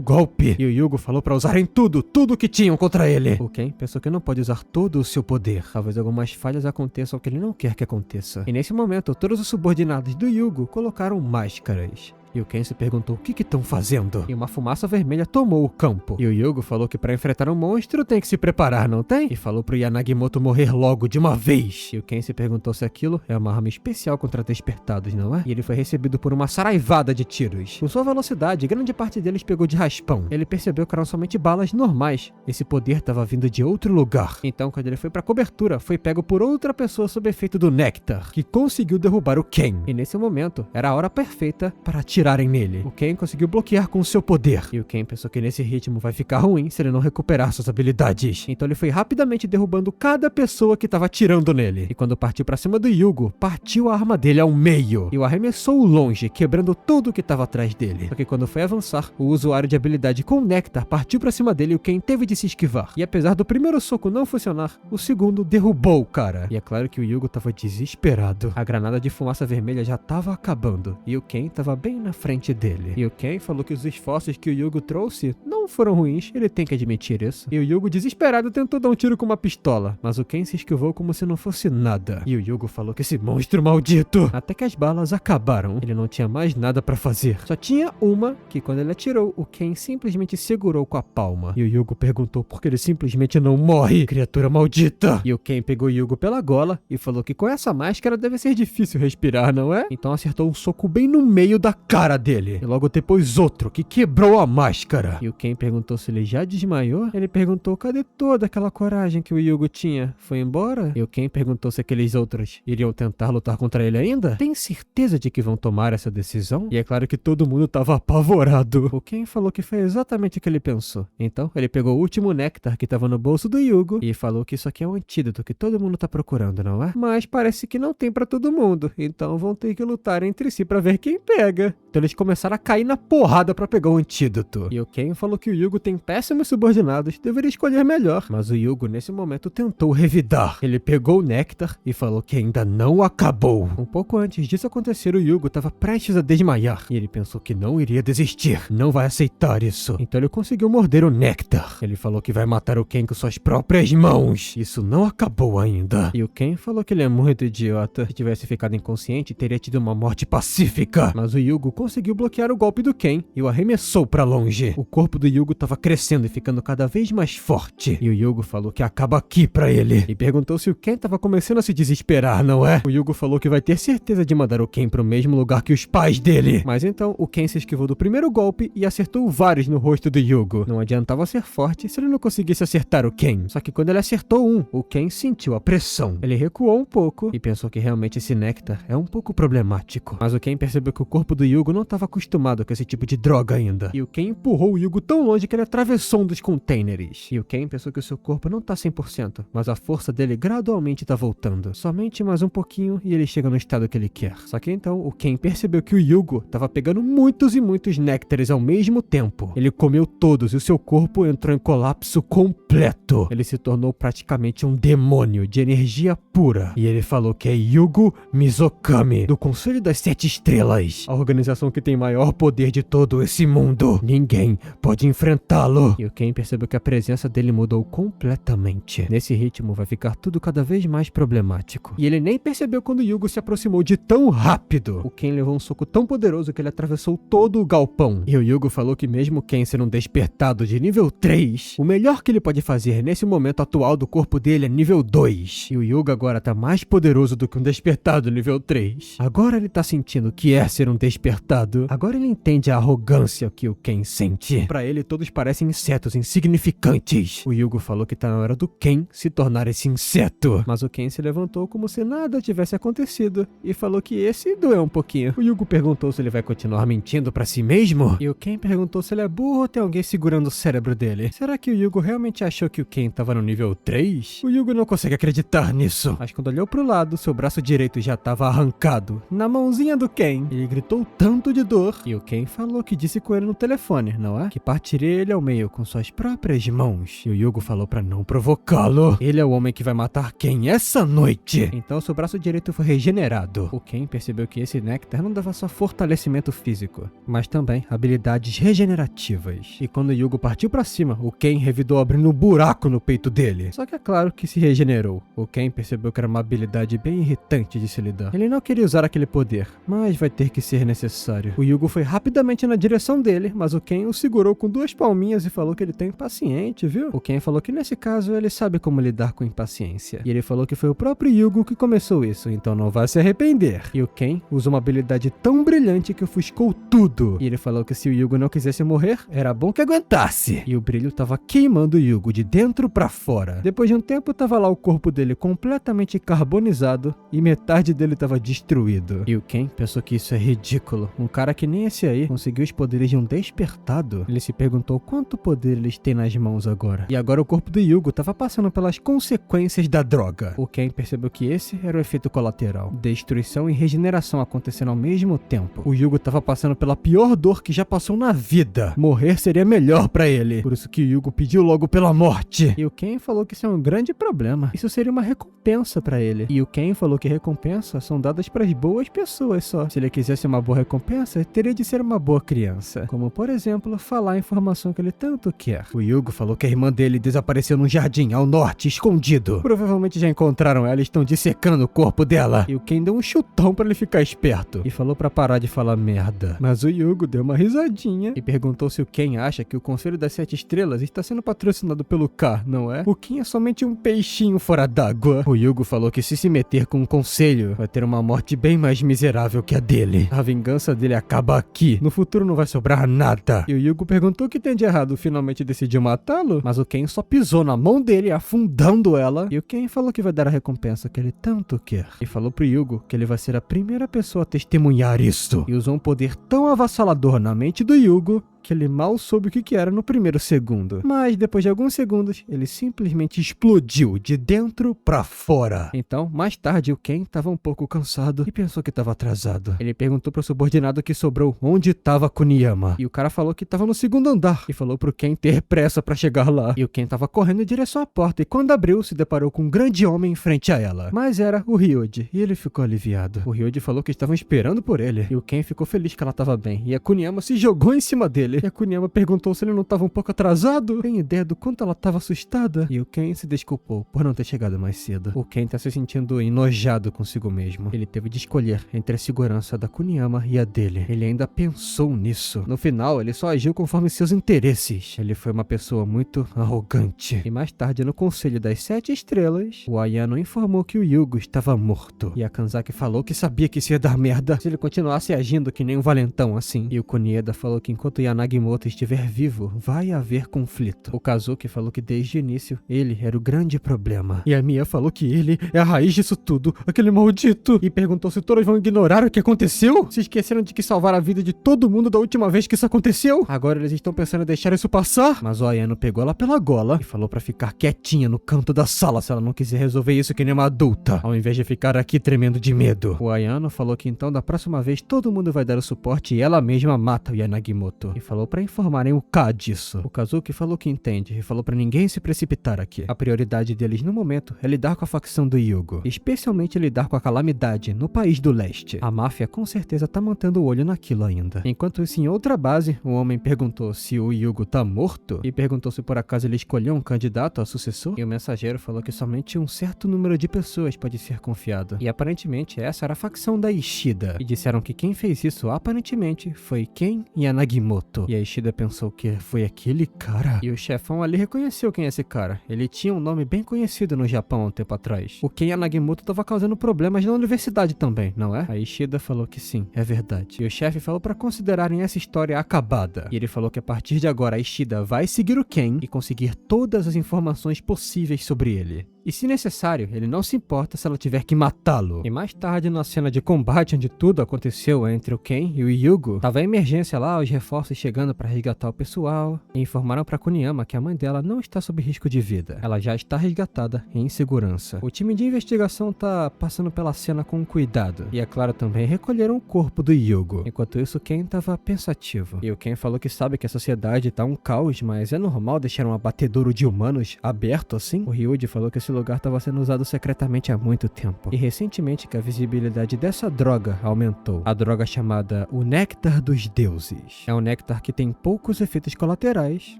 golpe. E o Yugo falou para usarem tudo que tinham contra ele. O Ken pensou que não pode usar todo o seu poder. Talvez algumas falhas aconteçam que ele não quer que aconteça. E nesse momento, todos os subordinados do Yugo colocaram máscaras. E o Ken se perguntou o que estão fazendo. E uma fumaça vermelha tomou o campo. E o Yugo falou que para enfrentar um monstro tem que se preparar, não tem? E falou pro Yanagimoto morrer logo de uma vez. E o Ken se perguntou se aquilo é uma arma especial contra despertados, não é? E ele foi recebido por uma saraivada de tiros. Com sua velocidade, grande parte deles pegou de raspão. Ele percebeu que eram somente balas normais. Esse poder estava vindo de outro lugar. Então, quando ele foi pra cobertura, foi pego por outra pessoa sob efeito do néctar, que conseguiu derrubar o Ken. E nesse momento, era a hora perfeita para atirarem nele. O Ken conseguiu bloquear com seu poder. E o Ken pensou que nesse ritmo vai ficar ruim se ele não recuperar suas habilidades. Então ele foi rapidamente derrubando cada pessoa que estava atirando nele. E quando partiu pra cima do Yugo, partiu a arma dele ao meio. E o arremessou longe, quebrando tudo que estava atrás dele. Só que quando foi avançar, o usuário de habilidade com Néctar partiu pra cima dele e o Ken teve de se esquivar. E apesar do primeiro soco não funcionar, o segundo derrubou o cara. E é claro que o Yugo estava desesperado. A granada de fumaça vermelha já estava acabando. E o Ken estava bem na frente dele. E o Ken falou que os esforços que o Yugo trouxe não foram ruins, ele tem que admitir isso. E o Yugo, desesperado, tentou dar um tiro com uma pistola, mas o Ken se esquivou como se não fosse nada. E o Yugo falou que esse monstro maldito! Até que as balas acabaram. Ele não tinha mais nada pra fazer. Só tinha uma que, quando ele atirou, o Ken simplesmente segurou com a palma. E o Yugo perguntou por que ele simplesmente não morre, criatura maldita! E o Ken pegou o Yugo pela gola e falou que com essa máscara deve ser difícil respirar, não é? Então acertou um soco bem no meio da cara dele. E logo depois outro, que quebrou a máscara. E o Ken perguntou se ele já desmaiou. Ele perguntou cadê toda aquela coragem que o Yugo tinha. Foi embora? E o Ken perguntou se aqueles outros iriam tentar lutar contra ele ainda. Tem certeza de que vão tomar essa decisão? E é claro que todo mundo tava apavorado. O Ken falou que foi exatamente o que ele pensou. Então ele pegou o último néctar que tava no bolso do Yugo e falou que isso aqui é um antídoto que todo mundo tá procurando, não é? Mas parece que não tem pra todo mundo. Então vão ter que lutar entre si pra ver quem pega. Então eles começaram a cair na porrada pra pegar o antídoto. E o Ken falou que o Yugo tem péssimos subordinados, deveria escolher melhor. Mas o Yugo nesse momento tentou revidar. Ele pegou o néctar e falou que ainda não acabou. Um pouco antes disso acontecer, o Yugo estava prestes a desmaiar. E ele pensou que não iria desistir. Não vai aceitar isso. Então ele conseguiu morder o néctar. Ele falou que vai matar o Ken com suas próprias mãos. Isso não acabou ainda. E o Ken falou que ele é muito idiota. Se tivesse ficado inconsciente, teria tido uma morte pacífica. Mas o Yugo conseguiu bloquear o golpe do Ken e o arremessou pra longe. O corpo do Yugo estava crescendo e ficando cada vez mais forte. E o Yugo falou que acaba aqui pra ele. E perguntou se o Ken estava começando a se desesperar, não é? O Yugo falou que vai ter certeza de mandar o Ken pro mesmo lugar que os pais dele. Mas então o Ken se esquivou do primeiro golpe e acertou vários no rosto do Yugo. Não adiantava ser forte se ele não conseguisse acertar o Ken. Só que quando ele acertou um, o Ken sentiu a pressão. Ele recuou um pouco e pensou que realmente esse néctar é um pouco problemático. Mas o Ken percebeu que o corpo do Yugo não estava acostumado com esse tipo de droga ainda. E o Ken empurrou o Yugo tão longe que ele atravessou um dos containers. E o Ken pensou que o seu corpo não tá 100%, mas a força dele gradualmente tá voltando. Somente mais um pouquinho e ele chega no estado que ele quer. Só que então o Ken percebeu que o Yugo tava pegando muitos e muitos néctares ao mesmo tempo. Ele comeu todos e o seu corpo entrou em colapso completo. Ele se tornou praticamente um demônio de energia pura. E ele falou que é Yugo Mizokami, do Conselho das Sete Estrelas, a organização que tem maior poder de todo esse mundo. Ninguém pode enfrentá-lo. E o Ken percebeu que a presença dele mudou completamente. Nesse ritmo vai ficar tudo cada vez mais problemático. E ele nem percebeu quando Yugo se aproximou de tão rápido. O Ken levou um soco tão poderoso que ele atravessou todo o galpão. E o Yugo falou que mesmo Ken sendo um despertado de nível 3, o melhor que ele pode fazer nesse momento atual do corpo dele é nível 2. E o Yugo agora tá mais poderoso do que um despertado nível 3. Agora ele tá sentindo o que é ser um despertado. Agora ele entende a arrogância que o Ken sente. Pra ele todos parecem insetos insignificantes. O Yugo falou que tá na hora do Ken se tornar esse inseto. Mas o Ken se levantou como se nada tivesse acontecido e falou que esse doeu um pouquinho. O Yugo perguntou se ele vai continuar mentindo pra si mesmo. E o Ken perguntou se ele é burro ou tem alguém segurando o cérebro dele. Será que o Yugo realmente achou que o Ken tava no nível 3? O Yugo não consegue acreditar nisso. Mas quando olhou pro lado, seu braço direito já tava arrancado. Na mãozinha do Ken. Ele gritou tanto de dor. E o Ken falou que disse com ele no telefone, não é? Que partiria ele ao meio com suas próprias mãos. E o Yugo falou pra não provocá-lo. Ele é o homem que vai matar Ken essa noite. Então seu braço direito foi regenerado. O Ken percebeu que esse néctar não dava só fortalecimento físico, mas também habilidades regenerativas. E quando o Yugo partiu pra cima, o Ken revidou abrindo um buraco no peito dele. Só que é claro que se regenerou. O Ken percebeu que era uma habilidade bem irritante de se lidar. Ele não queria usar aquele poder, mas vai ter que ser necessário. O Yugo foi rapidamente na direção dele, mas o Ken o segurou com 2 palminhas e falou que ele tá impaciente, viu? O Ken falou que nesse caso ele sabe como lidar com impaciência. E ele falou que foi o próprio Yugo que começou isso, então não vai se arrepender. E o Ken usou uma habilidade tão brilhante que ofuscou tudo. E ele falou que se o Yugo não quisesse morrer, era bom que aguentasse. E o brilho tava queimando o Yugo de dentro pra fora. Depois de um tempo, tava lá o corpo dele completamente carbonizado e metade dele tava destruído. E o Ken pensou que isso é ridículo. Um cara que nem esse aí conseguiu os poderes de um despertado. Ele se perguntou quanto poder eles têm nas mãos agora. E agora o corpo do Yugo tava passando pelas consequências da droga. O Ken percebeu que esse era o efeito colateral. Destruição e regeneração acontecendo ao mesmo tempo. O Yugo tava passando pela pior dor que já passou na vida. Morrer seria melhor pra ele. Por isso que o Yugo pediu logo pela morte. E o Ken falou que isso é um grande problema. Isso seria uma recompensa pra ele. E o Ken falou que recompensas são dadas pras boas pessoas só. Se ele quisesse uma boa recompensa, teria de ser uma boa criança. Como, por exemplo, falar a informação que ele tanto quer. O Yugo falou que a irmã dele desapareceu num jardim ao norte, escondido. Provavelmente já encontraram ela e estão dissecando o corpo dela. E o Ken deu um chutão pra ele ficar esperto. E falou pra parar de falar merda. Mas o Yugo deu uma risadinha e perguntou se o Ken acha que o Conselho das 7 Estrelas está sendo patrocinado pelo K, não é? O Ken é somente um peixinho fora d'água. O Yugo falou que se meter com o Conselho, vai ter uma morte bem mais miserável que a dele. A vingança dele acaba aqui. No futuro não vai sobrar nada. E o Yugo perguntou o que tem de errado. Finalmente decidiu matá-lo? Mas o Ken só pisou na mão dele, afundando ela. E o Ken falou que vai dar a recompensa que ele tanto quer. E falou pro Yugo que ele vai ser a primeira pessoa a testemunhar isso. E usou um poder tão avassalador na mente do Yugo que ele mal soube o que era no primeiro segundo. Mas depois de alguns segundos, ele simplesmente explodiu de dentro pra fora. Então, mais tarde, o Ken tava um pouco cansado e pensou que tava atrasado. Ele perguntou pro subordinado que sobrou onde tava Kuniyama. E o cara falou que tava no 2º andar. E falou pro Ken ter pressa pra chegar lá. E o Ken tava correndo em direção à porta. E quando abriu, se deparou com um grande homem em frente a ela. Mas era o Ryuji. E ele ficou aliviado. O Ryuji falou que estavam esperando por ele. E o Ken ficou feliz que ela tava bem. E a Kuniyama se jogou em cima dele. E a Kuniyama perguntou se ele não estava um pouco atrasado. Tem ideia do quanto ela estava assustada? E o Ken se desculpou por não ter chegado mais cedo. O Ken tá se sentindo enojado consigo mesmo. Ele teve de escolher entre a segurança da Kuniyama e a dele. Ele ainda pensou nisso. No final, ele só agiu conforme seus interesses. Ele foi uma pessoa muito arrogante. E mais tarde, no Conselho das 7 Estrelas, o Ayano informou que o Yugo estava morto. E a Kanzaki falou que sabia que isso ia dar merda se ele continuasse agindo que nem um valentão assim. E o Kunieda falou que enquanto Yanagimoto estiver vivo, vai haver conflito. O Kazuki falou que desde o início, ele era o grande problema. E a Mia falou que ele é a raiz disso tudo, aquele maldito. E perguntou se todos vão ignorar o que aconteceu? Se esqueceram de que salvaram a vida de todo mundo da última vez que isso aconteceu? Agora eles estão pensando em deixar isso passar? Mas o Ayano pegou ela pela gola e falou pra ficar quietinha no canto da sala se ela não quiser resolver isso que nem uma adulta, ao invés de ficar aqui tremendo de medo. O Ayano falou que então da próxima vez todo mundo vai dar o suporte e ela mesma mata o Yanagimoto. E falou pra informarem o K disso. O Kazuki falou que entende e falou pra ninguém se precipitar aqui. A prioridade deles no momento é lidar com a facção do Yugo, especialmente lidar com a calamidade no país do leste. A máfia com certeza tá mantendo o olho naquilo ainda. Enquanto isso, em outra base, o homem perguntou se o Yugo tá morto e perguntou se por acaso ele escolheu um candidato a sucessor, e o mensageiro falou que somente um certo número de pessoas pode ser confiado. E aparentemente essa era a facção da Ishida. E disseram que quem fez isso aparentemente foi Ken Yanagimoto. E a Ishida pensou que foi aquele cara. E o chefão ali reconheceu quem é esse cara. Ele tinha um nome bem conhecido no Japão há um tempo atrás. O Ken Yanagimoto estava causando problemas na universidade também, não é? A Ishida falou que sim, é verdade. E o chefe falou para considerarem essa história acabada. E ele falou que a partir de agora a Ishida vai seguir o Ken e conseguir todas as informações possíveis sobre ele. E se necessário, ele não se importa se ela tiver que matá-lo. E mais tarde, na cena de combate onde tudo aconteceu entre o Ken e o Yugo, tava a emergência lá, os reforços chegando para resgatar o pessoal, e informaram para Kuniyama que a mãe dela não está sob risco de vida. Ela já está resgatada e em segurança. O time de investigação tá passando pela cena com cuidado. E é claro também, recolheram o corpo do Yugo. Enquanto isso, o Ken tava pensativo. E o Ken falou que sabe que a sociedade tá um caos, mas é normal deixar um abatedouro de humanos aberto assim? O Ryuji falou que esse lugar estava sendo usado secretamente há muito tempo. E recentemente que a visibilidade dessa droga aumentou. A droga chamada o Néctar dos Deuses. É um néctar que tem poucos efeitos colaterais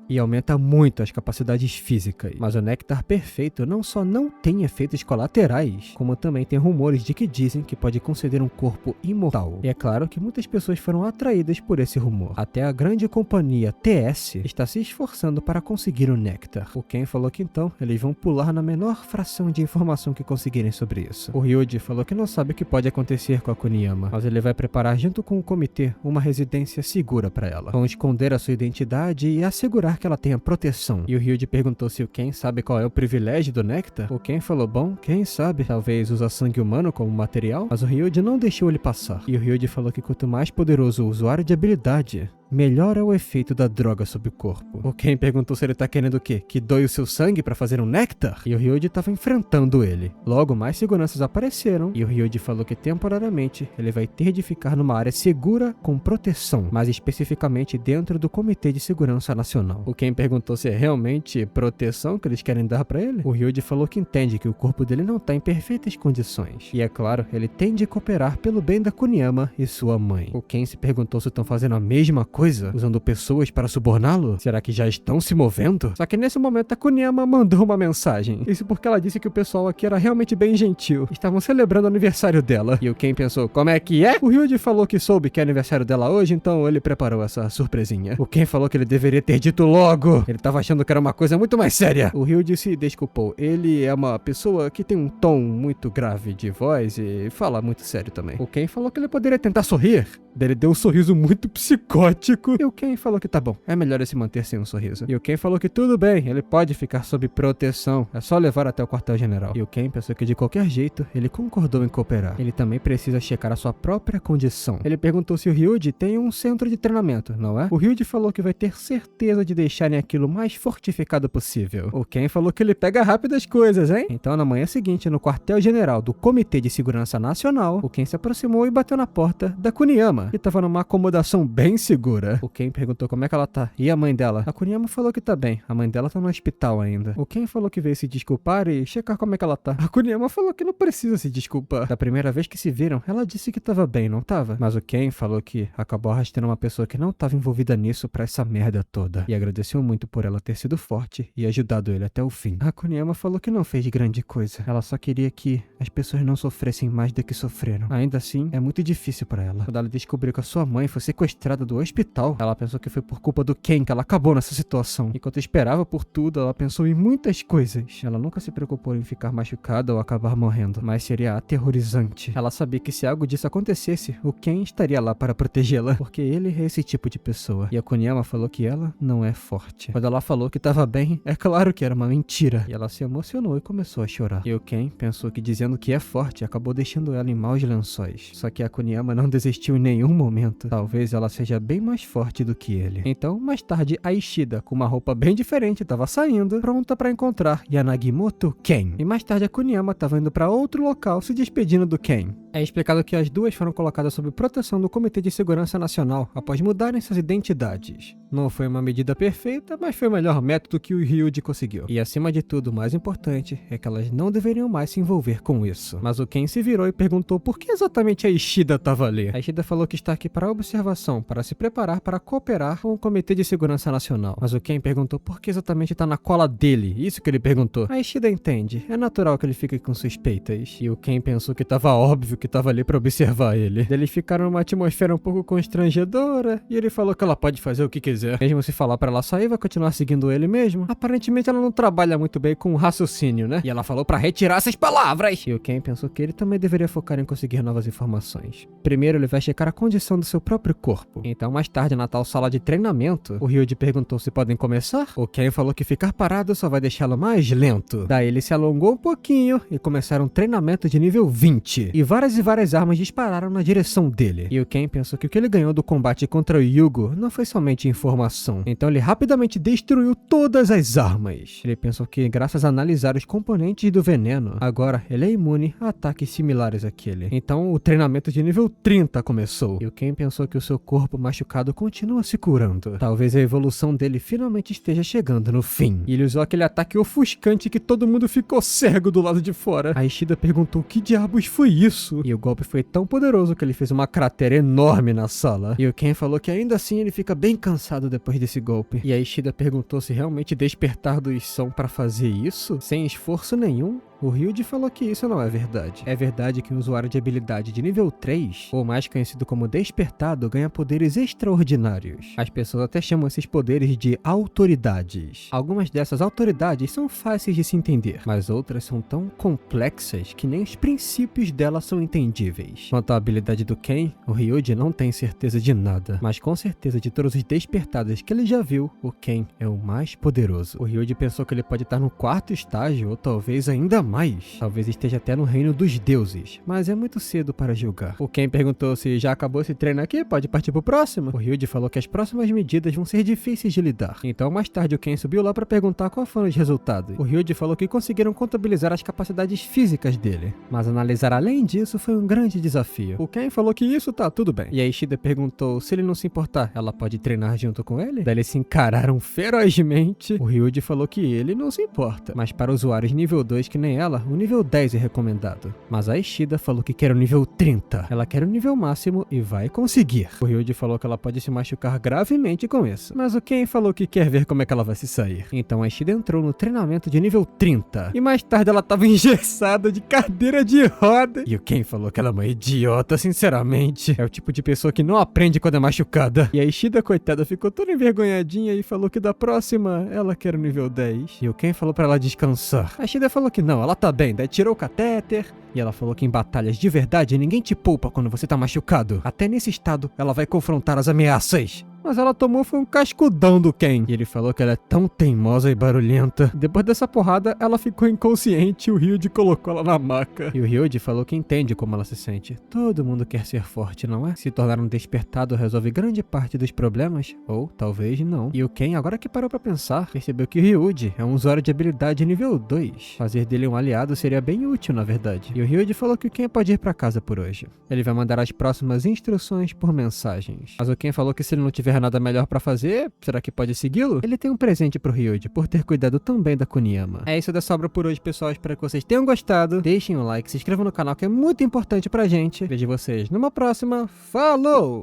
e aumenta muito as capacidades físicas. Mas o néctar perfeito não só não tem efeitos colaterais, como também tem rumores de que dizem que pode conceder um corpo imortal. E é claro que muitas pessoas foram atraídas por esse rumor. Até a grande companhia TS está se esforçando para conseguir o néctar. O Ken falou que então eles vão pular na menor fração de informação que conseguirem sobre isso. O Ryuji falou que não sabe o que pode acontecer com a Kuniyama, mas ele vai preparar junto com o comitê uma residência segura para ela. Vão esconder a sua identidade e assegurar que ela tenha proteção. E o Ryuji perguntou se o Ken sabe qual é o privilégio do néctar. O Ken falou, bom, quem sabe, talvez usar sangue humano como material, mas o Ryuji não deixou ele passar. E o Ryuji falou que quanto mais poderoso o usuário de habilidade, melhor é o efeito da droga sobre o corpo. O Ken perguntou se ele tá querendo o quê? Que doe o seu sangue pra fazer um néctar? E o Ryuji tava enfrentando ele. Logo, mais seguranças apareceram e o Ryuji falou que temporariamente ele vai ter de ficar numa área segura com proteção, mais especificamente dentro do Comitê de Segurança Nacional. O Ken perguntou se é realmente proteção que eles querem dar pra ele. O Ryuji falou que entende que o corpo dele não tá em perfeitas condições. E é claro, ele tem de cooperar pelo bem da Kuniyama e sua mãe. O Ken se perguntou se estão fazendo a mesma coisa, usando pessoas para suborná-lo? Será que já estão se movendo? Só que nesse momento a Kuniyama mandou uma mensagem. Isso porque ela disse que o pessoal aqui era realmente bem gentil. Estavam celebrando o aniversário dela. E o Ken pensou, como é que é? O Ryuji falou que soube que é aniversário dela hoje, então ele preparou essa surpresinha. O Ken falou que ele deveria ter dito logo. Ele tava achando que era uma coisa muito mais séria. O Ryuji se desculpou. Ele é uma pessoa que tem um tom muito grave de voz e fala muito sério também. O Ken falou que ele poderia tentar sorrir. Ele deu um sorriso muito psicótico. E o Ken falou que tá bom, é melhor ele se manter sem um sorriso. E o Ken falou que tudo bem, ele pode ficar sob proteção, é só levar até o quartel-general. E o Ken pensou que de qualquer jeito, ele concordou em cooperar. Ele também precisa checar a sua própria condição. Ele perguntou se o Ryuji tem um centro de treinamento, não é? O Ryuji falou que vai ter certeza de deixarem aquilo mais fortificado possível. O Ken falou que ele pega rápido as coisas, hein? Então na manhã seguinte, no quartel-general do Comitê de Segurança Nacional, o Ken se aproximou e bateu na porta da Kuniyama, que tava numa acomodação bem segura. O Ken perguntou como é que ela tá. E a mãe dela? A Kuniyama falou que tá bem. A mãe dela tá no hospital ainda. O Ken falou que veio se desculpar e checar como é que ela tá. A Kuniyama falou que não precisa se desculpar. Da primeira vez que se viram, ela disse que tava bem, não tava? Mas o Ken falou que acabou arrastando uma pessoa que não tava envolvida nisso pra essa merda toda. E agradeceu muito por ela ter sido forte e ajudado ele até o fim. A Kuniyama falou que não fez grande coisa. Ela só queria que as pessoas não sofressem mais do que sofreram. Ainda assim, é muito difícil pra ela. Quando ela descobriu que a sua mãe foi sequestrada do hospital, ela pensou que foi por culpa do Ken que ela acabou nessa situação. Enquanto esperava por tudo, ela pensou em muitas coisas. Ela nunca se preocupou em ficar machucada ou acabar morrendo, mas seria aterrorizante. Ela sabia que se algo disso acontecesse, o Ken estaria lá para protegê-la, porque ele é esse tipo de pessoa. E a Kuniyama falou que ela não é forte. Quando ela falou que estava bem, é claro que era uma mentira. E ela se emocionou e começou a chorar. E o Ken pensou que dizendo que é forte acabou deixando ela em maus lençóis. Só que a Kuniyama não desistiu em nenhum momento. Talvez ela seja bem mais forte do que ele. Então, mais tarde, a Ishida, com uma roupa bem diferente, estava saindo, pronta para encontrar Yanagimoto Ken. E mais tarde, a Kuniyama estava indo para outro local, se despedindo do Ken. É explicado que as duas foram colocadas sob proteção do Comitê de Segurança Nacional após mudarem suas identidades. Não foi uma medida perfeita, mas foi o melhor método que o Ryuji conseguiu. E acima de tudo, o mais importante é que elas não deveriam mais se envolver com isso. Mas o Ken se virou e perguntou por que exatamente a Ishida estava ali. A Ishida falou que está aqui para observação, para se preparar para cooperar com o Comitê de Segurança Nacional. Mas o Ken perguntou por que exatamente está na cola dele. Isso que ele perguntou. A Ishida entende. É natural que ele fique com suspeitas. E o Ken pensou que estava óbvio que estava ali para observar ele. Eles ficaram numa atmosfera um pouco constrangedora e ele falou que ela pode fazer o que quiser. Mesmo se falar para ela sair, vai continuar seguindo ele mesmo. Aparentemente ela não trabalha muito bem com raciocínio, né? E ela falou para retirar essas palavras. E o Ken pensou que ele também deveria focar em conseguir novas informações. Primeiro ele vai checar a condição do seu próprio corpo. Então mais tarde na tal sala de treinamento, o Ryuji perguntou se podem começar. O Ken falou que ficar parado só vai deixá-lo mais lento. Daí ele se alongou um pouquinho e começaram um treinamento de nível 20. E várias armas dispararam na direção dele. E o Ken pensou que o que ele ganhou do combate contra o Yugo não foi somente informação. Então ele rapidamente destruiu todas as armas. Ele pensou que graças a analisar os componentes do veneno, agora ele é imune a ataques similares àquele. Então o treinamento de nível 30 começou. E o Ken pensou que o seu corpo machucado continua se curando. Talvez a evolução dele finalmente esteja chegando no fim. E ele usou aquele ataque ofuscante que todo mundo ficou cego do lado de fora. A Ishida perguntou o que diabos foi isso? E o golpe foi tão poderoso que ele fez uma cratera enorme na sala. E o Ken falou que ainda assim ele fica bem cansado depois desse golpe. E a Ishida perguntou se realmente despertar dos são para fazer isso, sem esforço nenhum. O Ryuji falou que isso não é verdade. É verdade que um usuário de habilidade de nível 3, ou mais conhecido como despertado, ganha poderes extraordinários. As pessoas até chamam esses poderes de autoridades. Algumas dessas autoridades são fáceis de se entender, mas outras são tão complexas que nem os princípios delas são entendíveis. Quanto à habilidade do Ken, o Ryuji não tem certeza de nada, mas com certeza de todos os despertados que ele já viu, o Ken é o mais poderoso. O Ryuji pensou que ele pode estar no 4º estágio, ou talvez ainda mais. Talvez esteja até no reino dos deuses, mas é muito cedo para julgar. O Ken perguntou se já acabou esse treino aqui, pode partir pro próximo? O Ryuji falou que as próximas medidas vão ser difíceis de lidar. Então mais tarde o Ken subiu lá para perguntar qual foram os resultados. O Ryuji falou que conseguiram contabilizar as capacidades físicas dele, mas analisar além disso foi um grande desafio. O Ken falou que isso tá tudo bem. E a Ishida perguntou se ele não se importar, ela pode treinar junto com ele? Daí eles se encararam ferozmente. O Ryuji falou que ele não se importa, mas para usuários nível 2 que nem ela, o nível 10 é recomendado. Mas a Ishida falou que quer o nível 30. Ela quer o nível máximo e vai conseguir. O Ryuji falou que ela pode se machucar gravemente com isso, mas o Ken falou que quer ver como é que ela vai se sair. Então a Ishida entrou no treinamento de nível 30. E mais tarde ela tava engessada de cadeira de roda. E o Ken falou que ela é uma idiota, sinceramente. É o tipo de pessoa que não aprende quando é machucada. E a Ishida, coitada, ficou toda envergonhadinha e falou que da próxima ela quer o nível 10. E o Ken falou pra ela descansar. A Ishida falou que não, ela tá bem, daí tirou o catéter. E ela falou que em batalhas de verdade ninguém te poupa quando você tá machucado. Até nesse estado, ela vai confrontar as ameaças. Mas ela tomou foi um cascudão do Ken. E ele falou que ela é tão teimosa e barulhenta. Depois dessa porrada, ela ficou inconsciente e o Ryuji colocou ela na maca. E o Ryuji falou que entende como ela se sente. Todo mundo quer ser forte, não é? Se tornar um despertado resolve grande parte dos problemas, ou talvez não. E o Ken, agora que parou pra pensar, percebeu que o Ryuji é um usuário de habilidade nível 2. Fazer dele um aliado seria bem útil, na verdade. E o Ryuji falou que o Ken pode ir pra casa por hoje. Ele vai mandar as próximas instruções por mensagens. Mas o Ken falou que se ele não tiver nada melhor pra fazer, será que pode segui-lo? Ele tem um presente pro Ryuji, por ter cuidado tão bem da Kuniyama. É isso dessa obra por hoje, pessoal. Espero que vocês tenham gostado. Deixem um like, se inscrevam no canal, que é muito importante pra gente. Vejo vocês numa próxima. Falou!